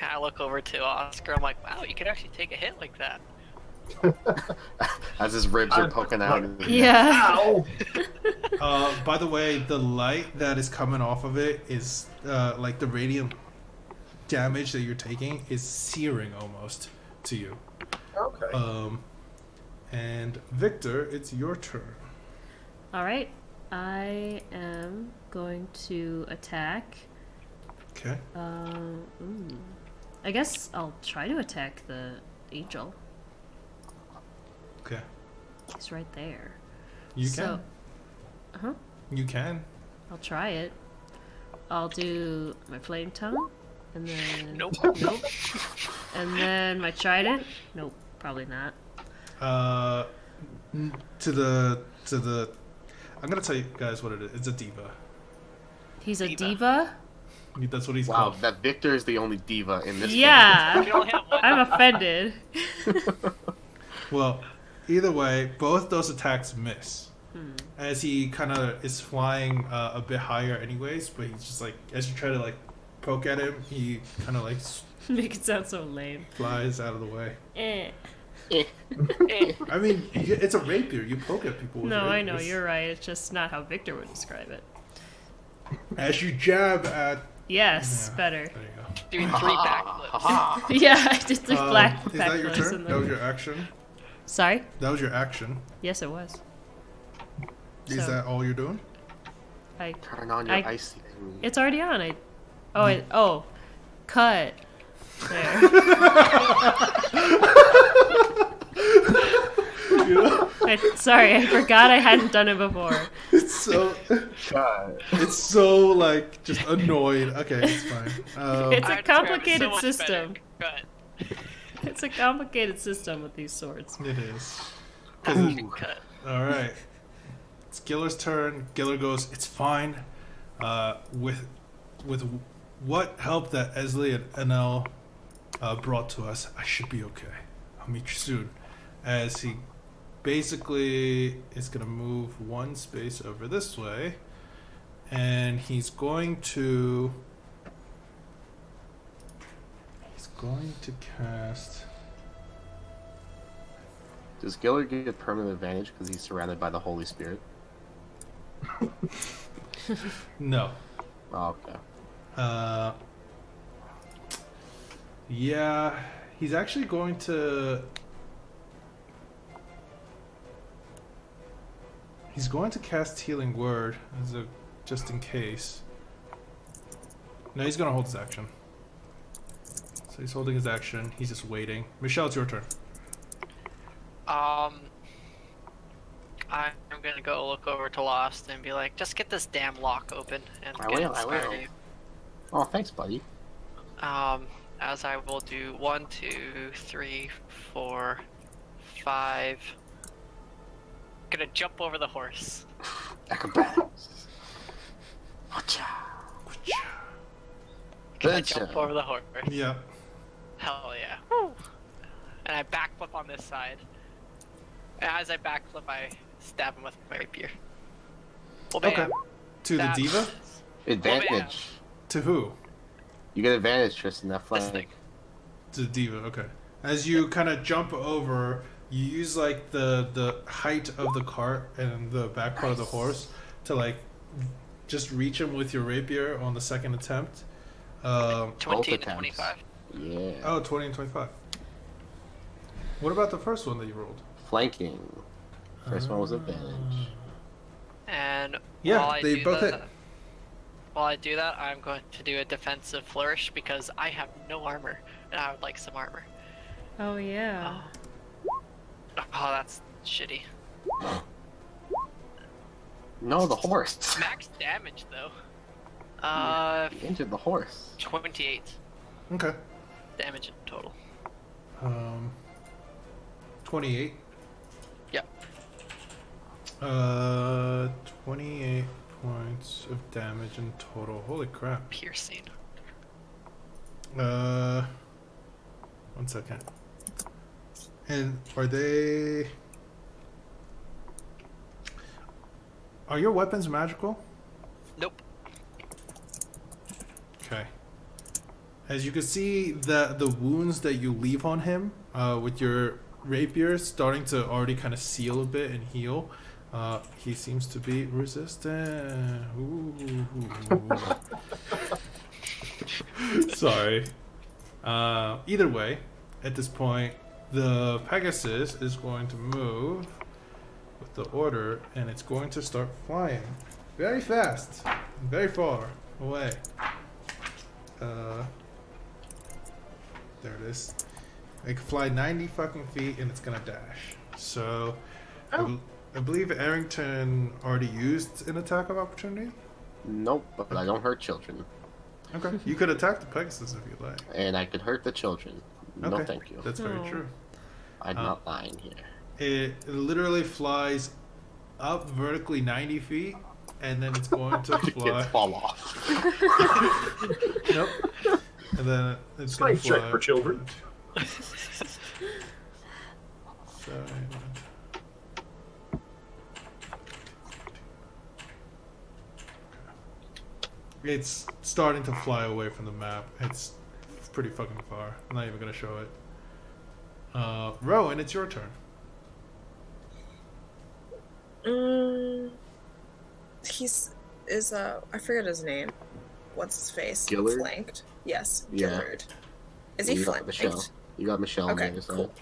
I look over to Oscar. I'm like, wow, you could actually take a hit like that. As his ribs are poking out. Yeah. Ow! By the way, the light that is coming off of it is like the radiant damage that you're taking is searing almost to you. Okay. And Victor, it's your turn. All right. I am going to attack. Okay. I guess I'll try to attack the angel. Okay. He's right there. You So, can. You can. I'll try it. I'll do my flame tongue, and then Nope. nope, and then my trident. Nope, probably not. To the. I'm gonna tell you guys what it is. It's a diva. He's a Diva. diva. That's what he's Wow, called. that Victor is the only diva in this. Yeah, We only have one. I'm offended. Well, either way, both those attacks miss. As he kind of is flying a bit higher, anyways. But he's just like, as you try to like poke at him, he kind of like Make it sound so lame. flies out of the way. Eh. Eh. I mean, it's a rapier. You poke at people with No, I rapiers. know you're right. It's just not how Victor would describe it. As you jab at. Yes, Yeah, better. There you go. Doing 3 backflips. Yeah, I did the black Is that your backflips turn? and That was then... your action. Sorry? That was your action. Yes, it was. Is So- that all you're doing? Turn on your I- icy. It's already on. Cut. There. Sorry, I forgot I hadn't done it before. It's so. God. It's so like just annoyed. Okay, it's fine. It's a I'd describe it complicated so much system. better. Cut. It's a complicated system with these swords. It is. Cut. All right. It's Giller's turn. Giller goes, "It's fine. With what help that Esley and NL brought to us, I should be okay. I'll meet you soon." As he basically is gonna move one space over this way, and he's going to cast. Does Giller get permanent advantage because he's surrounded by the Holy Spirit? No. Oh, okay. Yeah, he's actually going to. He's going to cast Healing Word as a just in case. No, he's going to hold his action. So he's holding his action. He's just waiting. Michelle, it's your turn. I'm gonna go look over to Lost and be like, just get this damn lock open and I get will, I inspired will. of you. Oh, thanks, buddy. As I will do 1, 2, 3, 4, 5. Gonna jump over the horse. Acrobatics. Watcha. Gonna Gotcha. jump over the horse. Yeah. Hell yeah. Woo. And I backflip on this side. And as I backflip, I stab him with my rapier. Well, Okay. bam. To the That- diva? Advantage. To who? You get advantage, Tristan. That This flank. thing. To the diva, okay. As you kind of jump over, you use like the height of the cart and the back part of the horse to like just reach him with your rapier on the second attempt. 20 and attempts. 25. Yeah. Oh, 20 and 25. What about the first one that you rolled? Flanking. First one was advantage. And Yeah, while I they do both that, hit. While I do that, I'm going to do a defensive flourish because I have no armor, and I would like some armor. Oh, yeah. Oh, that's shitty. No, the horse. Max damage though. You injured the horse. 28 Okay. damage in total. 28. Yep. 28 points of damage in total. Holy crap. Piercing. 1 second. And are your weapons magical? Nope. Okay. As you can see, the wounds that you leave on him with your rapier starting to already kind of seal a bit and heal. He seems to be resistant. Ooh. Sorry. Either way, at this point, the Pegasus is going to move with the order, and it's going to start flying very fast, very far away. There it is. It can fly 90 fucking feet, and it's gonna dash. So, I believe Arrington already used an attack of opportunity. Nope, but I don't hurt children. Okay, you could attack the Pegasus if you'd like. And I could hurt the children. No, Okay. thank you. That's very Oh. true. I'm not lying here. It literally flies up vertically 90 feet, and then it's going to The fly. kids fall off. Nope. And then it's going to Strength check fly. for children. Seven. It's starting to fly away from the map. It's pretty fucking far. I'm not even gonna show it. Rowan, it's your turn. I forget his name. What's his face? Gillard? Flanked. Yes, Yeah. Gillard. Is he You got flanked? Michelle. You got Michelle on Okay, the other side. cool.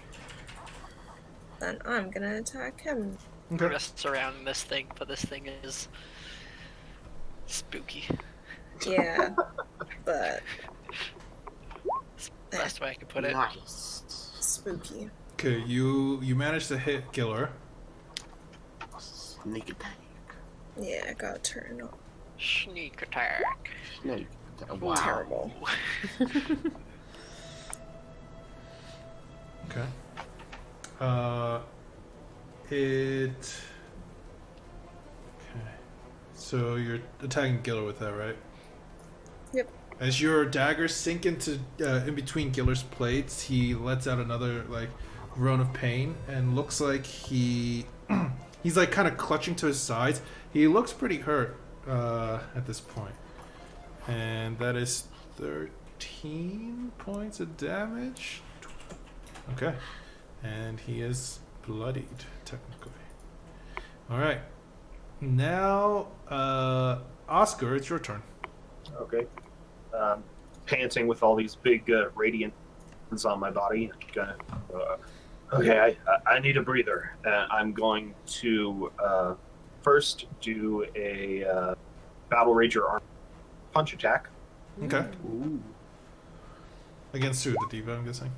Then I'm gonna attack him. We're just surrounding this thing, but this thing is spooky. Yeah, but Best way I could put it. Nice. spooky. Okay, you managed to hit Giller. Sneak attack. Yeah, I got a turn on. Sneak attack. Sneak attack. Wow. Terrible. Okay. Okay. So you're attacking Giller with that, right? Yep. As your daggers sink into in between Giller's plates, he lets out another like groan of pain and looks like he's like kind of clutching to his sides. He looks pretty hurt at this point, and that is 13 points of damage. Okay, and he is bloodied technically. All right, now Oscar, it's your turn. Okay. Panting with all these big radiant on my body. Okay, I need a breather. I'm going to first do a Battle Rager arm punch attack. Okay, Ooh. against who? The diva, I'm guessing.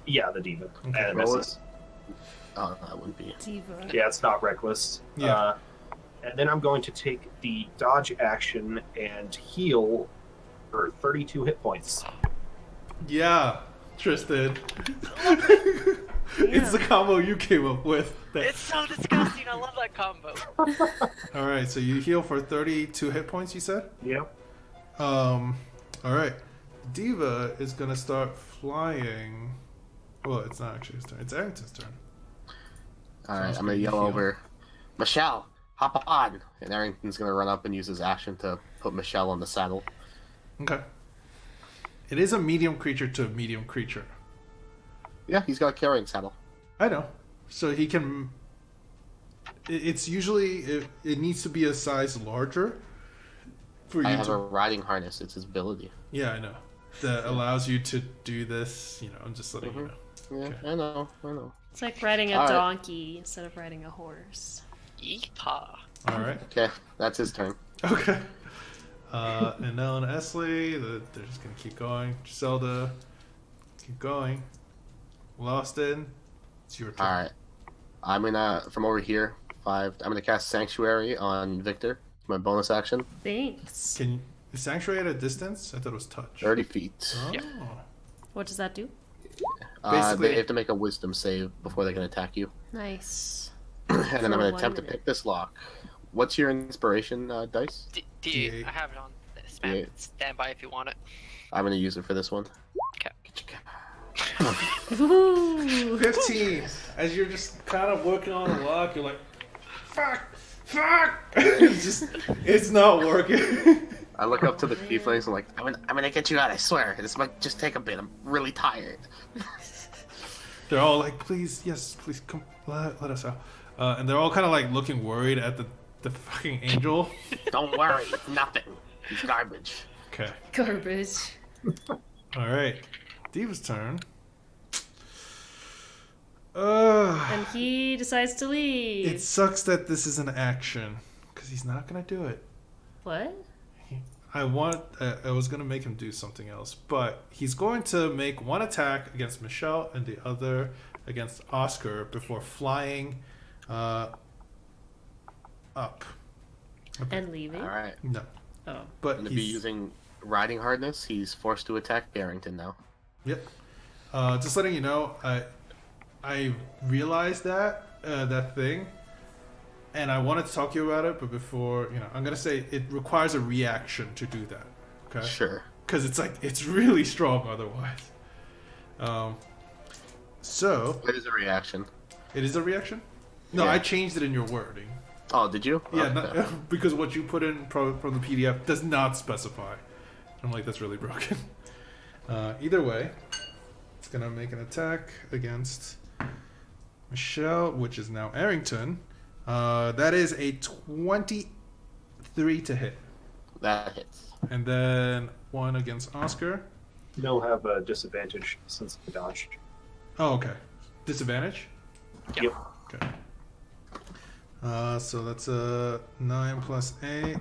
Yeah, the diva. Okay. And it Roll misses. Oh, that wouldn't be. Diva. Yeah, it's not reckless. Yeah. And then I'm going to take the dodge action and heal for 32 hit points. Yeah, Tristan. It's the combo you came up with. It's so disgusting. I love that combo. All right, so you heal for 32 hit points. You said. Yep. All right. Diva is gonna start flying. Well, it's not actually his turn. It's Arrington's turn. Alright, Sounds I'm gonna good. yell Heal. over, Michelle, hop on! And Arrington's gonna run up and use his action to put Michelle on the saddle. Okay. It is a medium creature to a medium creature. Yeah, he's got a carrying saddle. I know. So he can. It's usually it needs to be a size larger for you I have to. a riding harness, it's his ability. Yeah, I know. That allows you to do this. You know, I'm just letting you know. Yeah, Okay. I know. It's like riding a All right. donkey instead of riding a horse. Yeehaw. All right. Okay, that's his turn. Okay. And now on Esley, they're just gonna keep going. Griselda, keep going. Loston, it's your turn. Alright. I'm gonna, from over here, 5. I'm gonna cast Sanctuary on Victor. My bonus action. Thanks. Is Sanctuary at a distance? I thought it was touch. 30 feet. Oh. Yeah. What does that do? Basically- They have to make a Wisdom save before they can attack you. Nice. And then I'm For gonna 1 attempt to minute. pick this lock. What's your inspiration dice? D8. I have it on D8. standby if you want it. I'm gonna use it for this one. Okay. Ooh. 15. As you're just kind of working on the lock, you're like, fuck. It's not working. I look up to the tieflings and like, I'm gonna get you out. I swear. This might just take a bit. I'm really tired. They're all like, please, yes, please come, let us out. And they're all kind of like looking worried at the fucking angel. Don't worry. Nothing. He's garbage. Okay. Garbage. All right. Diva's turn. And he decides to leave. It sucks that this is an action because he's not gonna do it. What? I was gonna make him do something else, but he's going to make one attack against Michelle and the other against Oscar before flying up. And leaving? All right. No, Oh. but I'm gonna be using riding hardness. He's forced to attack Barrington now. Yep. Just letting you know, I realized that thing, and I wanted to talk to you about it, but before, I'm gonna say it requires a reaction to do that. Okay. Sure. Because it's really strong otherwise. So What is a reaction? it is a reaction. No, Yeah. I changed it in your wording. Oh, did you? Yeah, Okay. because what you put in from the PDF does not specify. I'm like, that's really broken. Either way, it's gonna make an attack against Michelle, which is now Arrington. That is a 23 to hit, That hits. and then one against Oscar. You'll have a disadvantage since he dodged. Oh, okay. Disadvantage. Yep. Okay. So that's a 9 plus 8,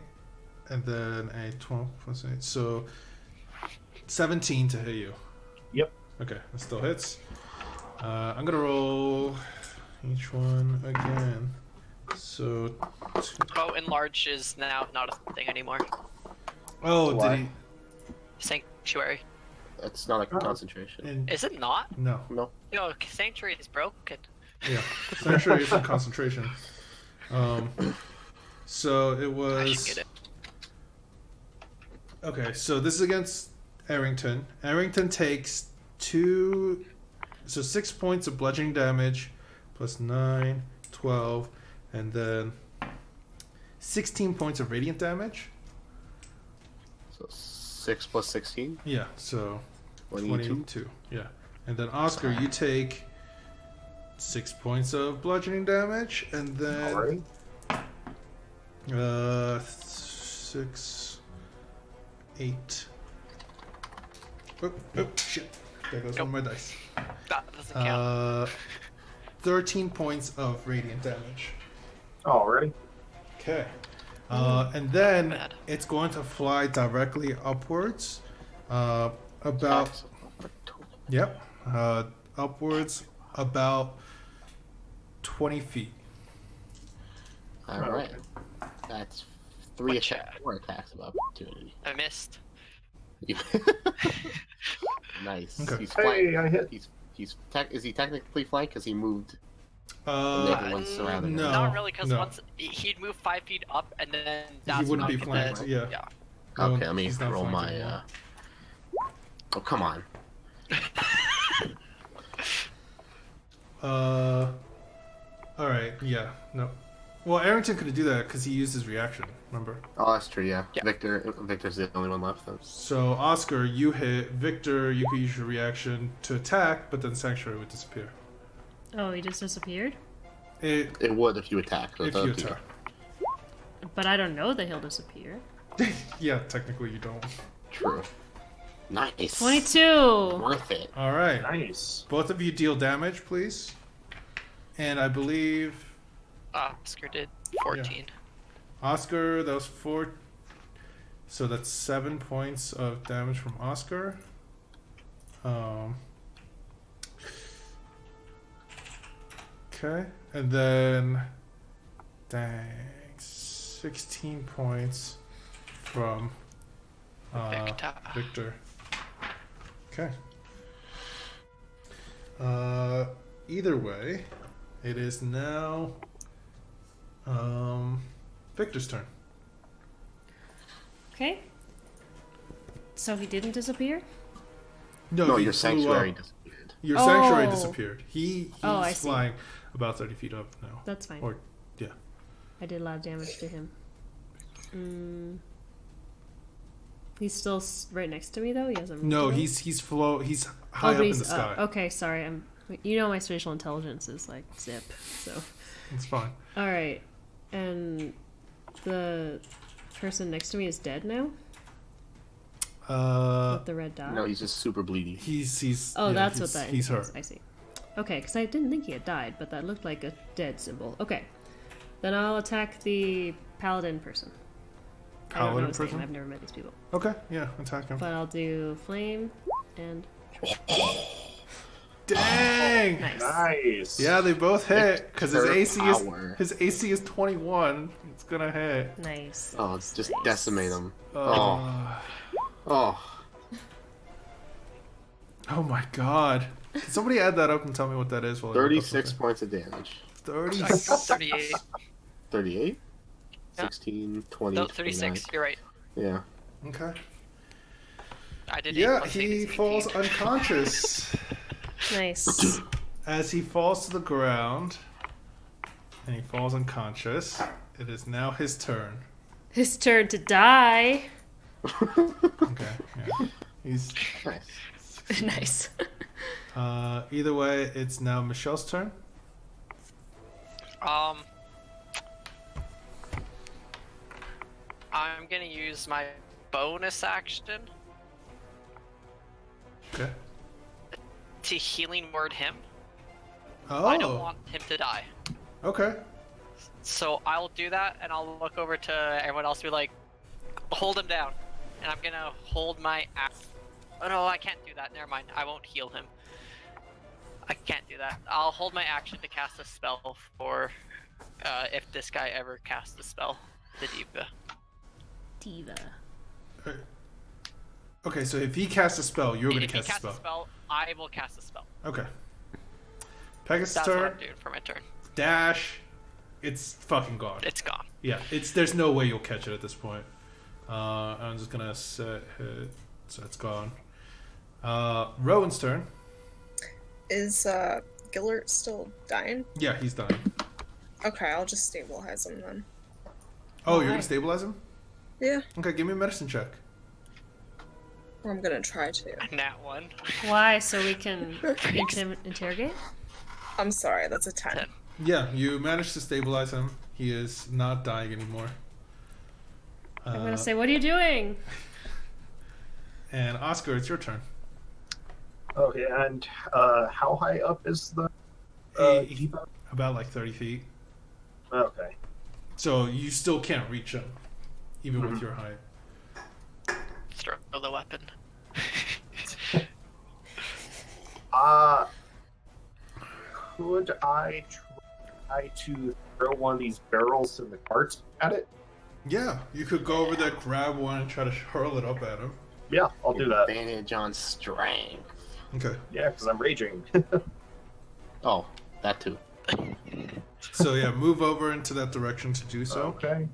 and then a 12 plus 8. So 17 to hit you. Yep. Okay, that still hits. I'm gonna roll each one again. So, Oh, enlarge is now not a thing anymore. oh, Why? did Sanctuary. That's not a concentration. he? Is it not? No, No. Yo, Sanctuary is broken. yeah. Sanctuary is in concentration. So it I should was. get it. Okay, so this is against Arrington. Arrington takes 6 points of bludgeoning damage, plus 9, 12, and then 16 points of radiant damage. So 6 plus 16. Yeah, so 22. 22. Yeah. And then Oscar, you take 6 points of bludgeoning damage, and then Alright. 6, 8. Oh, shit. There goes one of my dice. That doesn't count. 13 points of radiant damage. Alrighty. Okay. And then Bad. it's going to fly directly upwards. About, yep. Upwards about 20 feet. All right. That's 3 Watch attacks, 4 attacks of opportunity. I missed. Nice. Okay. He's flanked. Hey, I hit. Is he technically flanked because he moved? Uh, Everyone's surrounding him. no. Not really, because no. once he'd move 5 feet up, and then He that's wouldn't when be I flanked, could yeah. yeah. No, Okay, let me he's not roll flanked my. anymore. Oh, come on. Alright, yeah, no. Well, Arrington couldn't do that because he used his reaction, remember? Oh, that's true. Yeah. Yeah. Victor's the only one left then. So, Oscar, you hit. Victor, you could use your reaction to attack, but then Sanctuary would disappear. Oh, he just disappeared? It would if you attack. So If it's you up to attack. But I don't know that he'll disappear. Yeah, technically you don't. True. Nice. 22! Worth it. Alright. Nice. Both of you deal damage, please. And I believe Oscar did 14. Oscar, that was 4. So that's 7 points of damage from Oscar. Okay. And then Dang. 16 points from Victor. Okay. Either way, it is now Victor's turn. Okay. So he didn't disappear? No, he your flew sanctuary up. disappeared. Your sanctuary Oh. disappeared. He's I see. flying about 30 feet up now. That's fine. Or, yeah. I did a lot of damage to him. He's still right next to me though. He hasn't. No, moved at all? he's high up but in the sky. Okay, sorry. You know my spatial intelligence is like zip. So. It's fine. All right, and the person next to me is dead now. With the red dot. No, he's just super bleedy. He's. Oh, yeah, that's what that He's indicates. hurt. I see. Okay, because I didn't think he had died, but that looked like a dead symbol. Okay, then I'll attack the paladin person. I don't know Paladin his name. person? I've never met these people. Okay, yeah, attack him. But I'll do flame and Dang! nice. Nice. Yeah, they both hit because his Her AC power. is 21. It's gonna hit. Nice. Oh, it's just Nice. decimate him. Oh my god! Can somebody add that up and tell me what that is? While I look up 36 something? points of damage. 30. 38. 38? Yeah. 16, 20, No, 29. 36. You're right. Yeah. Okay. I did. Yeah, 8 plus 8 he is 18. falls unconscious Nice. as he falls to the ground, and he falls unconscious. It is now his turn. His turn to die. Okay. Yeah. He's. Nice. Nice. Either way, it's now Michelle's turn. I'm gonna use my bonus action Okay. to healing word him. Oh. I don't want him to die. Okay. So I'll do that, and I'll look over to everyone else and be like, hold him down. And I'm gonna hold my axe. Oh no, I can't do that. Never mind. I won't heal him. I can't do that. I'll hold my action to cast a spell for if this guy ever casts a spell, the Diva. Diva. Okay, so if he casts a spell, you're going to If he cast a casts spell. a spell, I will cast a spell. Okay. Pegasus' That's what turn. I'm doing for my turn. Dash. It's fucking gone. It's gone. Yeah, there's no way you'll catch it at this point. I'm just gonna set hit, so it's gone. Rowan's turn. Is Gillert still dying? Yeah, he's dying. Okay, I'll just stabilize him then. Oh, you're Why? gonna stabilize him? Yeah, Okay, give me a medicine check. or I'm gonna try to. Nat 1. Why? So we can interrogate? I'm sorry, that's a 10. 10. Yeah, you managed to stabilize him. He is not dying anymore. I'm gonna say, what are you doing? And Oscar, it's your turn. Okay, and how high up is the Diva? About like 30 feet. Okay. So you still can't reach him, even with Mhm. your height. Throw the weapon. Could I try to throw one of these barrels in the carts at it? Yeah, you could go over there, grab one, and try to hurl it up at him. Yeah, I'll do that. Advantage on strength. Okay. Yeah, because I'm raging. Oh, that too. So yeah, move over into that direction to do so. Okay.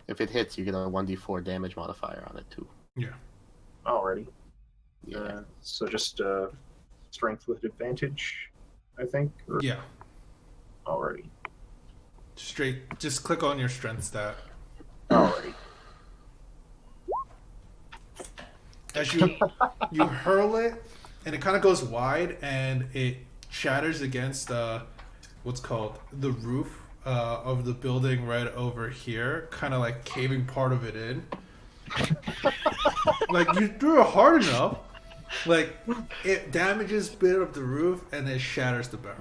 If it hits, you get a 1d4 damage modifier on it too. Yeah. Alrighty. Yeah. So just strength with advantage, I think. Or... Yeah. Alrighty. Just click on your strength stat. Alrighty. As you hurl it, and it kind of goes wide, and it shatters against what's called the roof of the building right over here, kind of like caving part of it in. Like you threw it hard enough, like it damages a bit of the roof, and it shatters the barrel.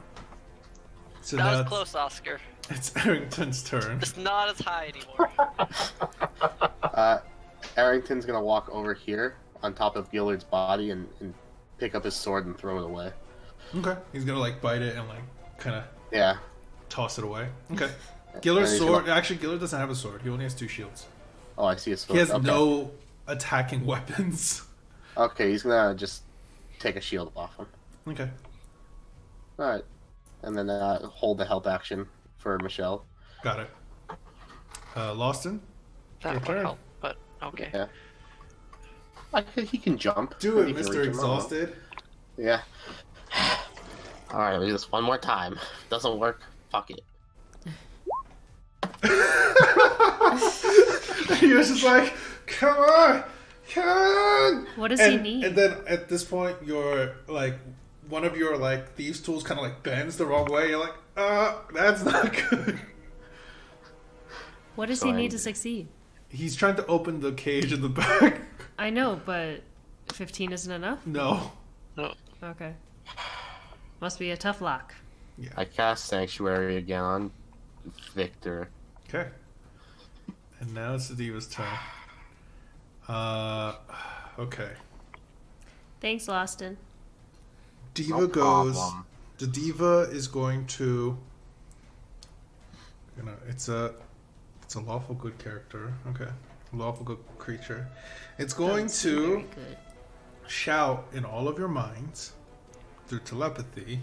So That now was close, Oscar. it's Arrington's turn. It's not as high anymore. Arrington's gonna walk over here on top of Gillard's body and pick up his sword and throw it away. Okay. He's gonna like bite it and like kind of Yeah. toss it away. Okay. Gillard's And he's sword. gonna- Actually, Gillard doesn't have a sword. He only has 2 shields. Oh, I see his sword. He has Okay. no attacking weapons. Okay, he's gonna just take a shield off him. Okay. All right, and then hold the help action for Michelle. Got it. Lawson? That Your would turn. help, but okay. Yeah. He can jump. Do it, He can Mr. reach him. I don't know. Exhausted. Yeah. All right, I'll do this one more time. If it doesn't work, fuck it. He was just like, come on! Come on! What does he need? And then at this point, your like one of your like thieves' tools kind of like bends the wrong way. You're like, that's not good. What does So he I- need to succeed? He's trying to open the cage in the back. I know, but 15 isn't enough? No. Okay. Must be a tough lock. I cast Sanctuary again on Victor. Okay. And now it's the diva's turn. Okay. Thanks, Lawson. Diva No goes. problem. The diva is going to. It's a lawful good character. Okay, lawful good creature. It's going That's to very good. shout in all of your minds through telepathy.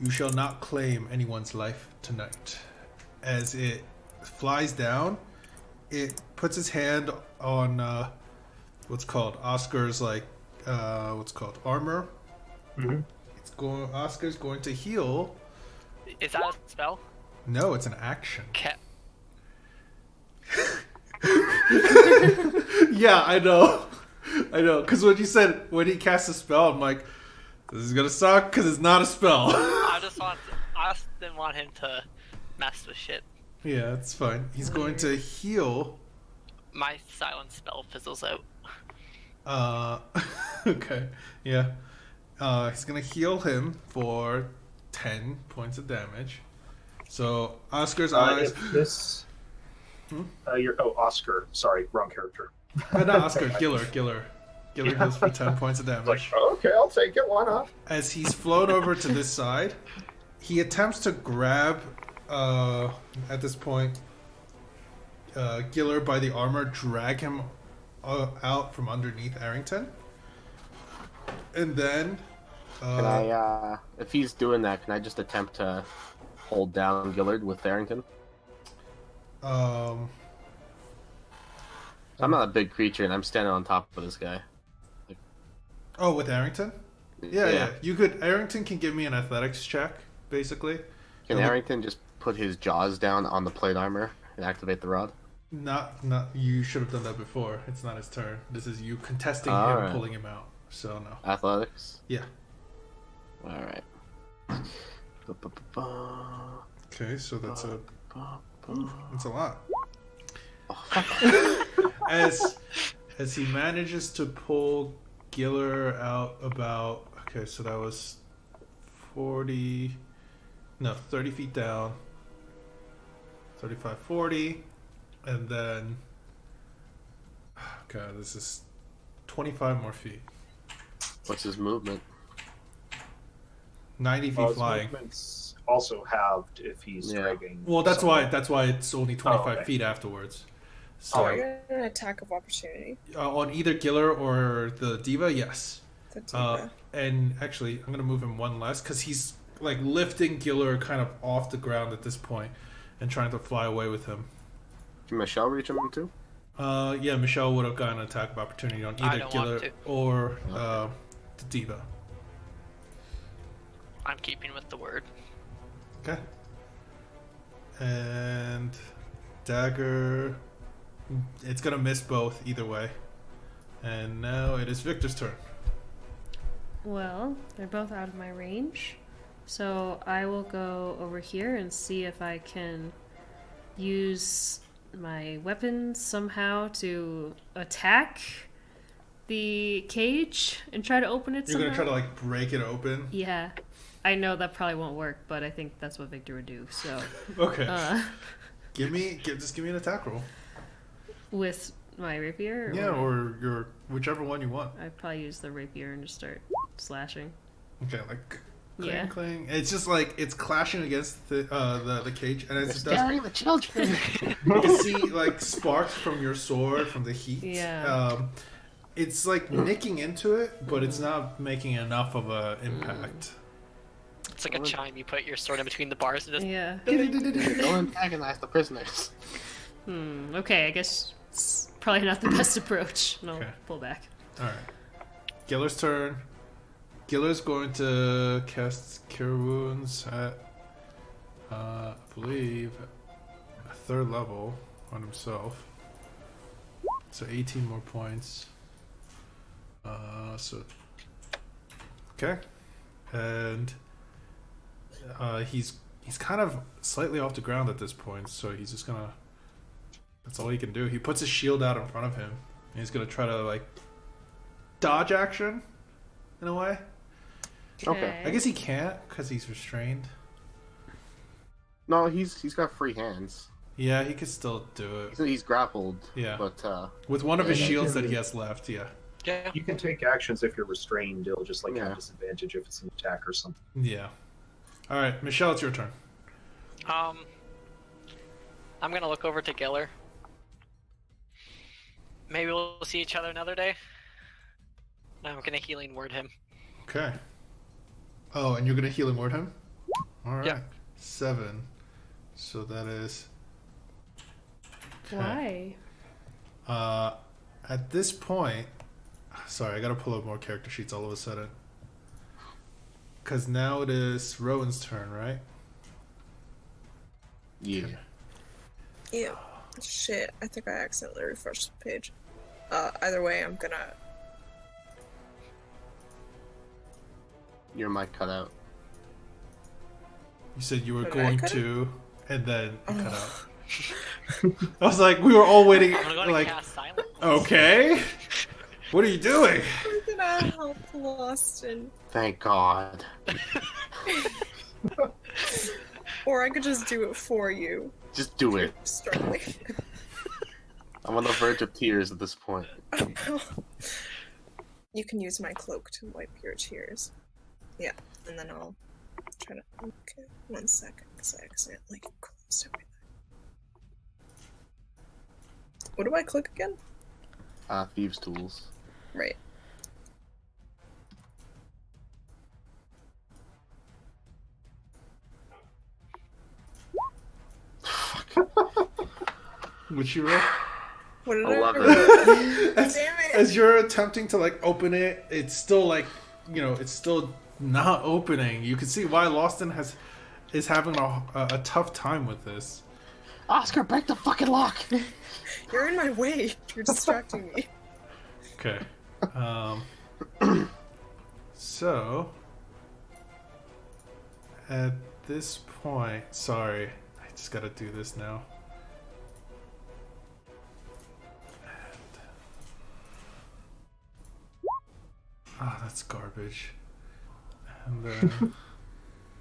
You shall not claim anyone's life tonight. As it flies down, it puts its hand on what's called Oscar's armor. Mm-hmm. Oscar's going to heal. Is that a spell? No, it's an action. Yeah, I know. Because when you said when he casts a spell, I'm like, this is gonna suck because it's not a spell. I just didn't want him to mess with shit. Yeah, it's fine. He's going to heal. My silent spell fizzles out. Okay, yeah. He's gonna heal him for 10 points of damage. So Oscar's eyes. If this, Oscar. Sorry, wrong character. Not Oscar. Giller heals for 10 points of damage. Like, okay, I'll take it. Why not? As he's flown over to this side, he attempts to grab, at this point, Giller by the armor, drag him out from underneath Arrington. And then... Can I, if he's doing that, can I just attempt to hold down Gillard with Farrington? I'm not a big creature, and I'm standing on top of this guy. Oh, with Arrington? Yeah. You could... Arrington can give me an athletics check, basically. Can Arrington just put his jaws down on the plate armor and activate the rod? Not. You should have done that before. It's not his turn. This is you contesting him, Alright. pulling him out. So, no. Athletics? Yeah. Alright. Okay, so that's a lot. Oh, As he manages to pull Giller out about... Okay, so that was 30 feet down. 35, 40. And then... God, this is 25 more feet. what's his movement? 90 feet His flying. movements also halved if he's Yeah. dragging. Well, that's someone. why it's only 25 okay. feet afterwards. So So I got an attack of opportunity. on either Giller or the Diva, yes. The diva. And actually, I'm gonna move him one less because he's like lifting Giller kind of off the ground at this point and trying to fly away with him. Can Michelle reach him too? Yeah, Michelle would have gotten an attack of opportunity on I either don't want Giller to. or the Diva. I'm keeping with the word. Okay. And dagger. It's gonna miss both either way. And now it is Victor's turn. Well, they're both out of my range. So I will go over here and see if I can use my weapons somehow to attack the cage and try to open it You're gonna somehow. try to like break it open. Yeah. I know that probably won't work, but I think that's what Victor would do. So, Okay. uh, Just give me an attack roll. with My rapier? Yeah, or your whichever one you want. I'd probably use the rapier and just start slashing. Okay, like clang, Yeah. clang. It's just like it's clashing against the cage, and as it does, Scaring the children. you can see like sparks from your sword from the heat. Yeah. It's like nicking into it, but it's not making enough of an impact. It's like a chime. You put your sword in between the bars and just. Yeah. Don't antagonize the prisoners. Okay, I guess it's probably not the best approach. No, Okay. pull back. All right, Giller's turn. Giller's going to cast Cure Wounds at, I believe, a 3rd level on himself. So 18 more points. Okay, and he's kind of slightly off the ground at this point, so he's just gonna. That's all he can do. He puts his shield out in front of him, and he's gonna try to like dodge action, in a way. Okay. I guess he can't because he's restrained. No, he's got free hands. Yeah, he could still do it. He's grappled. Yeah. But With one of his Yeah, shields yeah. that he has left, yeah. Yeah. You can take actions if you're restrained. It'll just like Yeah. have disadvantage if it's an attack or something. Yeah. All right, Michelle, it's your turn. I'm gonna look over to Giller. Maybe we'll see each other another day. I'm gonna healing word him. Okay. Oh, and you're gonna healing word him? All right. Yeah. 7. So that is. Why? At this point, sorry, I gotta pull up more character sheets all of a sudden. Because now it is Rowan's turn, right? yeah. Yeah. Shit, I think I accidentally refreshed the page. Either way, I'm gonna. Your mic cut out. You said you were Did I going cut it? to, and then it cut out. I was like, we were all waiting, I'm gonna like, cast silence. okay? What are you doing? I'm gonna help Loston. Thank God. Or I could just do it for you. Just do it. Struggling. I'm on the verge of tears at this point. You can use my cloak to wipe your tears. Yeah, and then I'll try to. Okay, 1 second, because I accidentally closed everything. What do I click again? Thieves' tools. Right. Would you roll? What did I love roll? as, Damn it. as you're attempting to like open it, it's still like, you know, it's still not opening. You can see why Loston is having a tough time with this. Oscar, break the fucking lock! You're in my way. You're distracting me. Okay. So at this point, sorry, I just gotta do this now. Ah, that's garbage. And then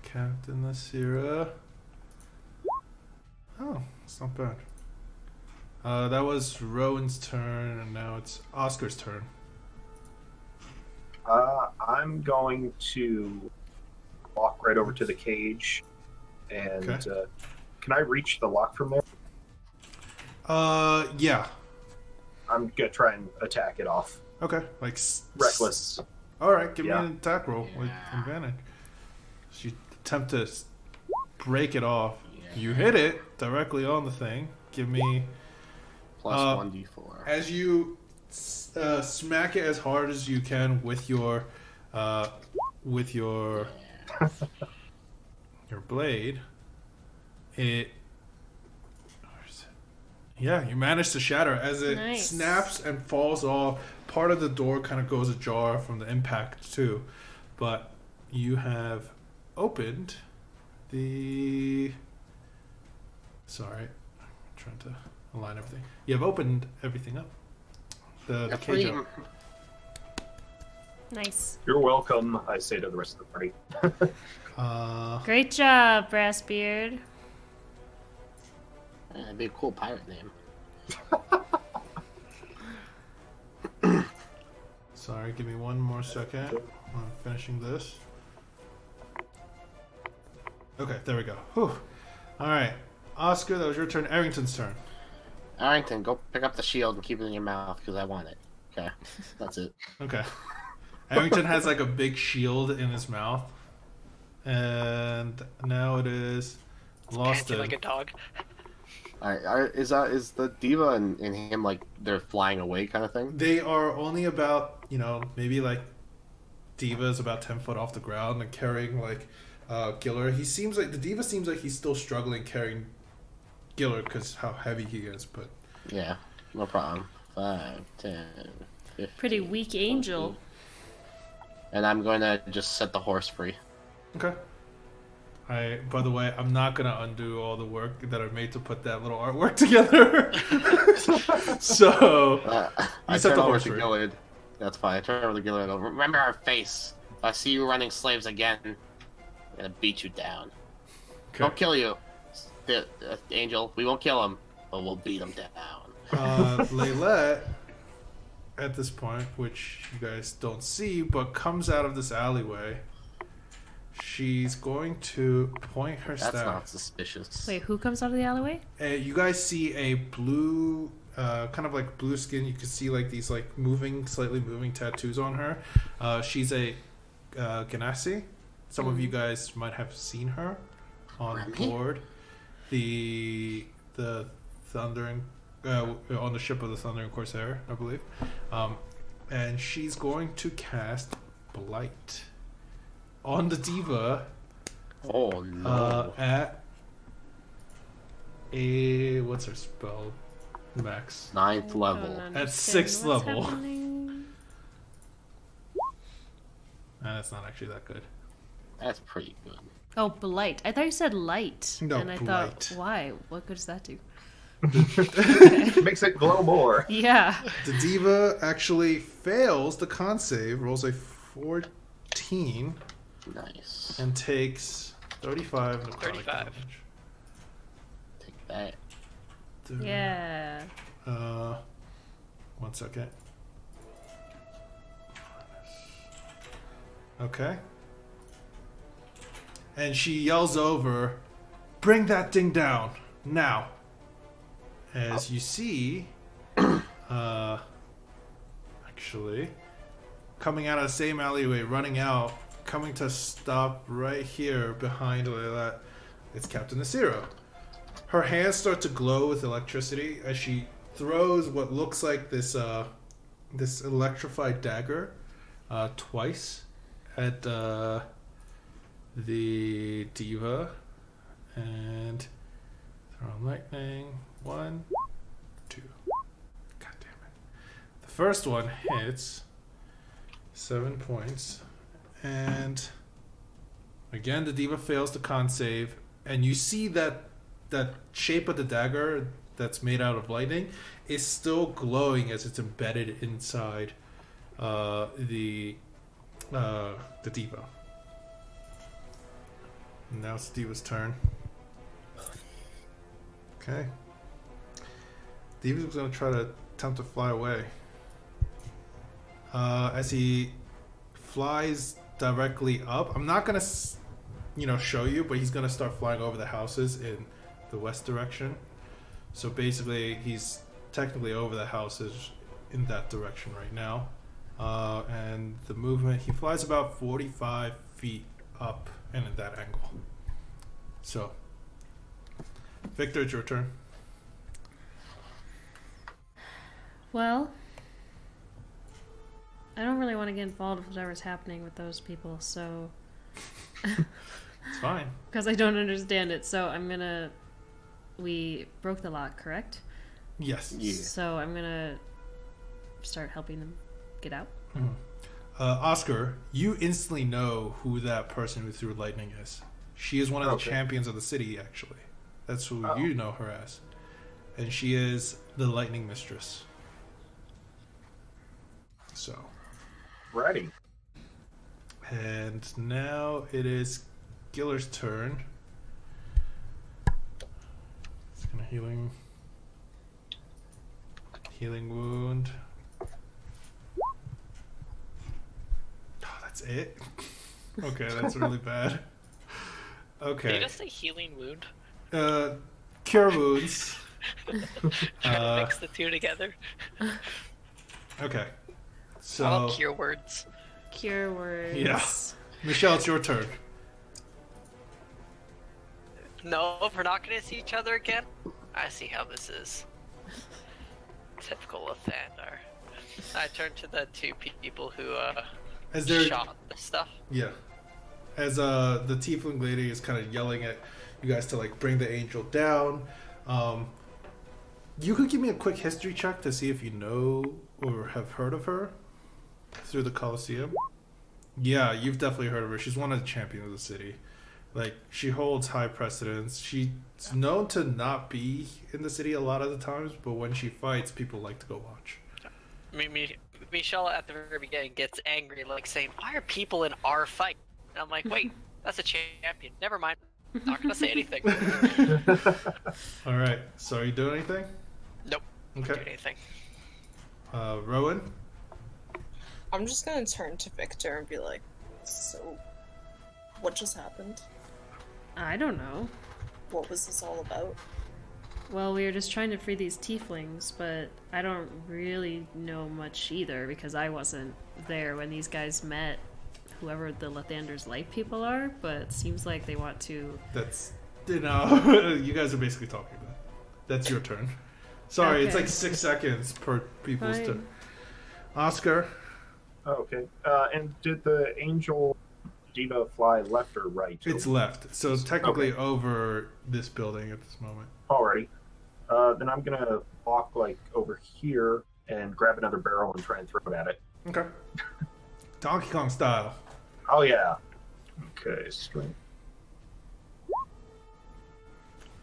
Captain Nasira. Oh, it's not bad. That was Rowan's turn, and now it's Oscar's turn. I'm going to walk right over to the cage, and Okay. Can I reach the lock from there? Yeah. I'm gonna try and attack it off. Okay, like Reckless. All right, give Yeah. me an attack roll with advantage. So you attempt to break it off. You hit it directly on the thing. Give me Plus 1d4. as you smack it as hard as you can with your your blade. It. Where is it? Yeah, you manage to shatter as it Nice. snaps and falls off. Part of the door kind of goes ajar from the impact too, but you have opened the. Sorry, I'm trying to align everything. You have opened everything up. The cage up. Nice. You're welcome, I say to the rest of the party. Great job, Brassbeard. That'd be a cool pirate name. Sorry, give me one more second. I'm finishing this. Okay, there we go. Whew. Alright. Oscar, that was your turn. Arrington's turn. Arrington, go pick up the shield and keep it in your mouth because I want it. Okay, that's it. Okay. Arrington has like a big shield in his mouth. And now it is Panting Loston. like a dog. Alright, is the diva and him like they're flying away kind of thing? They are only about, maybe like Diva's about 10 foot off the ground and carrying like Giller. The Diva seems like he's still struggling carrying Giller because how heavy he is, but Yeah, no problem. 5, 10, 15. Pretty weak angel. And I'm going to just set the horse free. okay. By the way, I'm not gonna undo all the work that I made to put that little artwork together. So I set turn the over horse to free. Gillard. That's fine. I turn over to Gillard and go, remember our face. If I see you running slaves again, I'm gonna beat you down. Okay. Don't kill you, Angel. We won't kill him, but we'll beat him down. Laylette, at this point, which you guys don't see, but comes out of this alleyway. She's going to point her That's staff. not suspicious. Wait, who comes out of the alleyway? You guys see a blue, kind of like blue skin. You can see like these like slightly moving tattoos on her. She's a Ganassi. Some of you guys might have seen her on Remy? board the Thundering, on the ship of the Thundering Corsair, I believe. And she's going to cast Blight on the Diva. Oh no. At a what's her spell max? 9th I level. don't At understand 6th what's level. happening. That's not actually that good. That's pretty good. Oh, blight. I thought you said light. No, and I blight. thought, why? What good does that do? Makes it glow more. Yeah. The Diva actually fails the con save, rolls a 14, Nice. and takes 35 necrotic 35. damage. Take that. Yeah. 1 second. Okay. And she yells over, "Bring that thing down now!" As you see, actually, coming out of the same alleyway, running out, coming to stop right here behind Layla, it's Captain Nasira. Her hands start to glow with electricity as she throws what looks like this electrified dagger twice at the Diva, and throw on lightning. 1, 2. God damn it! The first one hits 7 points, and again the Diva fails the con save, and you see that shape of the dagger that's made out of lightning is still glowing as it's embedded inside the Diva. And now it's Diva's turn. Okay. Diva's going to try to attempt to fly away. As he flies directly up, I'm not going to, show you, but he's going to start flying over the houses in the west direction. So basically, he's technically over the houses in that direction right now. And the movement, he flies about 45 feet up and at that angle. So, Victor, it's your turn. Well, I don't really want to get involved with whatever's happening with those people, so... It's fine. Because I don't understand it, so I'm gonna... We broke the lock, correct? Yes. Yeah. So I'm gonna start helping them get out. Mhm. Oscar, you instantly know who that person who threw lightning is. She is one of the Okay. champions of the city, actually. That's who Oh. you know her as. And she is the lightning mistress. So, Righty. and now it is Giller's turn. It's gonna healing wound. That's it? Okay, that's really bad. Did Okay. you just say healing wound? Cure wounds. Trying to mix the two together. Okay. So, All cure words. Cure words. Yeah. Michelle, it's your turn. No, we're not gonna see each other again. I see how this is. Typical Lathander. I turn to the two people who As they're shot the stuff. Yeah. As the tiefling lady is kind of yelling at you guys to like bring the angel down. You could give me a quick history check to see if you know or have heard of her through the Colosseum. Yeah, you've definitely heard of her. She's one of the champions of the city. Like, she holds high precedence. She's known to not be in the city a lot of the times, but when she fights, people like to go watch. Michelle at the very beginning gets angry, like saying, "Why are people in our fight?" And I'm like, "Wait, that's a champion. Never mind. Not gonna say anything." All right. So, are you doing anything? Nope. Don't do Okay. anything. Rowan? I'm just gonna turn to Victor and be like, so, what just happened? I don't know. What was this all about? Well, we were just trying to free these tieflings, but I don't really know much either because I wasn't there when these guys met whoever the Lathander's light people are, but it seems like they want to... That's, you know, you guys are basically talking about. That's your turn. Sorry, it's Okay. like 6 seconds per people's Fine. turn. Oscar? Oh, okay. And did the angel diva fly left or right? It's left. So it's technically over this building at this moment. Alrighty. Then I'm gonna walk like over here and grab another barrel and try and throw it at it. Okay. Donkey Kong style. Oh yeah. Okay, strength.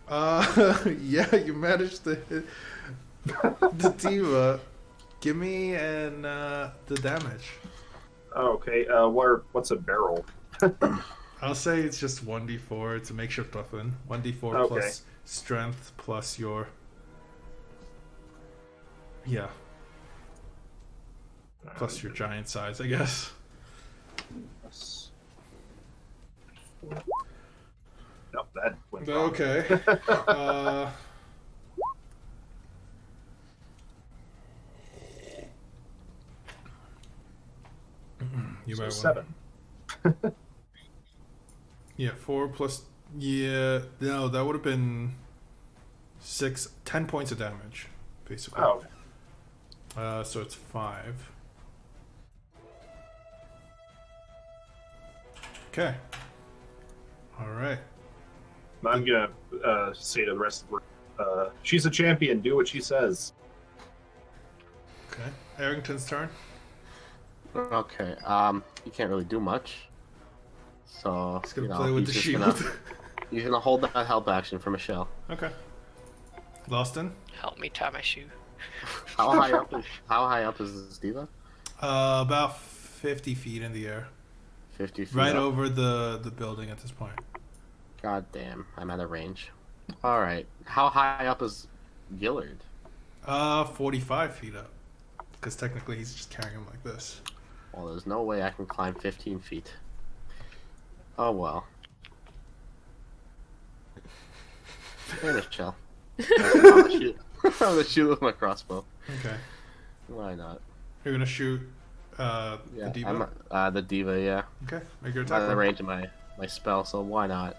Yeah, you managed to hit the diva. Give me the damage. Oh, okay. What's a barrel? I'll say it's just 1d4. It's a makeshift weapon. 1d4 Okay. plus strength plus your... Yeah. Plus your giant size, I guess. Nope, that went wrong. Okay. You So might 7. want. Yeah, 4 plus. Yeah, no, that would have been 10 points of damage, basically. Oh, So it's 5. Okay. All right. I'm gonna say to the rest of the group, she's a champion. Do what she says. Okay. Arrington's turn. Okay. You can't really do much. So He's gonna you know, play with the he's just shield. he's gonna hold that help action for Michelle. Okay. Lawston. Help me tie my shoe. How high up is this diva? About 50 feet in the air. 50 feet. Right up? over the building at this point. God damn, I'm out of range. All right. How high up is Gillard? 45 feet up. Because technically he's just carrying him like this. Well, there's no way I can climb 15 feet. Oh well. Hey, Michelle. I'm gonna shoot with my crossbow. Okay. Why not? You're gonna shoot the Yeah, diva? the diva, yeah. Okay, make your Out attack. of the roll. range of my spell, so why not?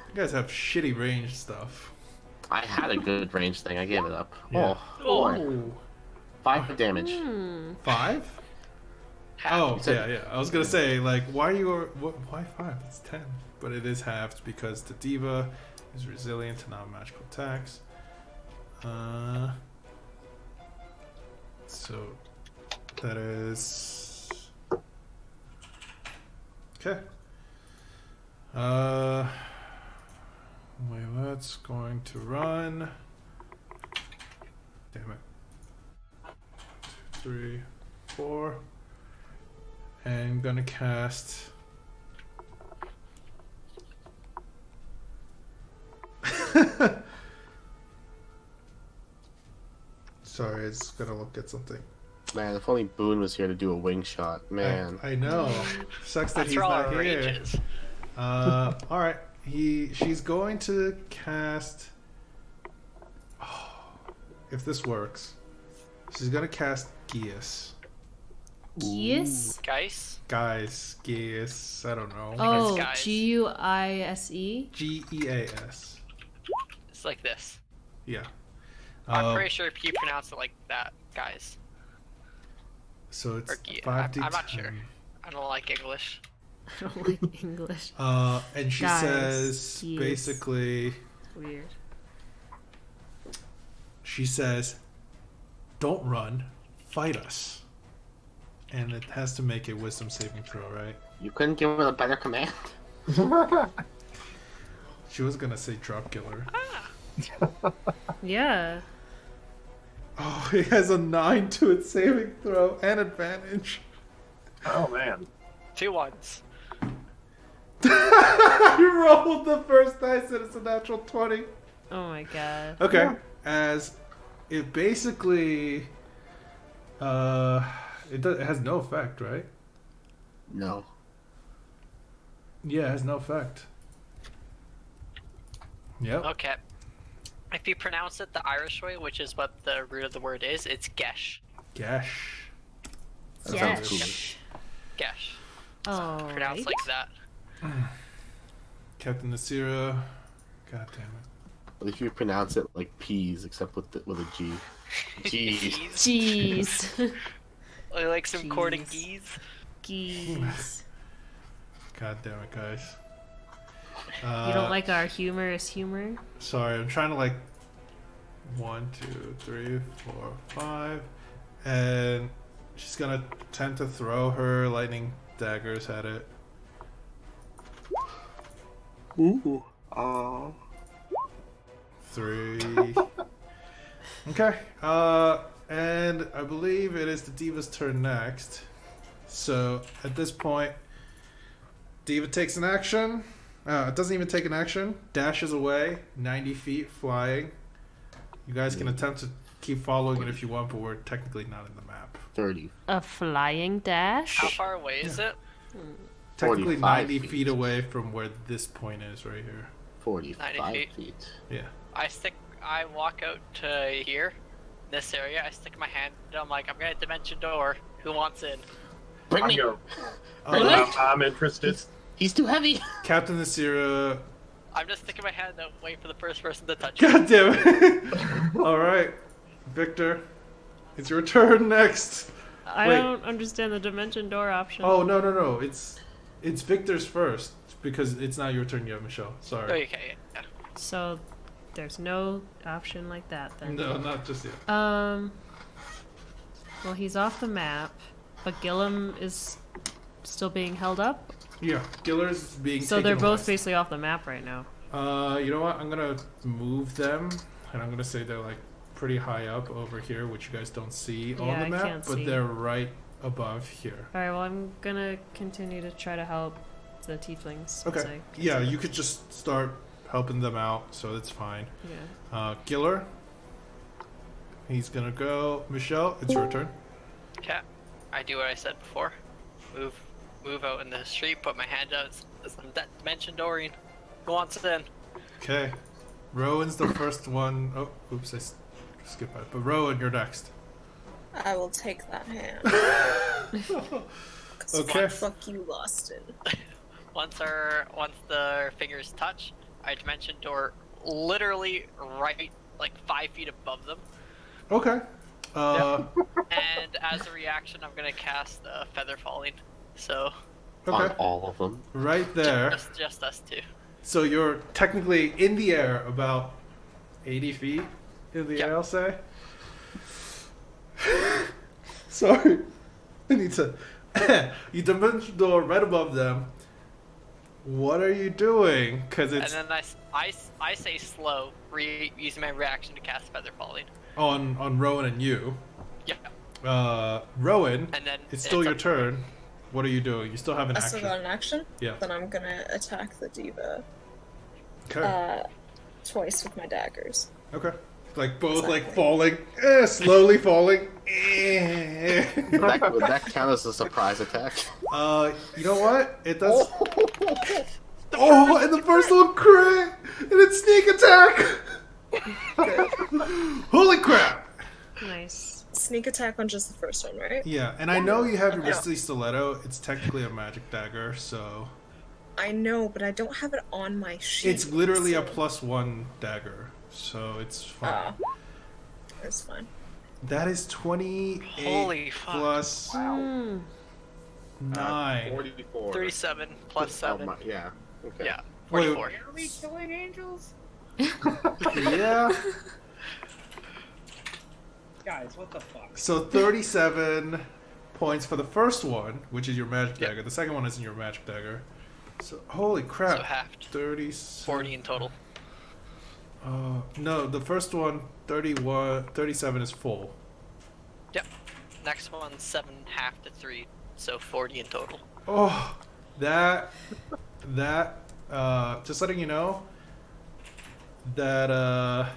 You guys have shitty range stuff. I had a good range thing, I gave it up. Yeah. Oh, boy. 5 damage. 5? Half. Oh, You said- yeah. I was gonna say, like, why 5? It's 10. But it is halved because the diva is resilient to non-magical attacks. So that is okay. Waylet's going to run. Damn it. 2, 3, 4. And gonna cast. Sorry, I just gotta look at something. Man, if only Boone was here to do a wing shot. Man. I know. Sucks that That's he's where all not our here. rage is. All right. She's going to cast. Oh, if this works, she's gonna cast Geas. Geas? Guys? Geas. I don't know. Oh, guys. Guise? Geas. It's like this. Yeah. I'm pretty sure if you pronounce it like that, guys. So it's Or Gia. 5d10. I'm not sure. I don't like English. I don't like English. And she Guys, says Geas. basically, Weird. she says, "Don't run, fight us." And it has to make a wisdom saving throw, right? You couldn't give her a better command? She was gonna say drop killer. Yeah. Oh, he has a 9 to its saving throw and advantage. Oh man. 2 ones. You rolled the first dice and it's a natural 20. Oh my god. Okay. Yeah. As it basically it has no effect, right? No. Yeah, it has no effect. Yep. Okay. If you pronounce it the Irish way, which is what the root of the word is, it's gesh. Gash. That Yeah. sounds cool. Gesh. Oh. Pronounced like that. Captain Nasira. God damn it. What if you pronounce it like peas, except with a G? G. Jeez. Like some courting Jeez. geese. Geez. God damn it, guys. You don't like our humorous humor? Sorry, I'm trying to like 1, 2, 3, 4, 5, and she's gonna attempt to throw her lightning daggers at it. Ooh. 3. Okay. And I believe it is the Diva's turn next. So at this point, Diva takes an action. It doesn't even take an action. Dashes away, 90 feet, flying. You guys can attempt to keep following it if you want, but we're technically not in the map. 30. A flying dash? How far away is it? Technically 45 90 feet. feet away from where this point is right here. 45 90 feet. Yeah. I walk out to here, this area, I stick my hand, I'm like, I'm gonna dimension door. Who wants in? Bring I'm me. gonna. Uh, I'm interested. He's too heavy. Captain Nasira. I'm just sticking my hand out, waiting for the first person to touch it. God damn it. Alright. Victor, it's your turn next. I Wait. don't understand the dimension door option. Oh, no. It's Victor's first because it's not your turn yet, Michelle. Oh, Sorry. okay, yeah. So there's no option like that then. No, not just yet. Well, he's off the map, but Gillum is still being held up. Yeah, Giller's being So taken they're both away. basically off the map right now. You know what? I'm gonna move them, and I'm gonna say they're like pretty high up over here, which you guys don't see on Yeah, the I map, can't but see. they're right above here. Alright, well, I'm gonna continue to try to help the tieflings. since Okay. I can't Yeah, see you could just start helping them out, so it's fine. them. Yeah. Giller. He's gonna go. Michelle, it's your turn. Okay. I do what I said before. Move out in the street, put my hand out, as I'm dimension dooring. Who wants it in? Okay. Rowan's the first one. Oh, oops, I skipped it. But Rowan, you're next. I will take that hand. 'Cause Okay. why fuck you, Loston. Once the fingers touch, I dimension door literally right like 5 feet above them. Okay. And as a reaction, I'm gonna cast Feather Falling. So On Okay. all of them. Right there. just us two. So you're technically in the air about 80 feet in the air, I'll say. Sorry. I need to. You dimension door right above them. What are you doing? Because it's And then I say slow, using my reaction to cast Feather Falling. on Rowan and you. Yeah. Rowan, And then it's still your up- turn. What are you doing? You still have an I still action. got an action? Yeah. Then I'm gonna attack the diva Okay. twice with my daggers. Okay. Like both like Exactly. falling, slowly falling. Eh. Would that count as a surprise attack? You know what? It does. Oh, and the first one crit, and it's sneak attack. Holy crap! Nice. Sneak attack on just the first one, right? Yeah, and I know you have your Yeah. Misty Stiletto. It's technically a magic dagger, so I know, but I don't have it on my sheet. it's literally a so- +1 dagger, so it's fine. It's fine. That is 28 Holy fuck. plus Mm. 9. 44. 37 plus 7. Yeah. Okay. Yeah, Wait, 44. Are we killing angels? Yeah. Guys, what the fuck? So 37 points for the first one, which is your magic Yep. dagger. The second one isn't your magic dagger. So holy crap. So halved. 30. 40 in total. No, the first one 37 is full. Yep. Next one's 7 half to 3, so 40 in total. Oh, that just letting you know that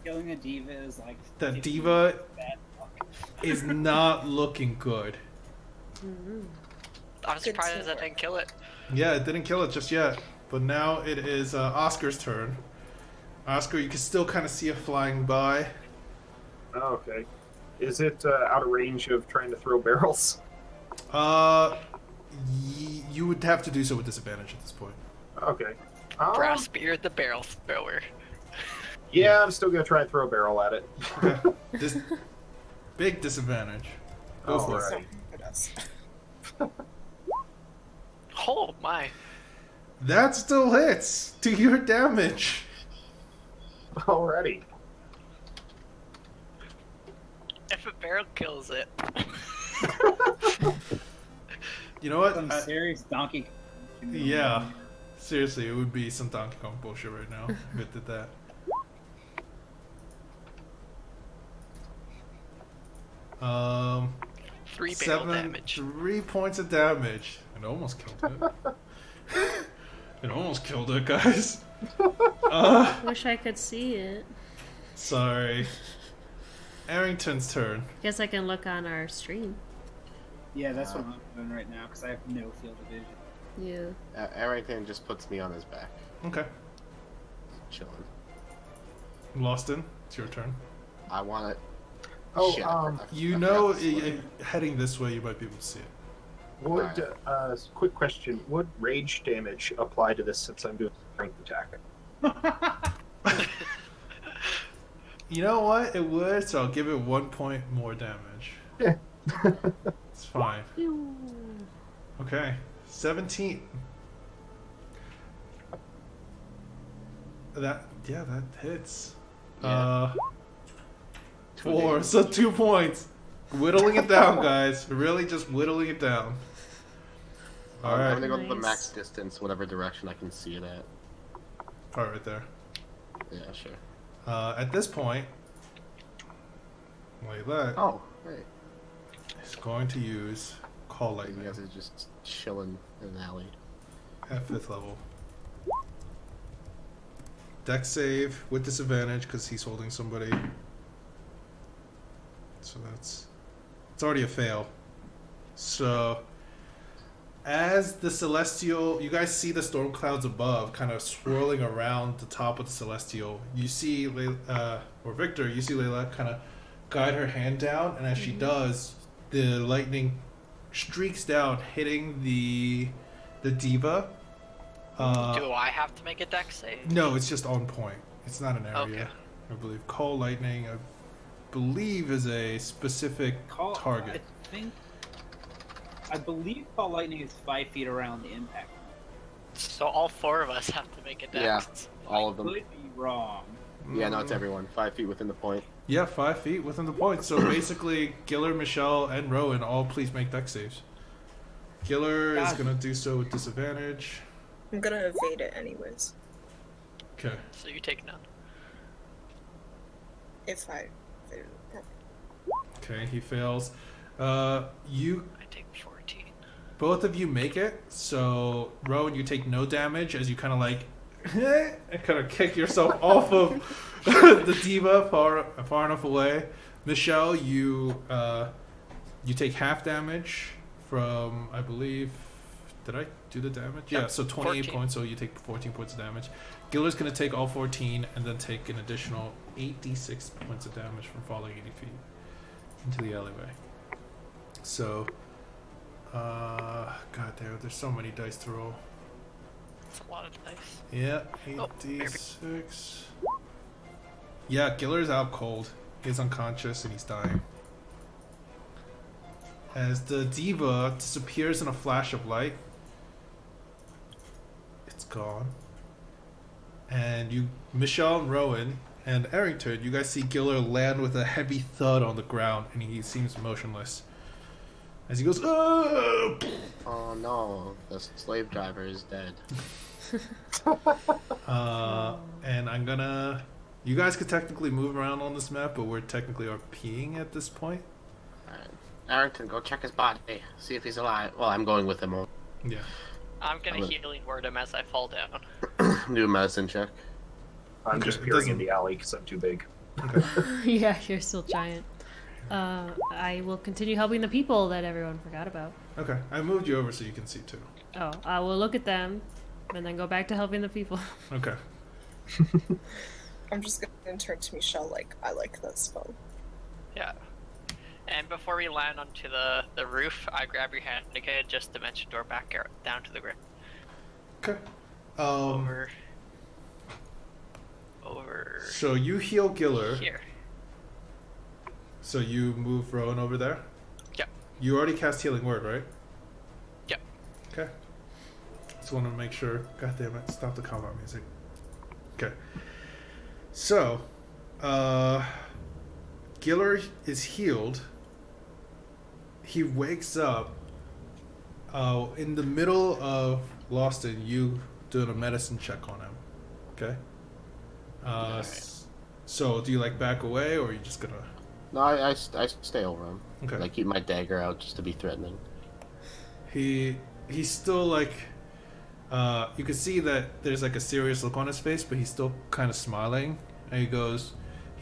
Killing a diva is like. that 50 diva bad luck. is not looking good. I'm Good surprised that teamwork. didn't kill it. Yeah, it didn't kill it just yet, but now it is Oscar's turn. Oscar, you can still kind of see it flying by. Oh, okay. Is it out of range of trying to throw barrels? You would have to do so with disadvantage at this point. Okay. Brassbeard the barrel thrower. Yeah, I'm still gonna try and throw a barrel at it. Okay. This big disadvantage. Go for Alright. it. It does. Oh my. That still hits. Do your damage. Alrighty. If a barrel kills it. You know what? Some serious donkey. Yeah. Seriously, it would be some Donkey Kong bullshit right now if it did that. Um, 3 barrel damage. 3 points of damage. It almost killed it. It almost killed it, guys. Wish I could see it. Sorry. Arrington's turn. Guess I can look on our stream. Yeah, that's what I'm doing right now because I have no field of vision. Yeah. Arrington just puts me on his back, Okay. chilling. Loston, it's your turn. I want it. Oh, Shit, You I know, forgot this one. heading this way, you might be able to see it. Would quick question? Would rage damage apply to this since I'm doing strength attack? You know what? It would, so I'll give it 1 point more damage. Yeah. It's fine. Okay. 17. That hits. Yeah. 4, so 2 points. Whittling it down, guys. Really just whittling it down. I'm Alright. gonna go to the Nice. max distance, whatever direction I can see it at. Part right there. Yeah, sure. At this point, Layla Oh, hey. is going to use Call You Lightning guys are just chilling in an alley. at 5th level. Dex save with disadvantage because he's holding somebody. So it's already a fail. So as the celestial, you guys see the storm clouds above kind of swirling around the top of the celestial. You see or Victor, you see Layla kind of guide her hand down, and as she does, the lightning streaks down, hitting the diva. Do I have to make a dex save? No, it's just on point. It's not an area. Okay. I believe Call Lightning, I believe, is a specific target. I believe Call Lightning is 5 feet around the impact. So all 4 of us have to make a dex. Yeah. All of them. Could be wrong. Yeah, no, it's everyone. 5 feet within the point. Yeah, 5 feet within the point. So basically, Giller, Michelle, and Rowan all please make dex saves. Giller is God. going to do so with disadvantage. I'm gonna evade it anyways. Okay. So you take none. If I evade it. Okay, he fails. You I take 14. both of you make it. So Rowan, you take no damage as you kind of like and kind of kick yourself off of the diva far enough away. Michelle, you take half damage from, I believe, did I do the damage? Yeah, so 28 14. points, so you take 14 points of damage. Giller's going to take all 14 and then take an additional 86 points of damage from falling 80 feet into the alleyway. So, god damn it, there's so many dice to roll. It's a lot of dice. Yeah, Oh, 8d6. Yeah, Giller's out cold. He's unconscious and he's dying. As the diva disappears in a flash of light, it's gone. And you, Michelle and Rowan and Arrington, you guys see Giller land with a heavy thud on the ground, and he seems motionless. As he goes, "Oh!" Oh no, the slave driver is dead. And I'm gonna. You guys could technically move around on this map, but we're technically RPing at this point. Alright. Arrington, go check his body. See if he's alive. Well, I'm going with him. Yeah. I'm gonna healing word him as I fall down. Do a medicine check. I'm Okay, just it peering doesn't- in the alley because I'm too big. Yeah, you're still giant. I will continue helping the people that everyone forgot about. Okay, I moved you over so you can see too. Oh, I will look at them and then go back to helping the people. Okay. I'm just gonna turn to Michelle like, I like that spell. Yeah. And before we land onto the roof, I grab your hand again, just dimension door back down to the ground. Okay. Over So you heal Giller. here. So you move Rowan over there. Yep. You already cast Healing Word, right? Yep. Okay. Just want to make sure. God damn it! Stop the combat music. Okay. So, Giller is healed. He wakes up. In the middle of Loston, you doing a medicine check on him. Okay. So do you like back away, or are you just gonna? No, I stay over him. Okay. Like, keep my dagger out just to be threatening. He's still like, you can see that there's like a serious look on his face, but he's still kind of smiling. And he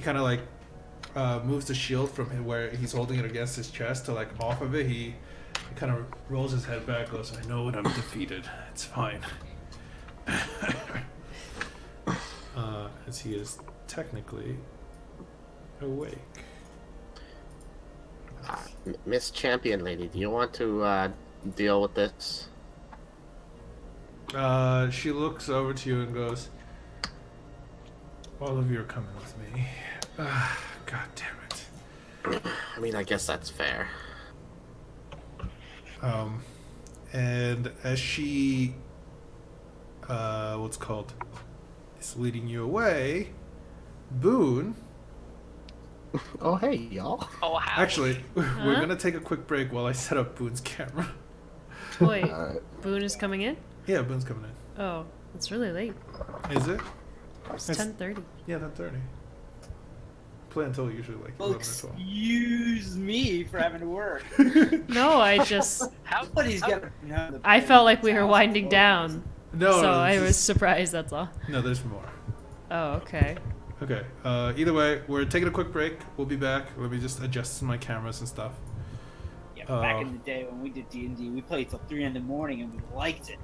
kind of like moves the shield from him where he's holding it against his chest to like off of it. He kind of rolls his head back, goes, "I know when I'm defeated. It's fine." As he is technically awake. Miss Champion Lady, do you want to deal with this? She looks over to you and goes, "All of you are coming with me." God damn it. I mean, I guess that's fair. And as she, is leading you away, Boone. Oh, hey, y'all. Oh, how? Actually, we're gonna take a quick break while I set up Boone's camera. Wait, Alright. Boone is coming in? Yeah, Boone's coming in. Oh, it's really late. Is it? It's It's- 10:30. Yeah, 10:30. Play until usually like 11 or 12. Excuse me for having to work. No, I just Somebody's got. I felt like we were winding down, No, so no, I this was is- surprised. That's all. No, there's more. Oh, okay. Okay. Either way, we're taking a quick break. We'll be back. Let me just adjust my cameras and stuff. Yeah, back in the day when we did D&D, we played till 3 in the morning and we liked it.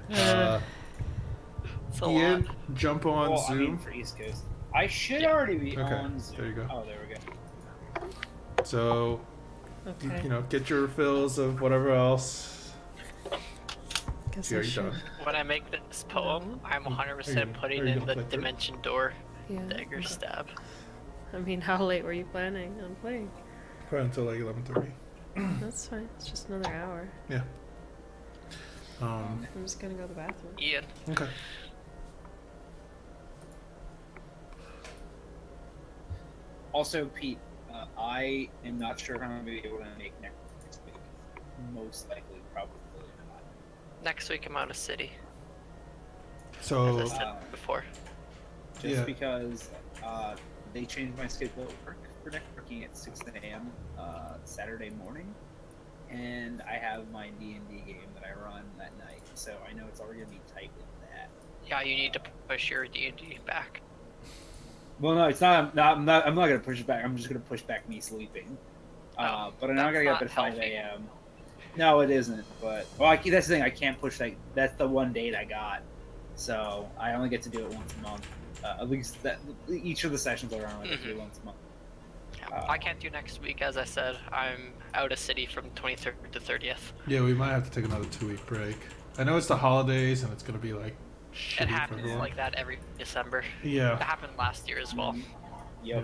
It's a Ian, lot. jump on Well, Zoom. I mean, for East Coast. I should already be Okay, on Zoom. there you go. Oh, there we go. So, Okay. you know, get your fills of whatever else. Guess Are I you should. done? When I make this poem, I'm Are you 100% gonna- putting are you in gonna the play through? dimension door Yeah. dagger okay. stab. I mean, how late were you planning on playing? Probably until like 11:30. That's fine. It's just another hour. Yeah. I'm just gonna go to the bathroom. Ian, Okay. Also, Pete, I am not sure if I'm going to be able to make next week. Most likely, probably not. next week I'm out of city, So, as I said before. Just Yeah. because they changed my schedule at work for networking at 6 a.m. Saturday morning. and I have my D&D game that I run that night, so I know it's already gonna be tight with that. Yeah, you need to push your D&D back. Well, no, it's not. I'm not gonna push it back. I'm just gonna push back me sleeping. Oh, But I'm not gonna get up at that's 5 not healthy. a.m. No, it isn't. But that's the thing. I can't push that. That's the one date I got, so I only get to do it once a month. At least each of the sessions are only get to do once a month. Yeah, I can't do next week, as I said. I'm out of city from 23rd to 30th. Yeah, we might have to take another 2-week break. I know it's the holidays and it's gonna be like It shitty for happens everyone. like that every December. It Yeah. happened last year as well. Yep. Yeah.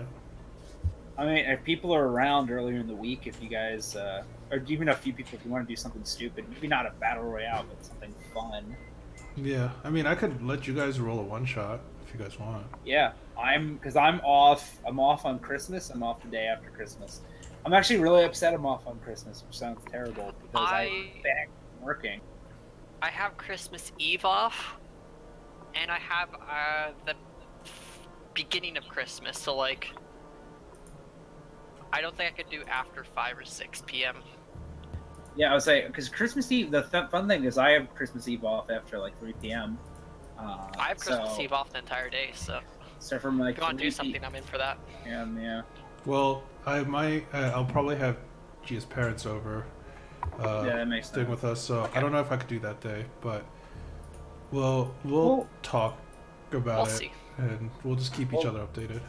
I mean, if people are around earlier in the week, if you guys, or even a few people, if you want to do something stupid, maybe not a battle royale, but something fun. Yeah. I mean, I could let you guys roll a one shot if you guys want. Yeah, because I'm off. I'm off on Christmas. I'm off the day after Christmas. I'm actually really upset I'm off on Christmas, which sounds terrible because I'm back working. I have Christmas Eve off, and I have the beginning of Christmas, so like, I don't think I could do after 5 or 6 p.m. Yeah, I was saying because Christmas Eve. The fun thing is I have Christmas Eve off after like 3 p.m. I have Christmas Eve off the entire day, so So from like if you want to do 3 something, I'm in for that. Yeah. Well, I'll probably have Gia's parents over. Yeah, that makes staying sense. with us, so I don't know if I could do that day, but we'll Well, talk about We'll it, see. and we'll just keep each other updated.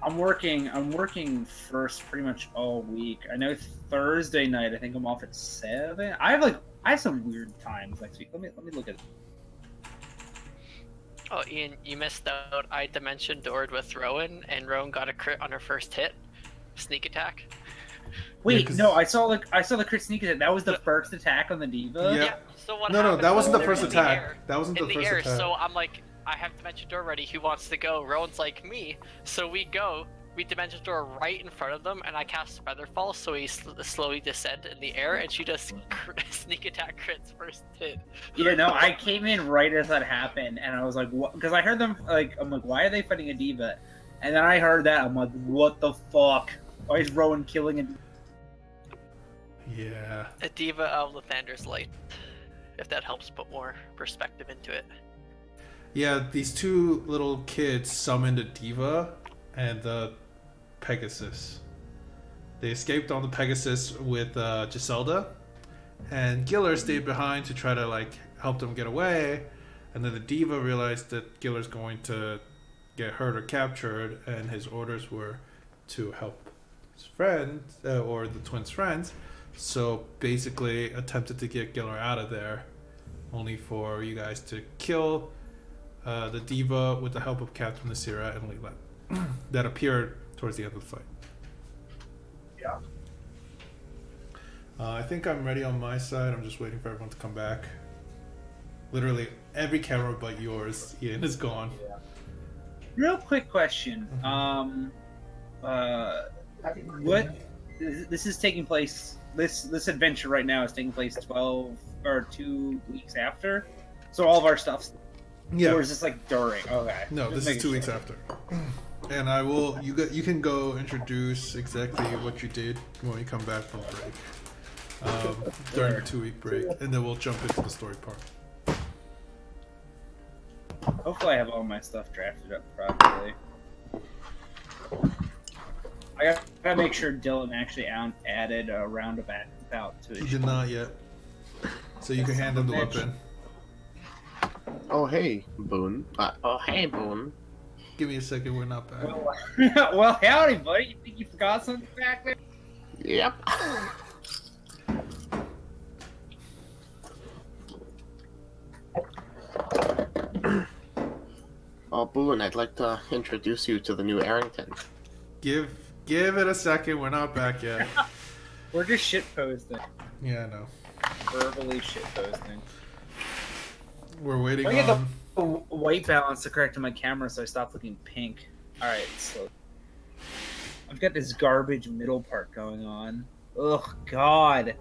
I'm working first pretty much all week. I know Thursday night I think I'm off at 7. I have some weird times next week. Let me look at it. Oh, Ian, you missed out. I dimension doored with Rowan, and Rowan got a crit on her first hit. Sneak attack. Wait, 'cause- no, I saw the crit sneak attack. That was the first attack on the diva. Yeah. So what No, happened that wasn't the was first they're in the attack. air. That wasn't In the the first air, attack. so I'm like, I have dimension door ready. Who wants to go? Rowan's like, me. So we go. We dimension door right in front of them, and I cast Featherfall, so we slowly descend in the air, and she just sneak attack crits first hit. Yeah, no, I came in right as that happened, and I was like, what? Because I heard them, I'm like, why are they fighting a diva? And then I heard that, I'm like, what the fuck? Why is Rowan killing a Yeah. A diva of Lathander's Light, if that helps put more perspective into it. Yeah, these two little kids summoned a diva and the Pegasus. They escaped on the Pegasus with Giselda, and Giller stayed behind to try to like help them get away. And then the diva realized that Giller's going to get hurt or captured, and his orders were to help his friend or the twins' friends. So basically, attempted to get Giller out of there, only for you guys to kill the diva with the help of Captain Nasira and Leela, that appeared towards the end of the fight. Yeah. I think I'm ready on my side. I'm just waiting for everyone to come back. Literally every camera but yours, Ian, is gone. Real quick question. What this is taking place? This adventure right now is taking place 12 or 2 weeks after. So all of our stuff's. Yeah. Or is this like during? Okay. No, Just this is making 2 weeks sure. after. And I will. You can go introduce exactly what you did when we come back from break. During the 2-week break, and then we'll jump into the story part. Hopefully, I have all my stuff drafted up properly. I gotta make sure Dylan actually added a roundabout to He his. did not yet. So you can hand him the Bitch. weapon. Oh hey, Boone. Hey, Boone. Give me a second. We're not back. Well, howdy, buddy. You think you forgot something back there? Yep. Oh, Boone, I'd like to introduce you to the new Arrington. Give it a second. We're not back yet. We're just shit posting, Yeah, I know. verbally shit posting. We're waiting I get on. the white balance to correct on my camera, so I stopped looking pink. All right, so I've got this garbage middle part going on. Ugh, God.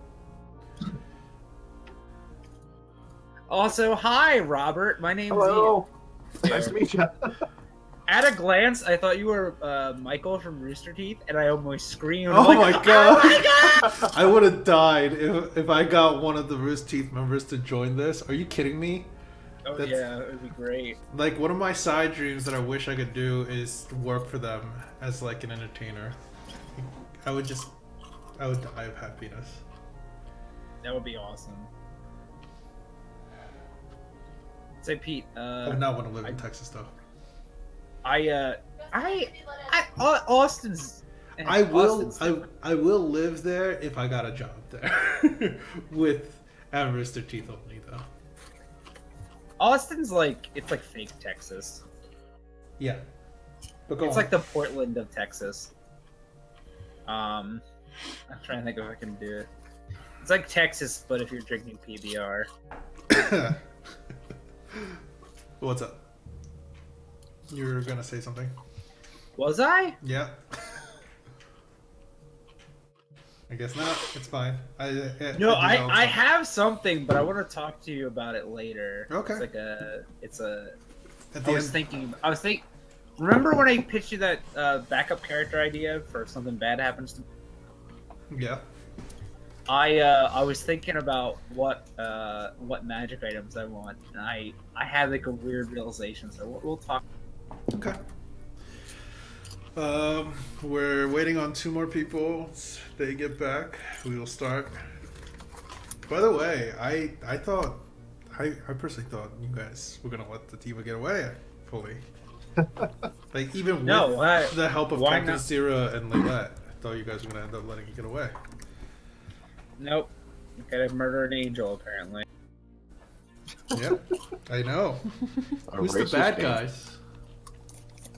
Also, hi, Robert. My name's Hello. Ian. Nice to meet you. At a glance, I thought you were Michael from Rooster Teeth, and I almost screamed. Oh like, my god! Oh my god! I would have died if I got one of the Rooster Teeth members to join this. Are you kidding me? Oh That's- yeah, it would be great. Like, one of my side dreams that I wish I could do is work for them as like an entertainer. I would die of happiness. That would be awesome. Say, Pete. I would not want to live in Texas though. Austin's. I will Austin's different. I will live there if I got a job there. With Rooster Teeth only though. Austin's like it's like fake Texas. Yeah. But go It's on. like the Portland of Texas. I'm trying to think if I can do it. It's like Texas, but if you're drinking PBR. What's up? You're gonna say something? Was I? Yeah. I guess not. It's fine. No, do that all the I time. have something, but I want to talk to you about it later. Okay. It's a. At the I was thinking. Remember when I pitched you that backup character idea for if something bad happens to? Yeah. I was thinking about what magic items I want, and I had like a weird realization. So we'll talk. Okay. We're waiting on 2 more people. They get back. We will start. By the way, I personally thought you guys were gonna let the diva get away fully. Like even with the help of Captain not? Sierra and Leylette, I thought you guys were gonna end up letting you get away. Nope. Gotta murder an angel apparently. Yep, I know. A Who's the racist bad game. guys?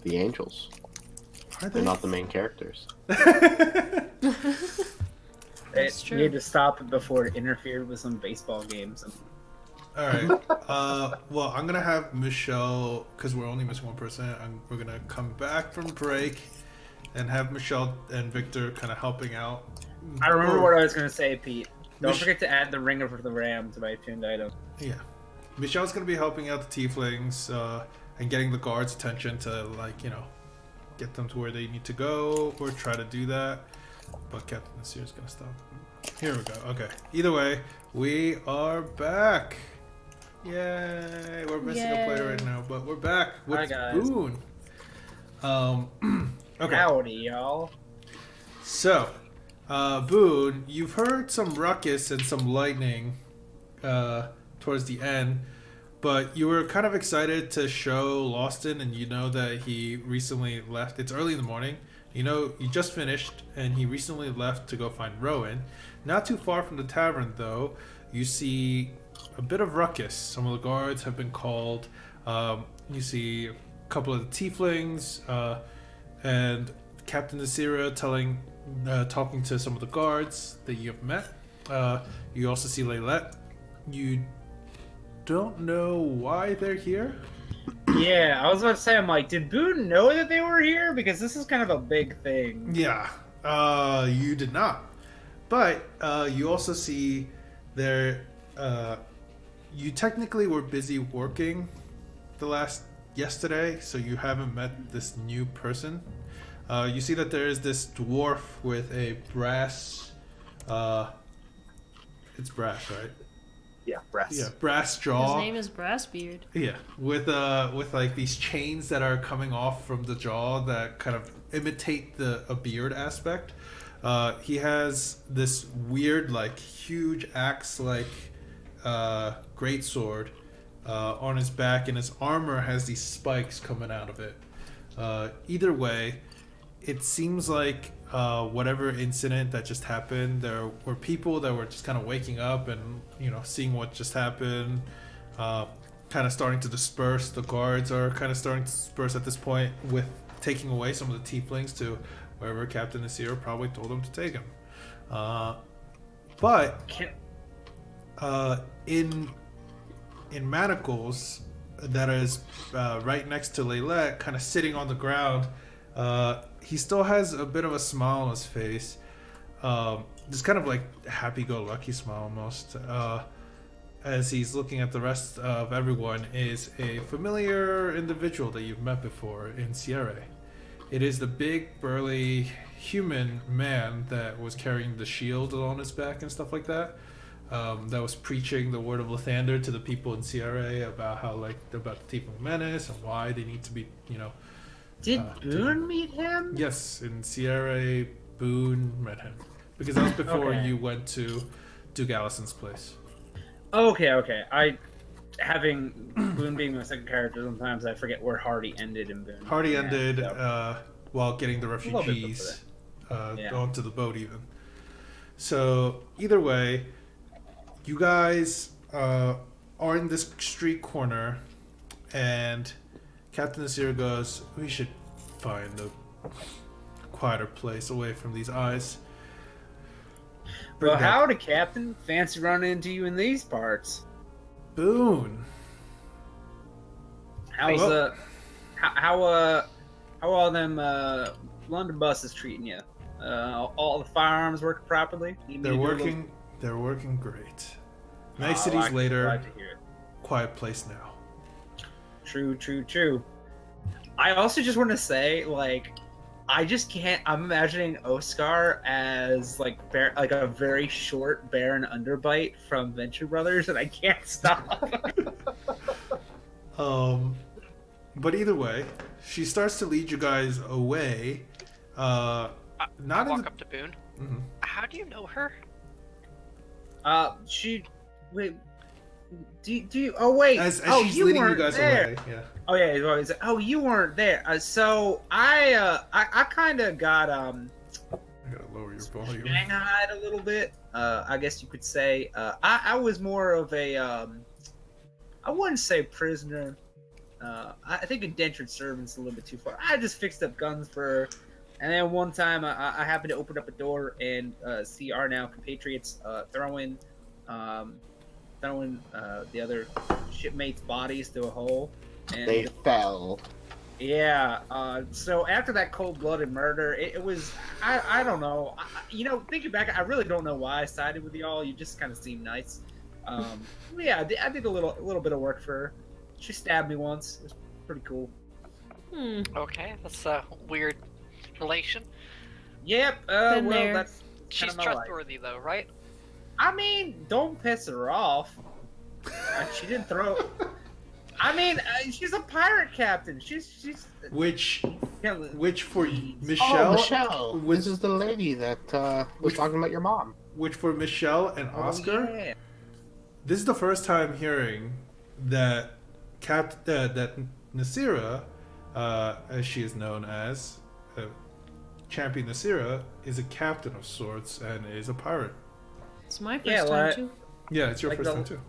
The angels. Are They're they? not the main characters. That's true. We had to stop it before it interfered with some baseball games. All right. Well, I'm gonna have Michelle because we're only missing one person. We're gonna come back from break and have Michelle and Victor kind of helping out. I remember what I was gonna say, Pete. Don't Mich- forget to add the ringer for the ram to my tuned item. Yeah, Michelle's gonna be helping out the tieflings and getting the guards' attention to get them to where they need to go or try to do that. But Captain Nasir's gonna stop. Here we go. Okay. Either way, we are back. Yay! We're missing a player right now, but we're back with Hi, guys. Boone. Okay. Howdy, y'all. So, Boone, you've heard some ruckus and some lightning towards the end, but you were kind of excited to show Lawston, and you know that he recently left. It's early in the morning. You know, you just finished, and he recently left to go find Rowan. Not too far from the tavern, though, you see a bit of ruckus. Some of the guards have been called. You see a couple of the tieflings, and Captain Nasira talking to some of the guards that you have met. You also see Leylette. You don't know why they're here. Yeah, I was about to say, I'm like, did Boone know that they were here? Because this is kind of a big thing. Yeah, you did not. But you also see there. You technically were busy working yesterday, so you haven't met this new person. You see that there is this dwarf with a brass. It's brass, right? Yeah, brass. Yeah, brass jaw. His name is Brassbeard. Yeah, with like these chains that are coming off from the jaw that kind of imitate a beard aspect. He has this weird, like, huge axe-like greatsword on his back, and his armor has these spikes coming out of it. Either way, it seems like whatever incident that just happened, there were people that were just kind of waking up and seeing what just happened, kind of starting to disperse. The guards are kind of starting to disperse at this point, with taking away some of the tieflings to wherever Captain Nasir probably told them to take him. But in Manacles, that is right next to Leylette, kind of sitting on the ground, he still has a bit of a smile on his face. Just kind of like happy-go-lucky smile almost. as he's looking at the rest of everyone, is a familiar individual that you've met before in Sierra. It is the big, burly human man that was carrying the shield on his back and stuff like that. That was preaching the word of Lathander to the people in Sierra about how, like, about the Thief of Menace and why they need to be, Did Boone meet him? Yes, in Sierra, Boone met him. Because that was before Okay. you went to Duke Allison's place. Okay. Having Boone being my second character, sometimes I forget where Hardy ended in Boone. Hardy Yeah, ended so- while getting the little bit refugees Yeah. onto the boat, even. So, either way, you guys are in this street corner, and Captain Nasir goes, we should find a quieter place away from these eyes. Well, howdy, Captain. Fancy running into you in these parts. Boone. How's Well- how all them London buses treating you? All the firearms working properly? Need me They're to do a working. They're working great. little- Niceties I'm later. glad to hear it. Quiet place now. True. I also just want to say, like, I just can't. I'm imagining Oscar as like a very short Baron Underbite from Venture Brothers, and I can't stop. But either way, she starts to lead you guys away. I Not in walk the... up to Boone. Mhm. How do you know her? She wait. Do you? Oh wait. As oh, she's you leading you weren't guys there. away. Yeah. Oh yeah. He's always, oh, you weren't there. So I kind of got I gotta lower your volume. shanghaied a little bit. I guess you could say. I was more of a I wouldn't say prisoner. I think indentured servant's a little bit too far. I just fixed up guns for her. And then one time I happened to open up a door and see our now compatriots throwing the other shipmates' bodies through a hole. And They fell. yeah. So after that cold-blooded murder, it was I don't know. Thinking back, I really don't know why I sided with y'all. You just kind of seemed nice. Yeah, I did a little bit of work for her. She stabbed me once. It was pretty cool. Okay, that's a weird relation. Yep. Been Well, there. that's She's kinda my life. trustworthy though, right? I mean, don't piss her off. She didn't throw. I mean, she's a pirate captain. She's. Which Yeah, for Jeez. Michelle, Michelle. was- This is the lady that was Which- talking about your mom. which for Michelle and Oscar, yeah. this is the first time hearing that that Nasira, as she is known as, Champion Nasira, is a captain of sorts and is a pirate. It's my first Yeah, time like- too. Yeah, it's your Like first the- time too.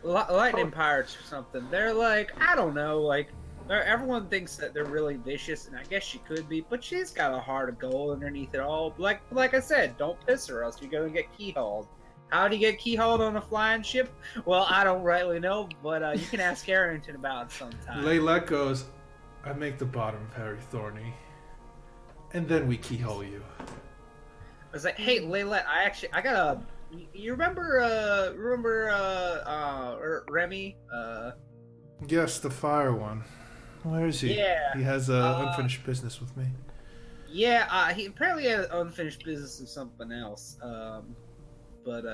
Lightning pirates or something. They're like, I don't know, like everyone thinks that they're really vicious, and I guess she could be, but she's got a heart of gold underneath it all. Like I said, don't piss her, else you're gonna get keyhauled. How do you get keyhauled on a flying ship? Well, I don't rightly know, but you can ask Arrington about it sometime. Layla goes, I make the bottom very thorny, and then we keyhole you. I was like, hey, Layla, I got a. You remember Remy? Yes, the fire one. Where is he? Yeah, He has unfinished business with me. Yeah, he apparently had unfinished business with something else. But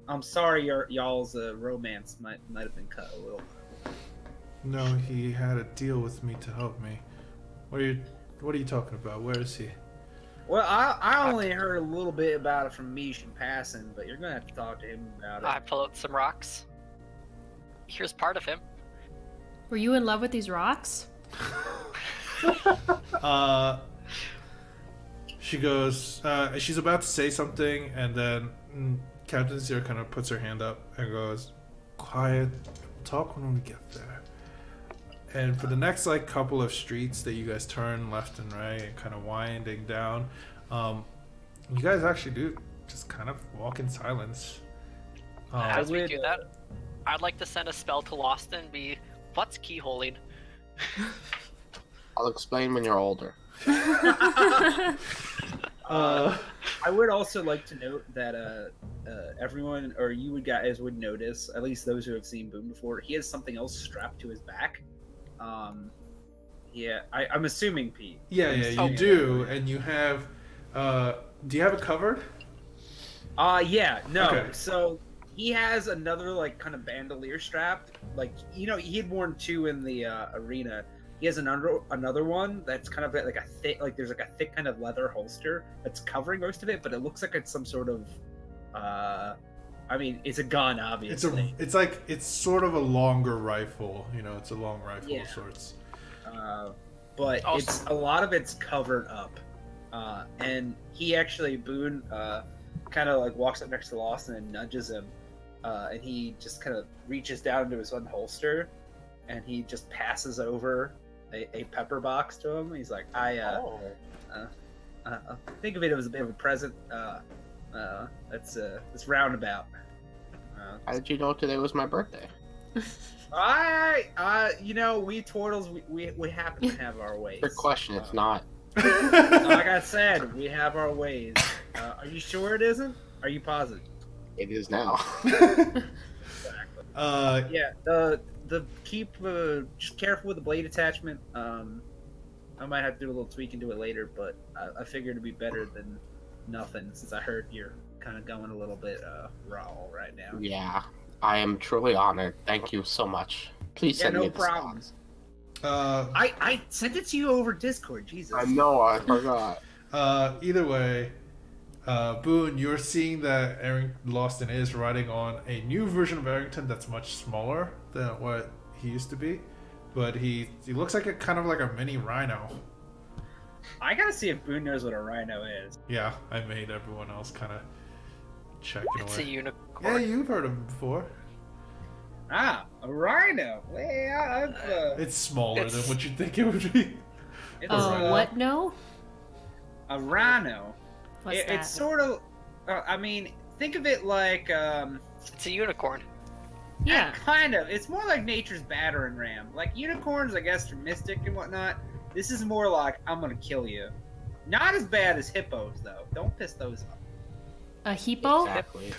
I'm sorry, y'all's romance might have been cut a little. No, he had a deal with me to help me. What are you talking about? Where is he? Well, I only heard a little bit about it from Mish in passing, but you're gonna have to talk to him about it. I pull out some rocks. Here's part of him. Were you in love with these rocks? She goes, she's about to say something, and then Captain Zero kind of puts her hand up and goes, quiet, talk when we get there. And for the next couple of streets that you guys turn left and right and kind of winding down, you guys actually do just kind of walk in silence. As we would, do that, I'd like to send a spell to Loston and be, what's keyholing? I'll explain when you're older. I would also like to note that everyone or you guys would notice, at least those who have seen Boone before, he has something else strapped to his back. Yeah, I'm assuming Pete. Yeah, I'm yeah, assuming you that- do, and you have. Do you have it covered? Yeah, no. Okay. So he has another like kind of bandolier strap. Like he had worn 2 in the arena. He has another one that's kind of like a thick, like there's like a thick kind of leather holster that's covering most of it, but it looks like it's some sort of. I mean, it's a gun, obviously. It's sort of a longer rifle. It's a long rifle Yeah. of sorts. But Also- it's a lot of it's covered up. And he actually Boone kind of like walks up next to Lawson and nudges him, and he just kind of reaches down into his holster, and he just passes over a pepper box to him. He's like, I think of it as a bit of a present. It's roundabout. How did you know today was my birthday? We turtles, we happen to have our ways. Good question. It's not. Like I said, we have our ways. Are you sure it isn't? Are you positive? It is now. Yeah. The keep just careful with the blade attachment. I might have to do a little tweak and do it later, but I figured it'd be better than nothing since I heard you're kind of going a little bit raw right now. Yeah, I am truly honored. Thank you so much. Please Yeah, send no me the problem. stocks. I sent it to you over Discord. Jesus. I know. I forgot. Either way, Boone, you're seeing that Lawson is riding on a new version of Arrington that's much smaller than what he used to be, but he looks like a mini rhino. I gotta see if Boone knows what a rhino is. Yeah, I made everyone else kind of check it It's a away. Yeah, unicorn. you've heard of him before. Ah, a rhino. Well, It's smaller than It's- what you'd think it would be. it's What? No. a rhino. What's that? It's sort of. I mean, think of it like. It's a unicorn. Yeah. Kind of. It's more like nature's battering ram. Like unicorns, I guess, are mystic and whatnot. This is more like I'm gonna kill you. Not as bad as hippos, though. Don't piss those off. A hippo? Exactly.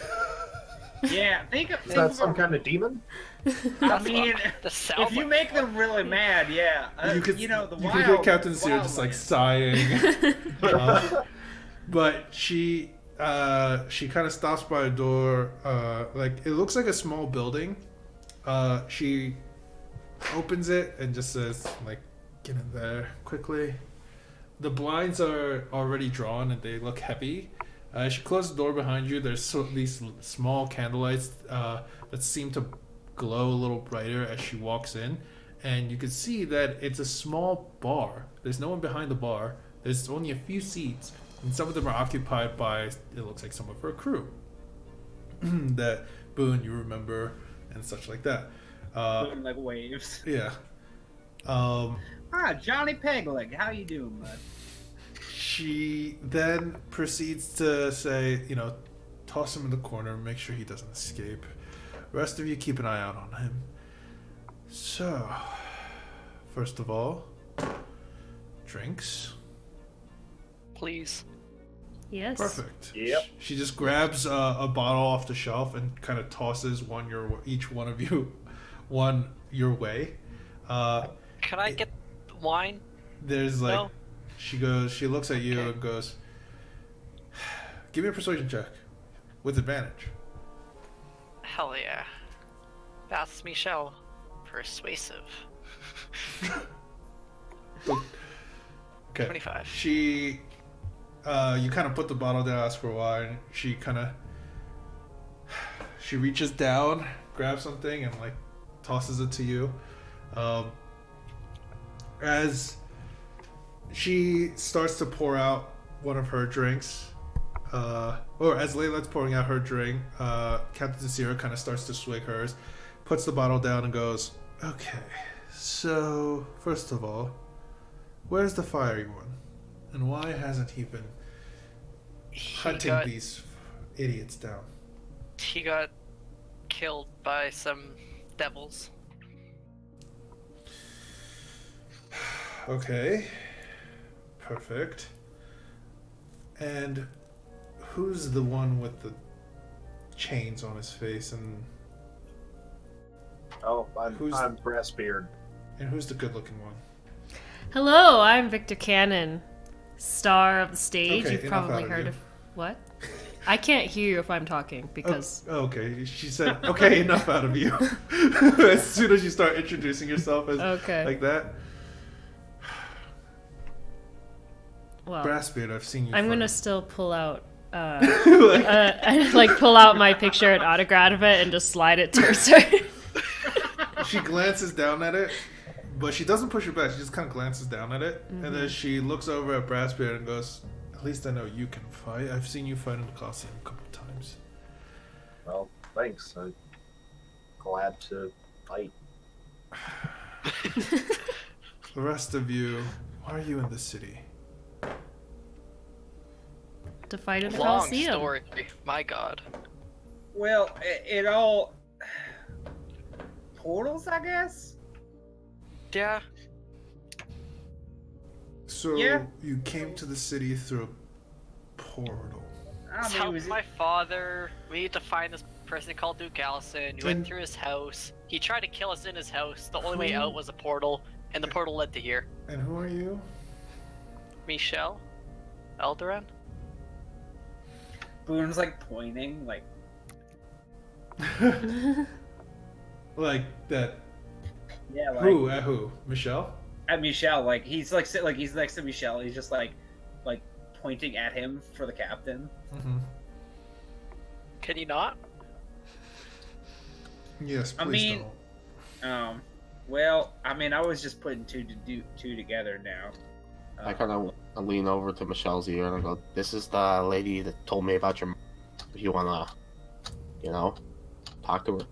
Yeah, think Is that of some kind of demon? I mean, The sound if you make them really mad, yeah. You could, the you wild. could hear Captain Sear just like wildlands. sighing. But she kind of stops by a door. Like it looks like a small building. She opens it and just says, like, "Get in there quickly." The blinds are already drawn and they look heavy. She closes the door behind you. There's these small candlelights that seem to glow a little brighter as she walks in, and you can see that it's a small bar. There's no one behind the bar. There's only a few seats, and some of them are occupied by, it looks like, some of her crew that Boone you remember and such like that. Doing, like waves. Yeah. Johnny Pegleg, how you doing, bud? She then proceeds to say, toss him in the corner, make sure he doesn't escape. Rest of you keep an eye out on him. So, first of all, drinks. Please. Yes. Perfect. Yep. She just grabs a bottle off the shelf and kind of tosses each one of you one your way. Can I get wine? There's like, No. she looks at you Okay. and goes, "Give me a persuasion check with advantage." Hell yeah. That's Michelle. Persuasive. Okay. 25. She, you kind of put the bottle down, ask for wine. She reaches down, grabs something, and like tosses it to you. As she starts to pour out one of her drinks, or as Layla's pouring out her drink, Captain Zero kind of starts to swig hers, puts the bottle down, and goes, "Okay, so first of all, where's the fiery one? And why hasn't he been hunting these idiots down?" He got killed by some devils. Okay. Perfect. And who's the one with the chains on his face, and Oh, I'm Brassbeard. who's the good-looking one? Hello, I'm Victor Cannon, star of the stage. Okay, You've enough probably out of heard you. of what? I can't hear you if I'm talking because Okay, she said, okay, enough out of you. As soon as you start introducing yourself as okay. like that. Well, Brassbeard, I've seen you. I'm gonna fight. still pull out Like, pull out my picture and autograph it and just slide it towards her. she glances down at it, but she doesn't push it back. She just kind of glances down at it, and Mm-hmm. then she looks over at Brassbeard and goes, "At least I know you can fight. I've seen you fight in the Coliseum a couple times." Well, thanks. I'm glad to fight. The rest of you, why are you in the city? To fight in the Long Coliseum. story. My God. Well, it all portals, I guess. Yeah. So Yeah. you came to the city through a portal. I Let's mean, help was my father. We need to find this person called Duke Allison. We went And- through his house. He tried to kill us in his house. The only way out was a portal, and the portal led to here. And who are you? Michelle? Eldoran? Boone's like pointing, like Like that? yeah, like Who? At who? Michelle? at Michelle. Like he's like like he's next to Michelle. He's just like pointing at him for the captain. Mm-hmm. Can you not? Yes, please I mean- don't. Well, I mean, I was just putting two together now. I kind of lean over to Michelle's ear and I go, "This is the lady that told me about your. If you wanna, talk to her."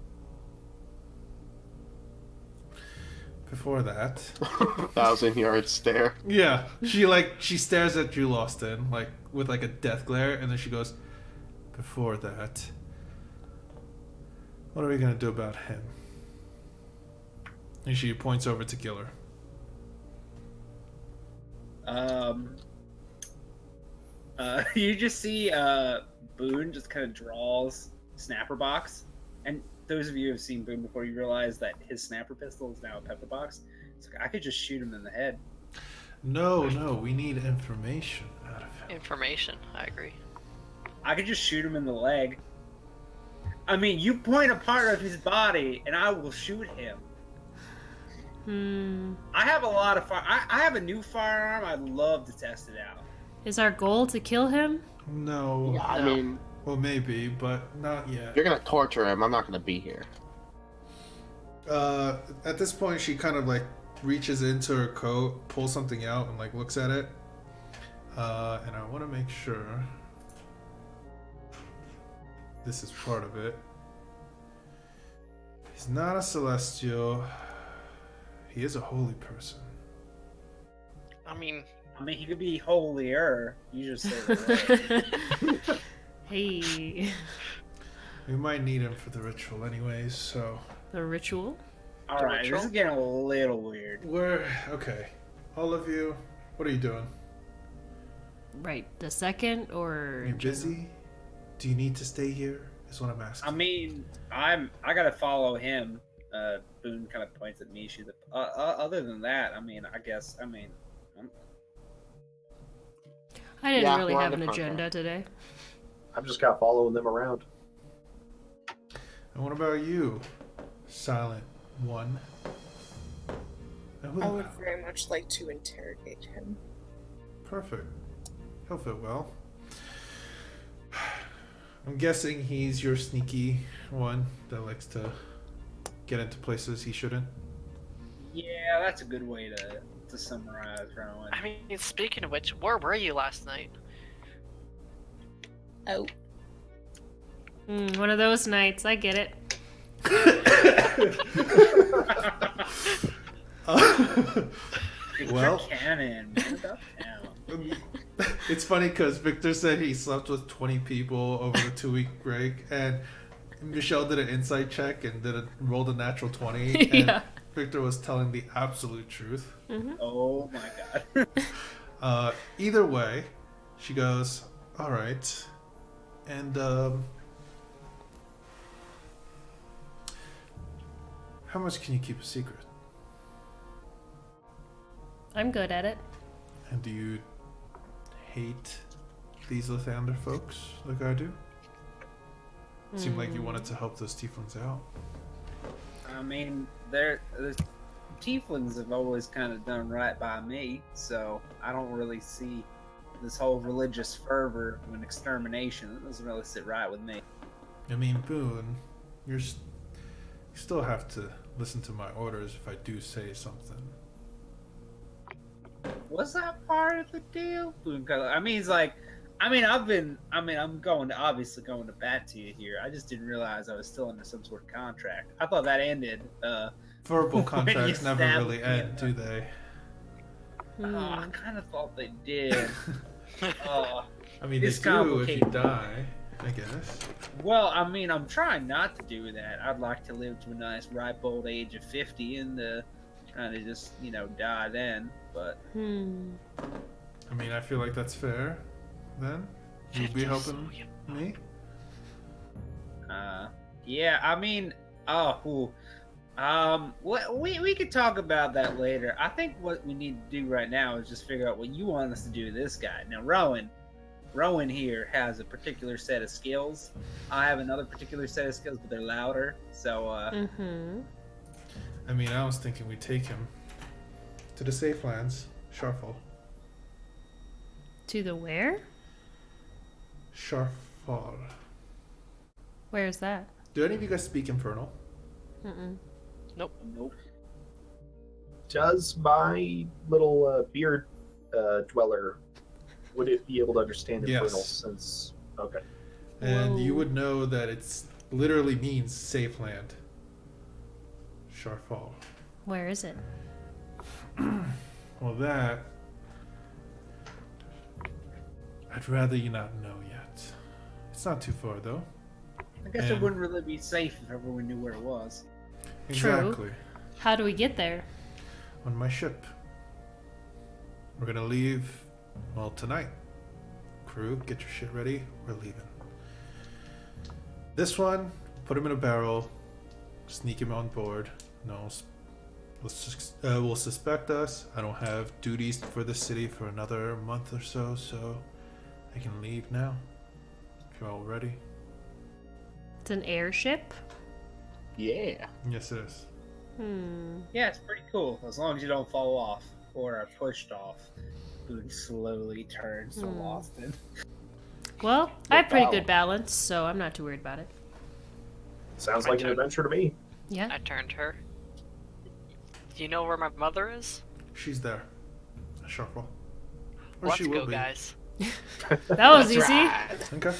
Before that, 1,000-yard stare. yeah, she stares at Drew Lawson like with like a death glare, and then she goes, "Before that, what are we gonna do about him?" And she points over to Giller. You just see Boone just kind of draws snapper box, and those of you who have seen Boone before, you realize that his snapper pistol is now a pepper box. It's like I could just shoot him in the head. No, we need information out of him. Information. I agree. I could just shoot him in the leg. I mean, you point a part of his body, and I will shoot him. I have a lot of I have a new firearm. I'd love to test it out. Is our goal to kill him? No. Yeah, I mean, Well, maybe, but not if yet. you're gonna torture him, I'm not gonna be here. At this point, she kind of like reaches into her coat, pulls something out, and like looks at it. And I want to make sure this is part of it. He's not a celestial. He is a holy person. I mean, He could be holier. You just say the word. Hey, We might need him for the ritual, anyways. So the ritual. All right, this is getting a little weird. we're okay. All of you, what are you doing? Right, the second or Are you busy? Do you need to stay here? Is what I'm asking. I mean, I gotta follow him. Boone kind of points at me. She's other than that, I mean, I guess, I mean, I didn't Yeah, really we're on have the an front agenda today. I'm just kind of following them around. And what about you, Silent One? And who- I would very much like to interrogate him. Perfect. He'll fit well. I'm guessing he's your sneaky one that likes to get into places he shouldn't. yeah, that's a good way to summarize Rowan. I mean, speaking of which, where were you last night? Oh, One of those nights. I get it. Well, Cannon, man, about town. it's funny because Victor said he slept with 20 people over the 2-week break, and Michelle did an insight check and rolled a natural 20, and Yeah. Victor was telling the absolute truth. Oh my god. Either way, she goes, all right. And How much can you keep a secret? I'm good at it. And do you hate these Lathander folks like I do? Seemed like you wanted to help those tieflings out. I mean, the tieflings have always kind of done right by me, so I don't really see this whole religious fervor and extermination. It doesn't really sit right with me. I mean, Boone, you still have to listen to my orders if I do say something. Was that part of the deal? I mean, it's like, I'm obviously going to bat to you here. I just didn't realize I was still under some sort of contract. I thought that ended. Verbal contracts you never stabbed really me end, in do they? Oh, I kind of thought they did. I mean, they It's do if you complicated. die, I guess. Well, I mean, I'm trying not to do that. I'd like to live to a nice, ripe old age of 50 and kind of just, die then. But I mean, I feel like that's fair, then. You'll be helping me? yeah, I mean, we could talk about that later. I think what we need to do right now is just figure out what you want us to do to this guy. Now, Rowan here has a particular set of skills. I have another particular set of skills, but they're louder. So, I mean, I was thinking we take him to the safe lands, Sharfall. To the where? Sharfall. Where's that? Do any of you guys speak Infernal? Nope. Does my little beard dweller, would it be able to understand Yes. Infernal since... Okay. And you Whoa. would know that it's literally means safe land. Sharfall. Where is it? Well, that I'd rather you not know yet. It's not too far, though. I guess And- it wouldn't really be safe if everyone knew where it was. True. Exactly. How do we get there? On my ship. We're gonna leave, well, tonight. Crew, get your shit ready. We're leaving. This one, put him in a barrel, sneak him on board. No, will suspect us. I don't have duties for the city for another month or so, so I can leave now. If you're all ready. It's an airship? Yeah. Yes, it is. Yeah, it's pretty cool. As long as you don't fall off or are pushed off. Boone slowly turns to Lawson. Well, I have pretty Wow. good balance, so I'm not too worried about it. Sounds like an adventure to me. Yeah. I turned to her. Do you know where my mother is? She's there. Sharpwell. Or Let's she will go, be. guys. That was easy. Okay.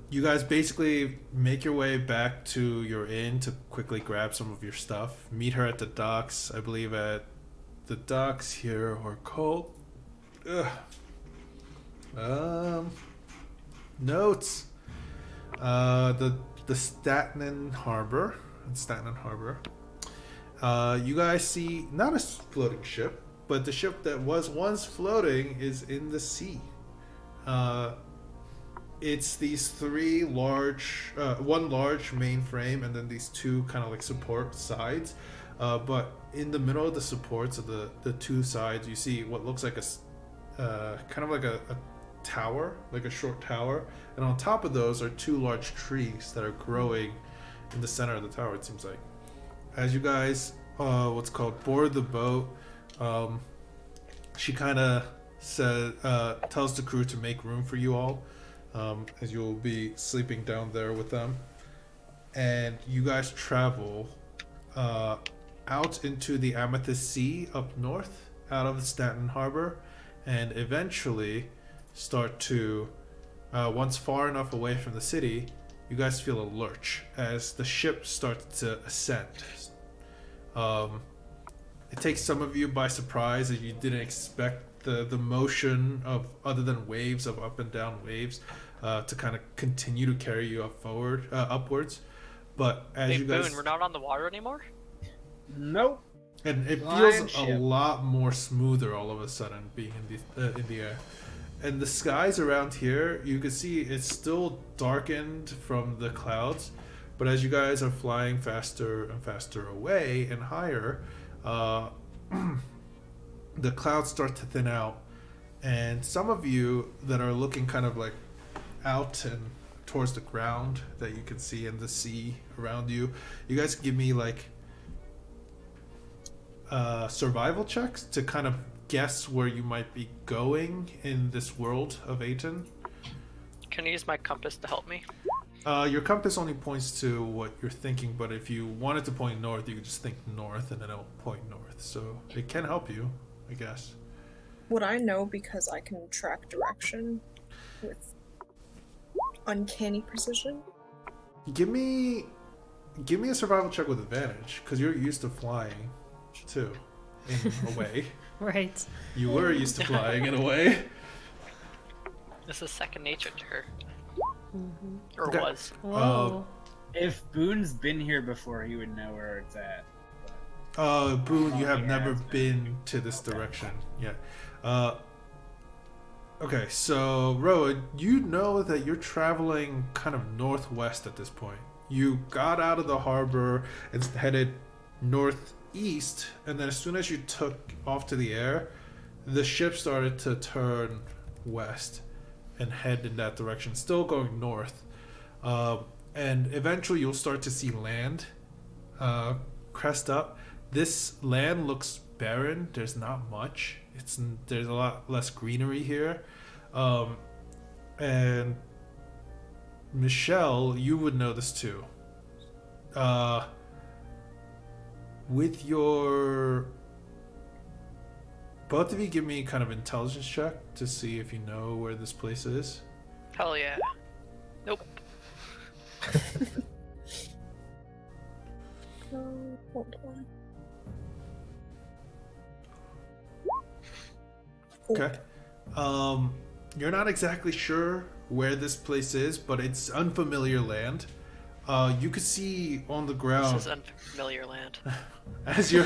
You guys basically make your way back to your inn to quickly grab some of your stuff. Meet her at the docks. I believe at the docks here are called. Notes. The Staten Harbor. Staten Harbor. You guys see not a floating ship, but the ship that was once floating is in the sea. It's these three large, one large mainframe, and then these two kind of like support sides. But in the middle of the supports of the two sides, you see what looks like a kind of like a tower, like a short tower. And on top of those are two large trees that are growing in the center of the tower, it seems like. As you guys, what's called board the boat, she kind of tells the crew to make room for you all, as you'll be sleeping down there with them. And you guys travel out into the Amethyst Sea up north, out of Staten Harbor, and eventually start to, once far enough away from the city, you guys feel a lurch as the ship starts to ascend. It takes some of you by surprise as you didn't expect the motion of, other than waves of up and down waves, to kind of continue to carry you upwards. But as Hey, you guys, Boone, we're not on the water anymore? Nope. and it Lion feels a ship. lot more smoother all of a sudden being in the air. And the skies around here, you can see it's still darkened from the clouds, but as you guys are flying faster and faster away and higher, the clouds start to thin out, and some of you that are looking kind of like out and towards the ground that you can see in the sea around you, you guys give me like survival checks to kind of guess where you might be going in this world of Aten. Can I use my compass to help me? Your compass only points to what you're thinking, but if you wanted to point north, you could just think north and then it'll point north. So it can help you, I guess. Would I know because I can track direction with uncanny precision? Give me a survival check with advantage, because you're used to flying too, in a way. Right. You were used to flying in a way. This is second nature to her. Mm-hmm. Or Okay. was. Whoa. If Boone's been here before, he would know where it's at. Boone, you have Yeah, never it's been to this direction yet. Okay, so Roa, you know that you're traveling kind of northwest at this point. You got out of the harbor and headed northeast, and then as soon as you took off to the air, the ship started to turn west and head in that direction, still going north. And eventually you'll start to see land crest up. This land looks barren. There's not much. There's a lot less greenery here. And Michelle, you would know this too. With your... Both of you give me kind of intelligence check to see if you know where this place is. Hell yeah. Nope. Hold on. Okay. You're not exactly sure where this place is, but it's unfamiliar land. You could see on the ground This is unfamiliar land. as you're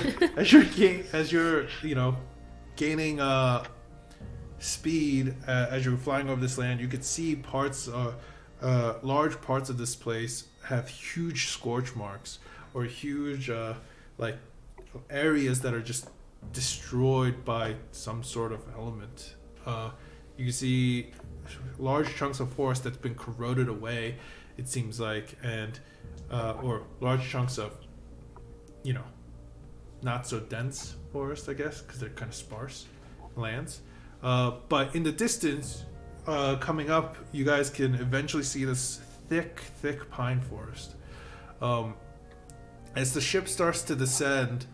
gaining speed as you're flying over this land. You could see large parts of this place have huge scorch marks or huge like areas that are just destroyed by some sort of element. You can see large chunks of forest that's been corroded away, it seems like, and or large chunks of, not so dense forest, I guess, because they're kind of sparse lands. But in the distance, coming up, you guys can eventually see this thick pine forest. As the ship starts to descend,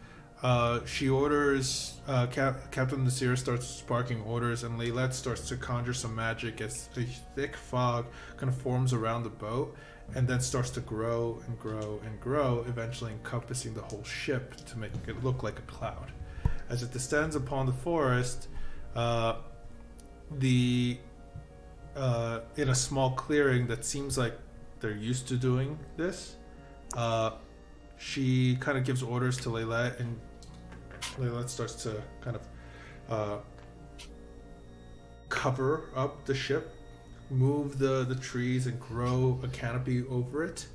she orders, Captain Nasir starts sparking orders, and Leylette starts to conjure some magic as a thick fog kind of forms around the boat, and then starts to grow and grow and grow, eventually encompassing the whole ship to make it look like a cloud. As it descends upon the forest, in a small clearing that seems like they're used to doing this, she kind of gives orders to Leylette, and Leylette starts to kind of cover up the ship, move the trees, and grow a canopy over it.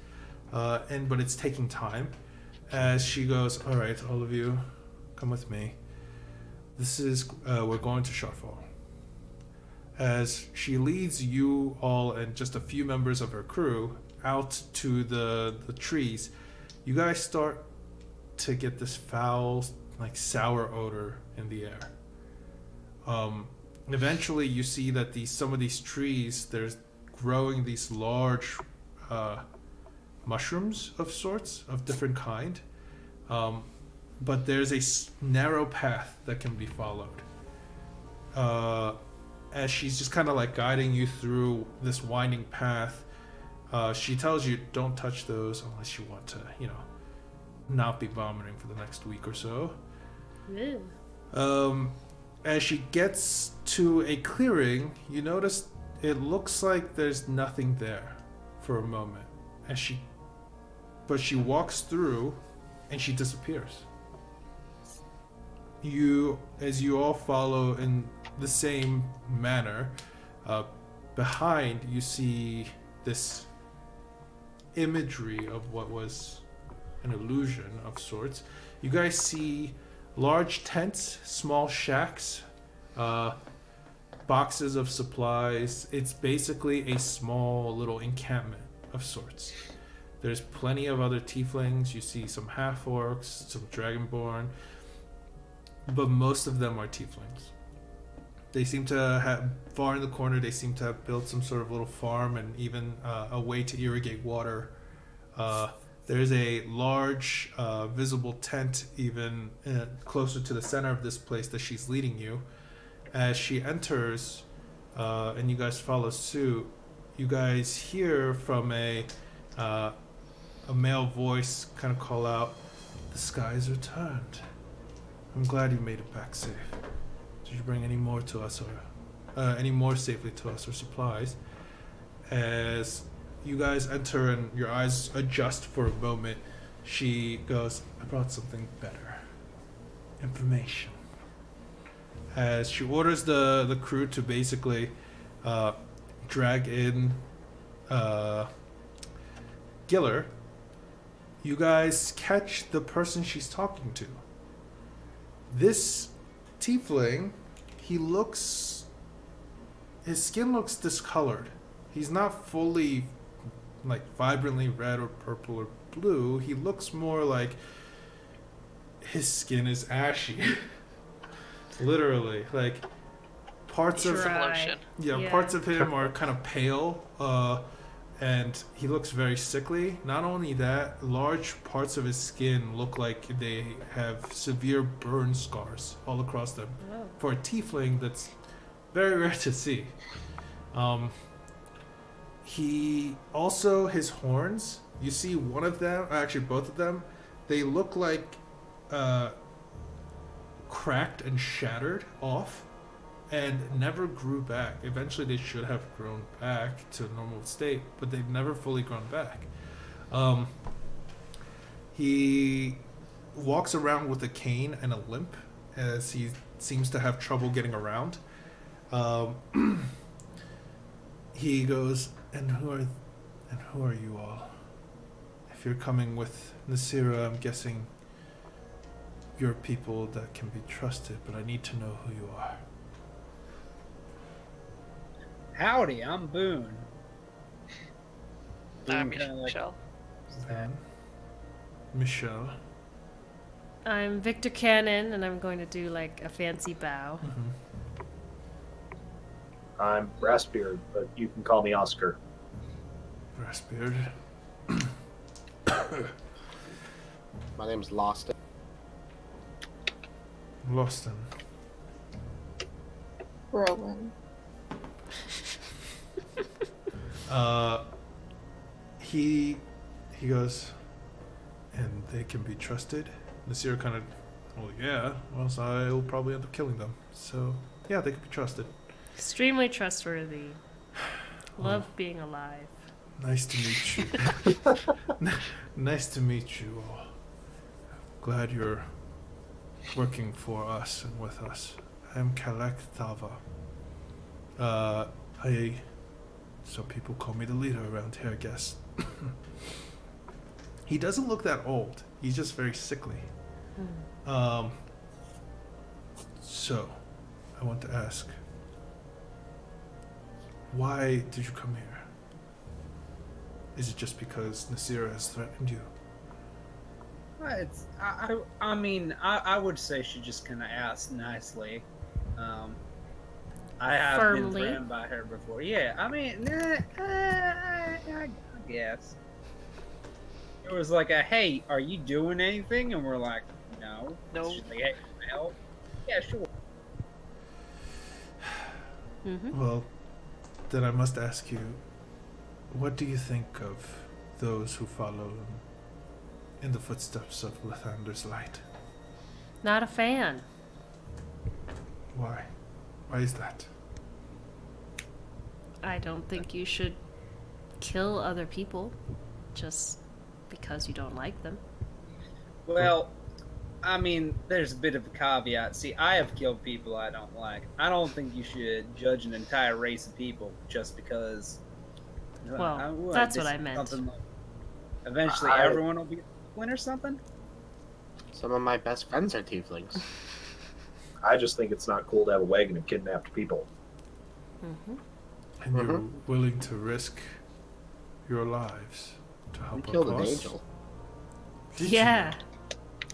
But it's taking time. As she goes, all right, all of you, come with me. This is we're going to Shortfall. As she leads you all and just a few members of her crew out to the trees, you guys start to get this foul, like sour odor in the air. Eventually you see that some of these trees, there's growing these large mushrooms of sorts, of different kind. But there's a narrow path that can be followed. As she's just kind of like guiding you through this winding path, she tells you don't touch those unless you want to, not be vomiting for the next week or so. Ew. As she gets to a clearing, you notice it looks like there's nothing there for a moment. But she walks through and she disappears. As you all follow in the same manner, Behind, you see this imagery of what was an illusion of sorts. You guys see large tents, small shacks, boxes of supplies. It's basically a small little encampment of sorts. There's plenty of other tieflings. You see some half-orcs, some dragonborn, but most of them are tieflings. They seem to have, far in the corner, they seem to have built some sort of little farm and even a way to irrigate water. There's a large visible tent even closer to the center of this place that she's leading you. As she enters and you guys follow suit, you guys hear from a male voice kind of call out, "The skies returned. I'm glad you made it back safe. Did you bring any more to us, or any more safely to us, or supplies?" As you guys enter and your eyes adjust for a moment, she goes, "I brought something better. Information." As she orders the crew to basically drag in Giller, you guys catch the person she's talking to. This tiefling, his skin looks discolored. He's not fully like vibrantly red or purple or blue. He looks more like his skin is ashy. Literally, like parts of Lotion. Yeah. parts of him are kind of pale, and he looks very sickly. Not only that, large parts of his skin look like they have severe burn scars all across them. Oh. For a tiefling, that's very rare to see. He also, his horns, you see one of them, actually both of them, they look like cracked and shattered off and never grew back. Eventually they should have grown back to a normal state, but they've never fully grown back. He walks around with a cane and a limp as he seems to have trouble getting around. He goes, and who are you all? If you're coming with Nasira, I'm guessing you're people that can be trusted, but I need to know who you are. Howdy, I'm Boone. I'm kinda like- Michelle. And Michelle. I'm Victor Cannon, and I'm going to do like a fancy bow. I'm Brassbeard, but you can call me Oscar. Brassbeard. My name's Lost. Loston. Roland. He goes, and they can be trusted? Nasir kind of, well, yeah, or else I'll probably end up killing them. So, yeah, they can be trusted. Extremely trustworthy. Love being alive. Nice to meet you. Nice to meet you all. Glad you're working for us and with us. I'm Kalek Tava. Some people call me the leader around here, I guess. He doesn't look that old. He's just very sickly. So, I want to ask, why did you come here? Is it just because Nasira has threatened you? I mean, I would say she just kind of asked nicely. I have Firmly. been threatened by her before. Yeah, I mean, I guess. It was like hey, are you doing anything? And we're like, no. No. She's like, hey, can I help? Yeah, sure. Well, then I must ask you, what do you think of those who follow in the footsteps of Lathander's light? Not a fan. Why? Why is that? I don't think you should kill other people just because you don't like them. Well, I mean, there's a bit of a caveat. See, I have killed people I don't like. I don't think you should judge an entire race of people just because. Well, that's what I meant. Like, eventually, everyone will be a tiefling or something. Some of my best friends are tieflings. I just think it's not cool to have a wagon of kidnapped people. Mm-hmm. And you're willing to risk your lives to help We killed a an cause? angel. Did you Yeah. know?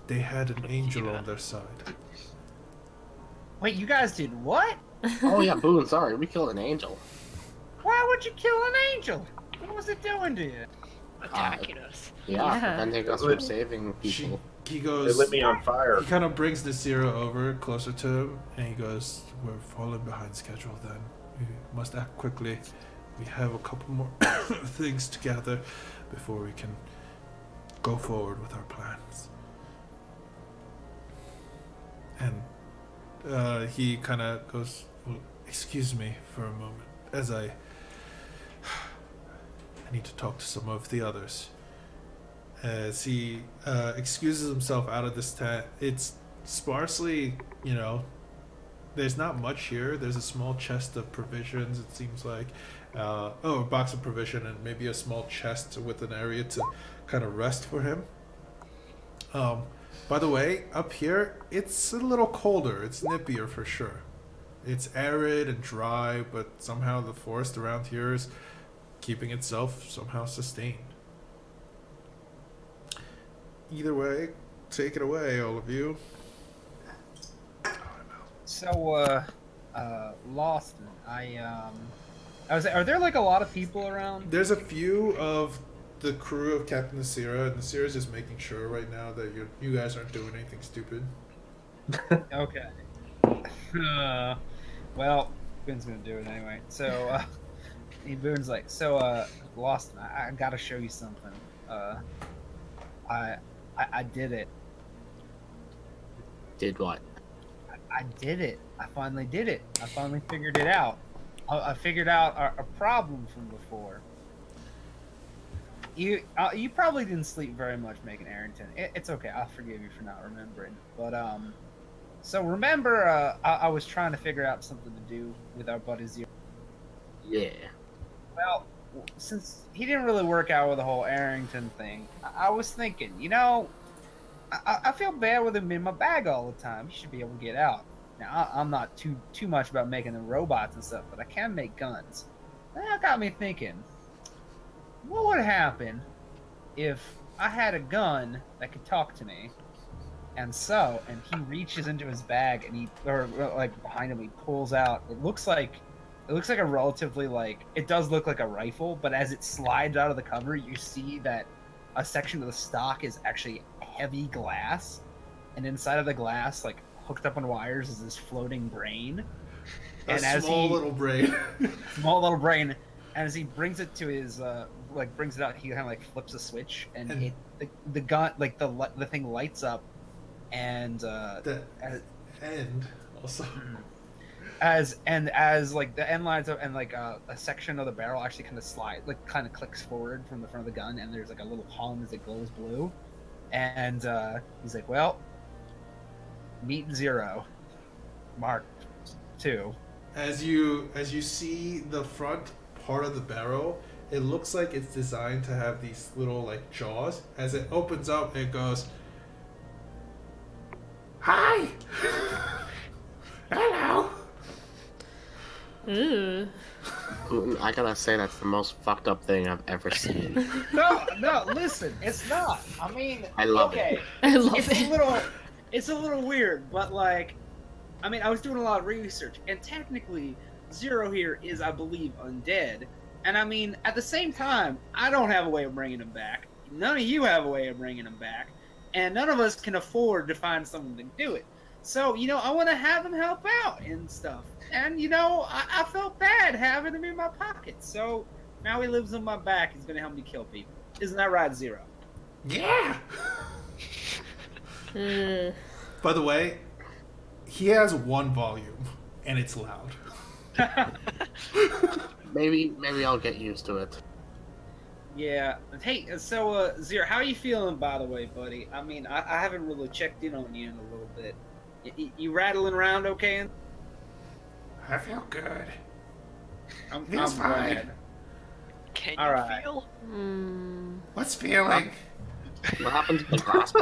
They had an angel on their side. Wait, you guys did what? Oh yeah, Boone, sorry, we killed an angel. Why would you kill an angel? What was it doing to you? Attacking us. Yeah, Yeah. preventing us from saving people. He They goes. lit me on fire. He kind of brings Nasira over closer to him, and he goes, "We're falling behind schedule. Then we must act quickly. We have a couple more things to gather before we can go forward with our plans." And he kind of goes, "Well, excuse me for a moment, as I need to talk to some of the others." As he excuses himself out of this tent, it's sparsely, there's not much here. There's a small chest of provisions, it seems like. A box of provision and maybe a small chest with an area to kind of rest for him. By the way, up here, it's a little colder. It's nippier for sure. It's arid and dry, but somehow the forest around here is keeping itself somehow sustained. Either way, take it away, all of you. So, Lost. Are there like a lot of people around? There's a few of the crew of Captain Nasira, and Nasira's just making sure right now that you guys aren't doing anything stupid. Okay. Well, Boone's gonna do it anyway. So, Boone's like, Lost. I gotta show you something. I did it. Did what? I did it. I finally did it. I finally figured it out. I figured out a problem from before. You probably didn't sleep very much making Arrington. It's okay. I'll forgive you for not remembering. But so remember, I was trying to figure out something to do with our buddy Zero. Yeah. Well, since he didn't really work out with the whole Arrington thing, I was thinking, I feel bad with him in my bag all the time. He should be able to get out. Now, I'm not too much about making the robots and stuff, but I can make guns. That got me thinking, what would happen if I had a gun that could talk to me? And he reaches into his bag and like behind him, he pulls out. It looks like a relatively it does look like a rifle, but as it slides out of the cover, you see that a section of the stock is actually heavy glass, and inside of the glass, hooked up on wires, is this floating brain. Small little brain. Small little brain. And as he brings it to his brings it out, he kind of flips a switch, and the gun, the thing lights up, and the end also. As the end lines up, and a section of the barrel actually kind of clicks forward from the front of the gun, and there's a little hum as it glows blue, and he's like, "Well, meet Zero, Mark 2." As you see the front part of the barrel, it looks like it's designed to have these little jaws. As it opens up, it goes, "Hi, hello." Ooh. I gotta say, that's the most fucked up thing I've ever seen. No, listen, it's not. I mean, I love okay, it. I love it's it. It's a little weird, but I was doing a lot of research, and technically, Zero here is, I believe, undead. And at the same time, I don't have a way of bringing him back. None of you have a way of bringing him back, and none of us can afford to find someone to do it. So, I want to have him help out and stuff. And, I felt bad having him in my pocket. So, now he lives on my back. He's going to help me kill people. Isn't that right, Zero? Yeah. By the way, he has one volume, and it's loud. Maybe I'll get used to it. Yeah. Hey, so Zero, how are you feeling, by the way, buddy? I mean, I haven't really checked in on you in a little bit. You rattling around okay? I feel good. I'm Feels fine. glad. Can All you right. feel? What's feeling? What happened to the grasp?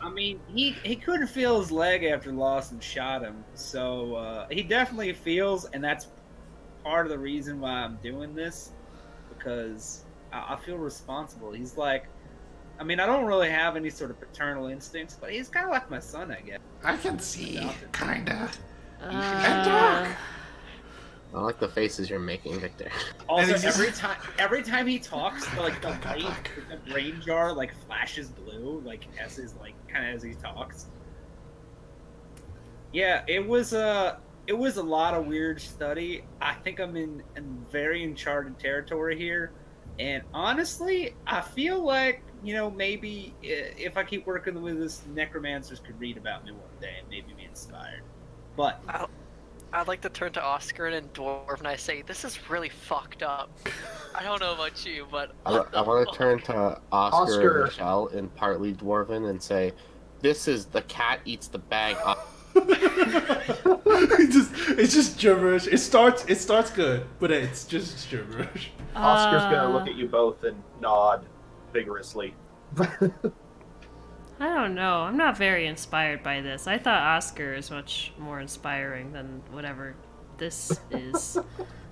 I mean, he couldn't feel his leg after Lawson shot him, so he definitely feels, and that's part of the reason why I'm doing this, because I feel responsible. He's like, I mean, I don't really have any sort of paternal instincts, but he's kind of like my son, I guess. I can see, kinda. I like the faces you're making, Victor. Also, And he's every time he talks, the brain jar like flashes blue, like as his kind of as he talks. Yeah, it was a lot of weird study. I think I'm in very uncharted territory here, and honestly, I feel like maybe if I keep working with this, necromancers could read about me one day and maybe be inspired. But I'd like to turn to Oscar and Dwarf and I say, this is really fucked up. I don't know about you, but I want to turn to Oscar Oscar. and Michelle in partly Dwarven and say, "This is the cat eats the bag." It's just gibberish. It starts good, but it's just gibberish. Oscar's gonna look at you both and nod vigorously. I don't know. I'm not very inspired by this. I thought Oscar is much more inspiring than whatever this is.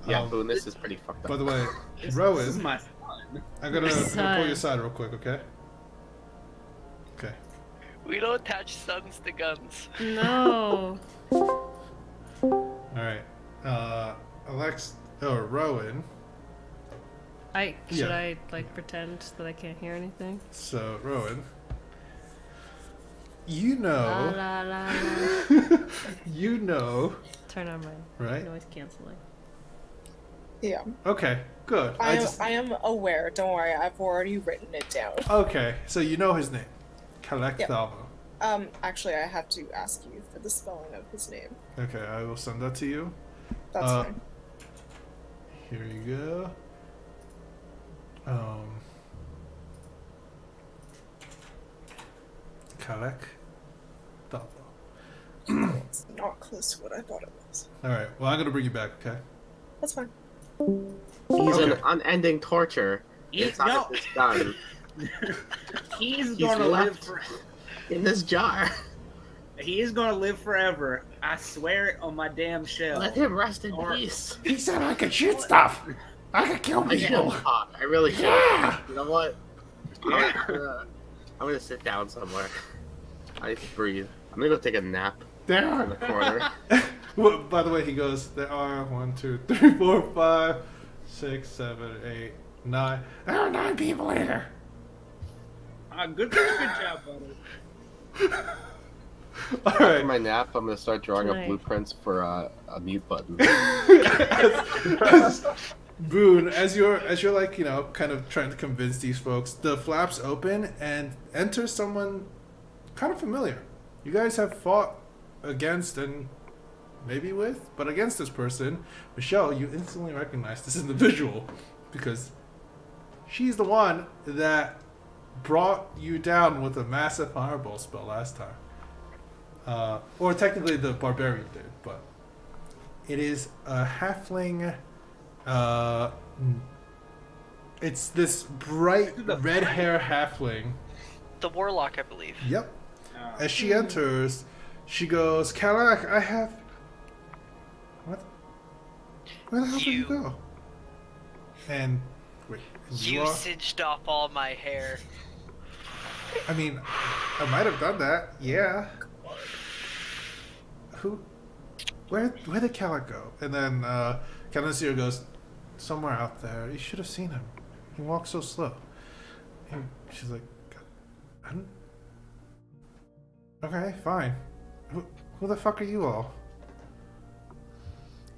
Yeah, Boone, this is pretty fucked up. By the way, this is Rowan, my son. I'm gonna pull Son. you aside real quick, okay? Okay. we don't attach sons to guns. No. All right. Rowan. Should Yeah. I pretend that I can't hear anything? So, Rowan, you La know, la la la. you know, Turn on my right? noise canceling. Yeah. Okay, good. I am aware. Don't worry. I've already written it down. Okay, so you know his name, Kalek Actually, I have to ask you for the spelling of his name. Okay, I will send that to you. That's fine. Here you go. Kalek It's not close to what I thought it was. All right. Well, I'm gonna bring you back. Okay. That's fine. He's an Okay. unending torture. It's not this done He's He's gonna live left. for. in this jar. He is gonna live forever. I swear it on my damn shell. Let him rest in Or- peace. He said I could shoot stuff. I could kill I should people. talk. I really should. Yeah. You know what? Yeah. I'm gonna sit down somewhere. I need to breathe. I'm gonna go take a nap There in the corner. Well, by the way, he goes, there are 1, 2, 3, 4, 5, 6, 7, 8, 9. There are 9 people here. Good job, buddy. All After right. my nap, I'm gonna start drawing Tonight. up blueprints for a mute button. Boone, as you're kind of trying to convince these folks, the flaps open and enters someone kind of familiar. You guys have fought against and maybe with, but against this person, Michelle. You instantly recognize this individual because she's the one that brought you down with a massive fireball spell last time. Or technically the barbarian did, but it is a halfling. It's this bright red hair halfling. The warlock, I believe. Yep. As she enters, she goes, Kalak, I have. What? Where the hell did you You. go? And wait, You are? singed off all my hair. I mean, I might have done that. Yeah. Who? Where did Kalak go? And then Kalanzir goes, somewhere out there. You should have seen him. He walks so slow. And she's like, I don't... Okay, fine. Who the fuck are you all?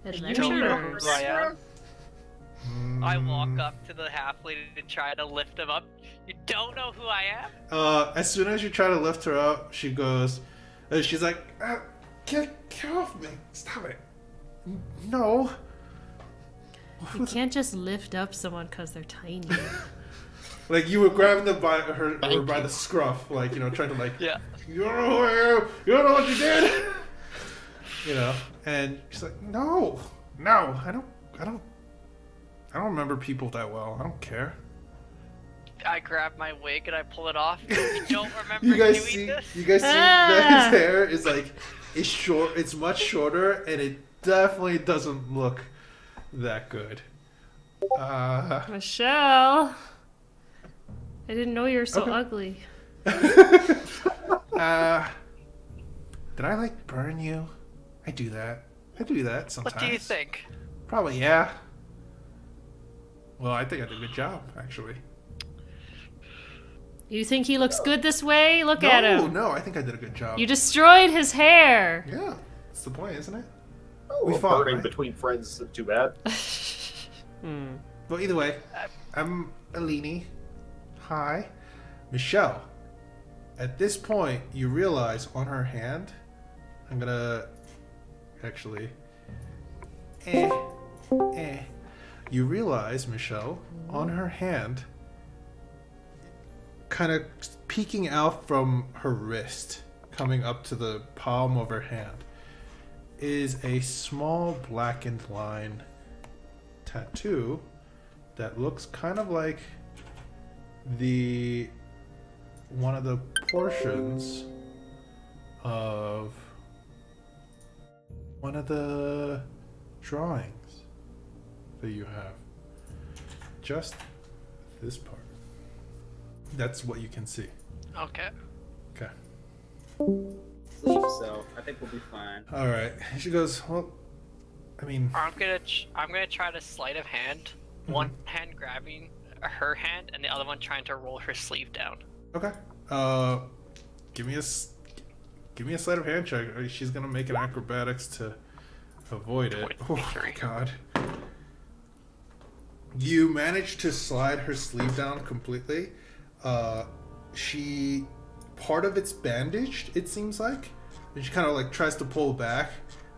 You don't know Adventurers. who I am. I walk Mm, up to the halfling and try to lift him up. You don't know who I am? As soon as you try to lift her up, she goes, she's like, get off me. Stop it. No. You can't just lift up someone because they're tiny. Like you were grabbing them by her Thank or by you. the scruff, like trying to like. Yeah. You don't know who I am. You don't know what you did. And she's like, no, I don't remember people that well. I don't care. I grab my wig and I pull it off. You don't remember You guys doing see? this? You guys see that his hair is like, it's short. It's much shorter, and it definitely doesn't look that good. Michelle, I didn't know you were so Okay. ugly. Did I like burn you? I do that sometimes. What do you think? Probably, yeah. Well, I think I did a good job, actually. You think he looks good this way? Look at him. No, I think I did a good job. You destroyed his hair. Yeah, that's the point, isn't it? Oh, We well, fought, burning right? between friends isn't too bad. Well, either way, I'm Alini. Hi. Michelle. At this point, you realize on her hand, I'm gonna actually. You realize, Michelle, on her hand, kind of peeking out from her wrist, coming up to the palm of her hand, is a small blackened line tattoo that looks kind of like one of the portions of one of the drawings that you have. Just this part. That's what you can see. Okay. Okay. Sleep, so I think we'll be fine. All right. She goes, well, I mean, I'm gonna try to sleight of hand. One hand grabbing her hand, and the other one trying to roll her sleeve down. okay. Give me a sleight of hand check. She's gonna make an acrobatics to avoid it. Oh my 23. god. You managed to slide her sleeve down completely. Part of it's bandaged, it seems like, and she kind of like tries to pull back,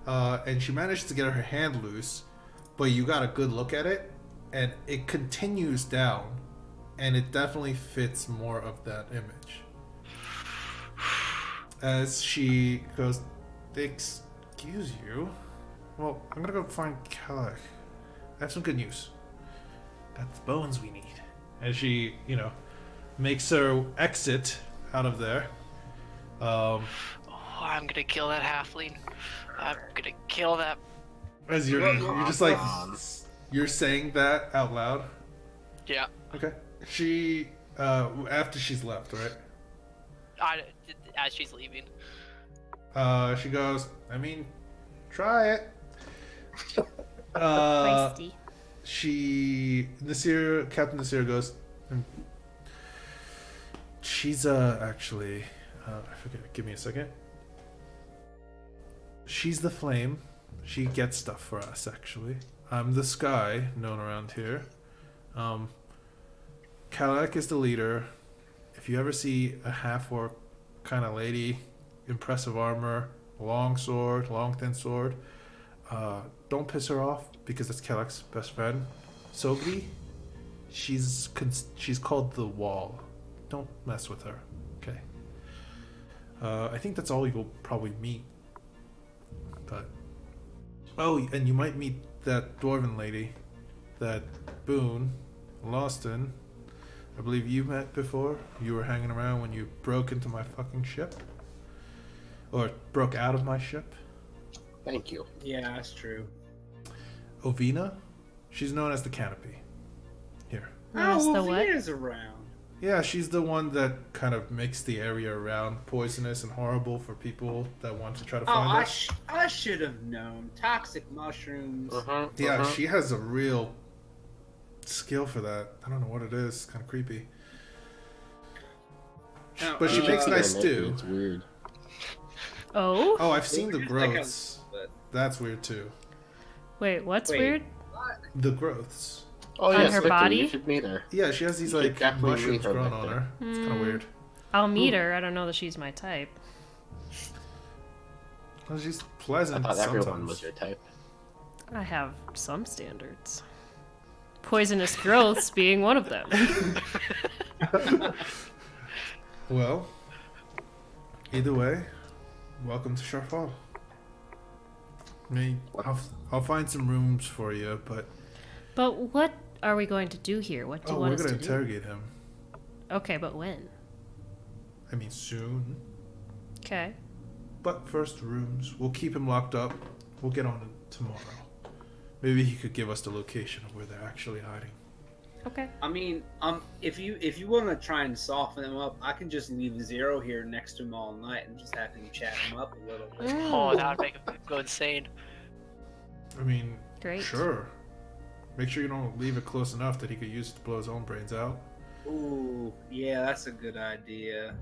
and she managed to get her hand loose, but you got a good look at it, and it continues down, and it definitely fits more of that image. As she goes, excuse you. Well, I'm gonna go find Kelleck. I have some good news. Got the bones we need. As she, makes her exit out of there. Oh, I'm gonna kill that halfling. I'm gonna kill that. As you're just like, you're saying that out loud. Yeah. Okay. She, after she's left, right? As she's leaving. She goes, I mean, try it. Feisty. Captain Nasir goes, she's, actually, I forget, give me a second. She's the flame. She gets stuff for us, actually. I'm the sky, known around here. Kalak is the leader. If you ever see a half-orc kind of lady, impressive armor, long sword, long thin sword, don't piss her off, because that's Kalak's best friend. Sogri, she's called the Wall. Don't mess with her, okay? I think that's all you'll probably meet. But and you might meet that dwarven lady, that Boone, Lawston. I believe you met before. You were hanging around when you broke into my fucking ship, or broke out of my ship. Thank you. Yeah, that's true. Ovina, she's known as the Canopy. Here. That's the what? Vita's around. Yeah, she's the one that kind of makes the area around poisonous and horrible for people that want to try to find us. I should have known. Toxic mushrooms. Yeah, she has a real skill for that. I don't know what it is. It's kind of creepy. Now, But she makes nice stew. It's weird. Oh? Oh, I've seen the Just like a- growths. That's weird too. Wait, what's Wait. weird? The growths. Oh On yes, her Victor, body? you should meet her. Yeah, she has these You should like definitely mushrooms meet her, growing on Victor. her. It's kind of weird. I'll meet her. I don't know that she's my type. Well, she's I pleasant thought everyone sometimes. was your type. I have some standards. poisonous growths being one of them. Well, either way, welcome to Sharfall. I mean, I'll find some rooms for you, but... But what are we going to do here? What do you want we're us gonna to do? interrogate him. Okay, but when? I mean, soon. Okay. But first, rooms. We'll keep him locked up. We'll get on it tomorrow. Maybe he could give us the location of where they're actually hiding. Okay. I mean, if you want to try and soften him up, I can just leave Zero here next to him all night and just have him chat him up a little bit. Oh, that would make him go insane. I mean, Great. sure. Make sure you don't leave it close enough that he could use it to blow his own brains out. Ooh, yeah, that's a good idea.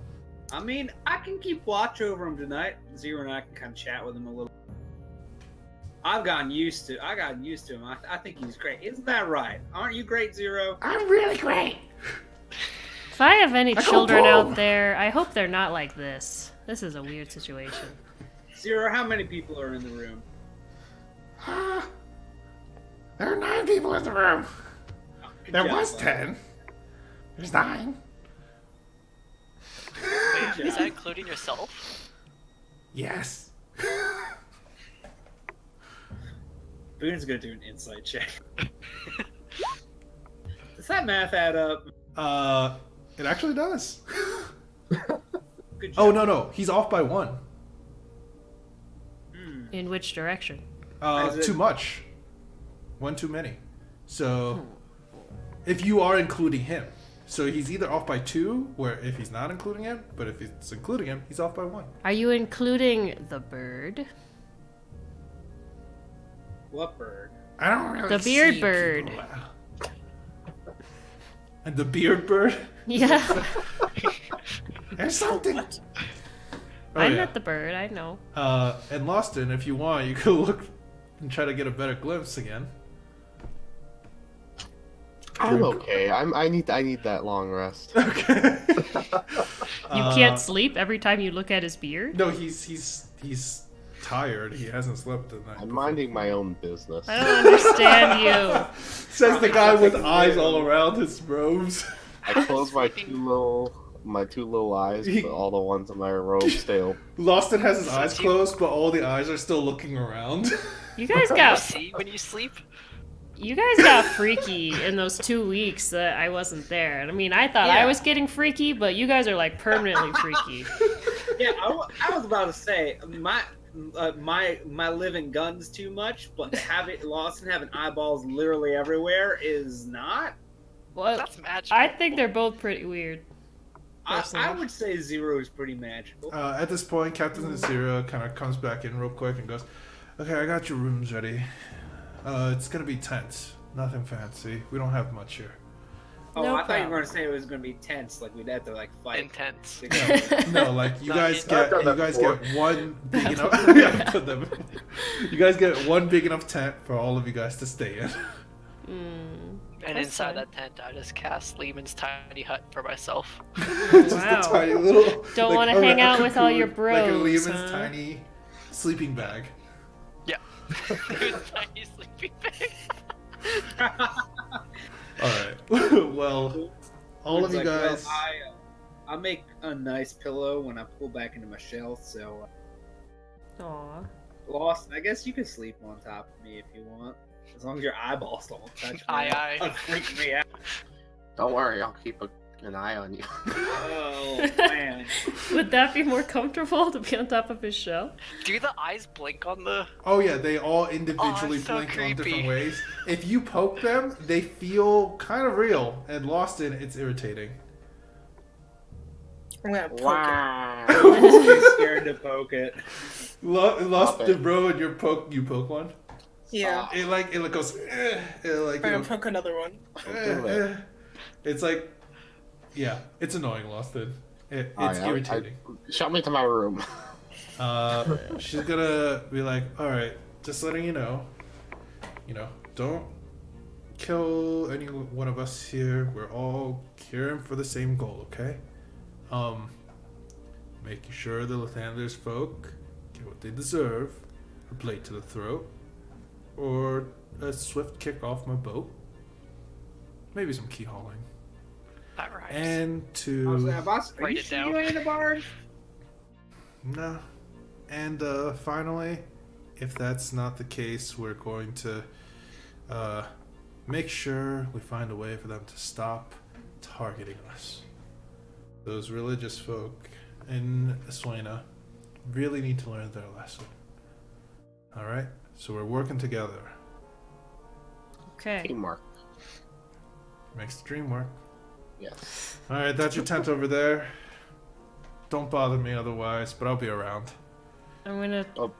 I mean, I can keep watch over him tonight. Zero and I can kind of chat with him a little. I got used to him. I think he's great. Isn't that right? Aren't you great, Zero? I'm really great. If I have any I go children boom. out there, I hope they're not like this. This is a weird situation. Zero, how many people are in the room? There are 9 people in the room. Good There job, was bud. 10. There's 9. Wait, is that including yourself? Yes. Boone's gonna do an insight check. Does that math add up? It actually does. Good job. Oh, no. He's off by 1. In which direction? Is it- Too much. 1 too many. So, if you are including him. So he's either off by 2, where if he's not including him, but if it's including him, he's off by 1. Are you including the bird? What bird? I don't really The beard see bird. people. And the beard bird? Yeah. There's something. Oh, I yeah. met the bird, I know. And Loston, if you want, you could look and try to get a better glimpse again. I'm okay. I need that long rest. Okay. You can't sleep every time you look at his beard? No, he's tired. He hasn't slept the night. I'm before. minding my own business. I don't understand you. Says the guy with eyes all around his robes. I close my two little eyes, but all the ones in my robe still. Loston has his So eyes do you- closed, but all the eyes are still looking around. You guys You got see when you sleep? freaky in those 2 weeks that I wasn't there. And I mean, I thought Yeah. I was getting freaky, but you guys are like permanently freaky. Yeah, I was about to say my living guns too much, but Lawson having eyeballs literally everywhere is not. Well, That's magical. I think they're both pretty weird. I Personally. would say Zero is pretty magical. At this point, Captain Zero kind of comes back in real quick and goes, "Okay, I got your rooms ready. It's gonna be tense. Nothing fancy. We don't have much here." Oh, No I thought you problem. were going to say it was going to be tense, like we'd have to like fight. Intense. No, like you No, guys I've get done that before. one big enough. Yeah, put them. You guys get one big enough tent for all of you guys to stay in. And That's inside fine. that tent, I just cast Lehman's tiny hut for myself. Just Wow. a tiny little. Don't like, wanna hang a out with all your cocoon, like a bros, Lehman's huh? tiny sleeping bag. Yeah. Tiny sleeping bag. All right. Well, all of He's you like, guys. Well, I make a nice pillow when I pull back into my shell, so Aw. Lost. I guess you can sleep on top of me if you want, as long as your eyeballs don't touch me. Aye, That'll freak me out. Don't worry, I'll keep an eye on you. Oh man. Would that be more comfortable to be on top of his shell? Do the eyes blink on the? Oh yeah, they all individually it's so blink on different creepy. ways. If you poke them, they feel kind of real, and lost in it's irritating. I'm gonna poke Wow. I'm too scared to poke it. Lost Stop the it. bro, and you poke one. it. Yeah. It goes. It like I'm you gonna know, poke another one. do it. It's like, yeah, it's annoying, Loston. It's Alright, irritating. Show me to my room. She's gonna be like, all right, just letting you know, don't kill any one of us here. We're all here for the same goal, okay? Making sure the Lathander's folk get what they deserve, a blade to the throat, or a swift kick off my boat. maybe some key hauling, That rhymes. and I was to like, boss, are Write you it sure down. you ain't a bard? no, and finally, if that's not the case, we're going to make sure we find a way for them to stop targeting us. Those religious folk in Suena really need to learn their lesson. All right, so we're working together. Okay. Teamwork. Makes the dream work. Yes. All right, that's your tent over there. Don't bother me otherwise, but I'll be around. I'm gonna. Oh.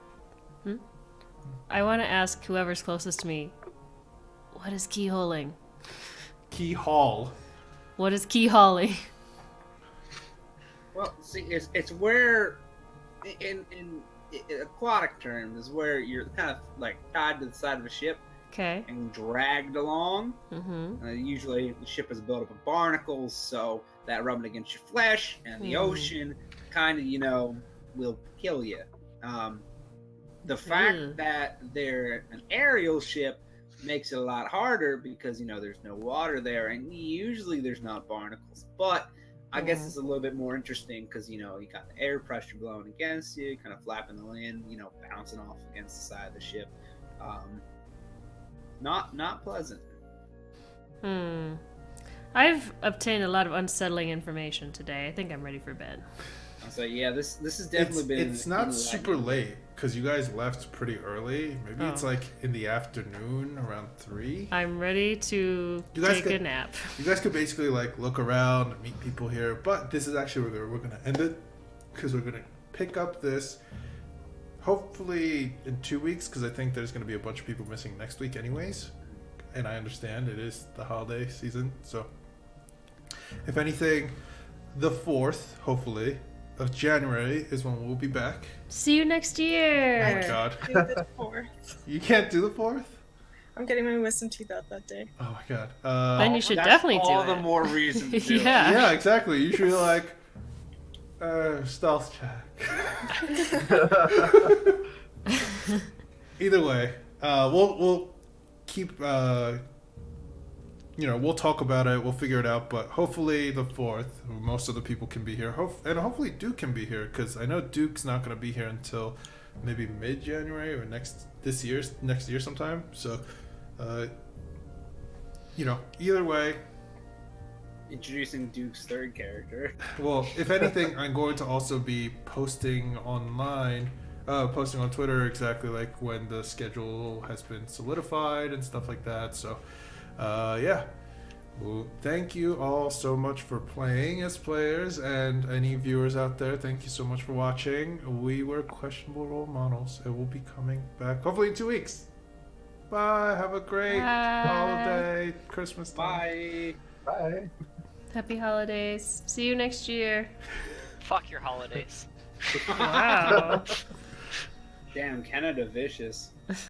I want to ask whoever's closest to me. What is keyholing? Key haul. What is keyhauling? Well, see, it's where, in aquatic terms, is where you're kind of like tied to the side of a ship Okay. and dragged along. Mm-hmm. Usually, the ship is built up of barnacles, so that rubbing against your flesh and the ocean kind of, will kill you. The fact Ew. that they're an aerial ship makes it a lot harder because there's no water there, and usually there's not barnacles. But I guess it's a little bit more interesting because you got the air pressure blowing against you, kind of flapping the wind, bouncing off against the side of the ship. Not pleasant. I've obtained a lot of unsettling information today. I think I'm ready for bed. So yeah, this has definitely been. It's not super late because you guys left pretty early. Maybe it's Oh. like in the afternoon around 3. I'm ready to You guys take could- a nap. You guys could basically like look around and meet people here, but this is actually where we're gonna end it because we're gonna pick up this hopefully in 2 weeks because I think there's gonna be a bunch of people missing next week anyways, and I understand it is the holiday season, so if anything, the 4th hopefully of January is when we'll be back. See you next Oh year. my god, Do the 4th. you can't do the 4th? I'm getting my wisdom teeth out that day. Oh my god. Then you should That's definitely do all it. the more reason to do it. Yeah. Yeah, exactly. You should be like, stealth check. Either way, we'll keep. We'll talk about it. We'll figure it out. But hopefully the 4th, most of the people can be here. And hopefully Duke can be here because I know Duke's not going to be here until maybe mid-January or next year sometime. So, either way. Introducing Duke's third character. Well, if anything, I'm going to also be posting online, posting on Twitter exactly like when the schedule has been solidified and stuff like that. So, yeah. Well, thank you all so much for playing as players, and any viewers out there, thank you so much for watching. We were Questionable Role Models, and we'll be coming back hopefully in 2 weeks. Bye. Have a great Bye. holiday, Christmas time. Bye. Bye. Happy holidays. See you next year. Fuck your holidays. Wow. Damn, Canada vicious.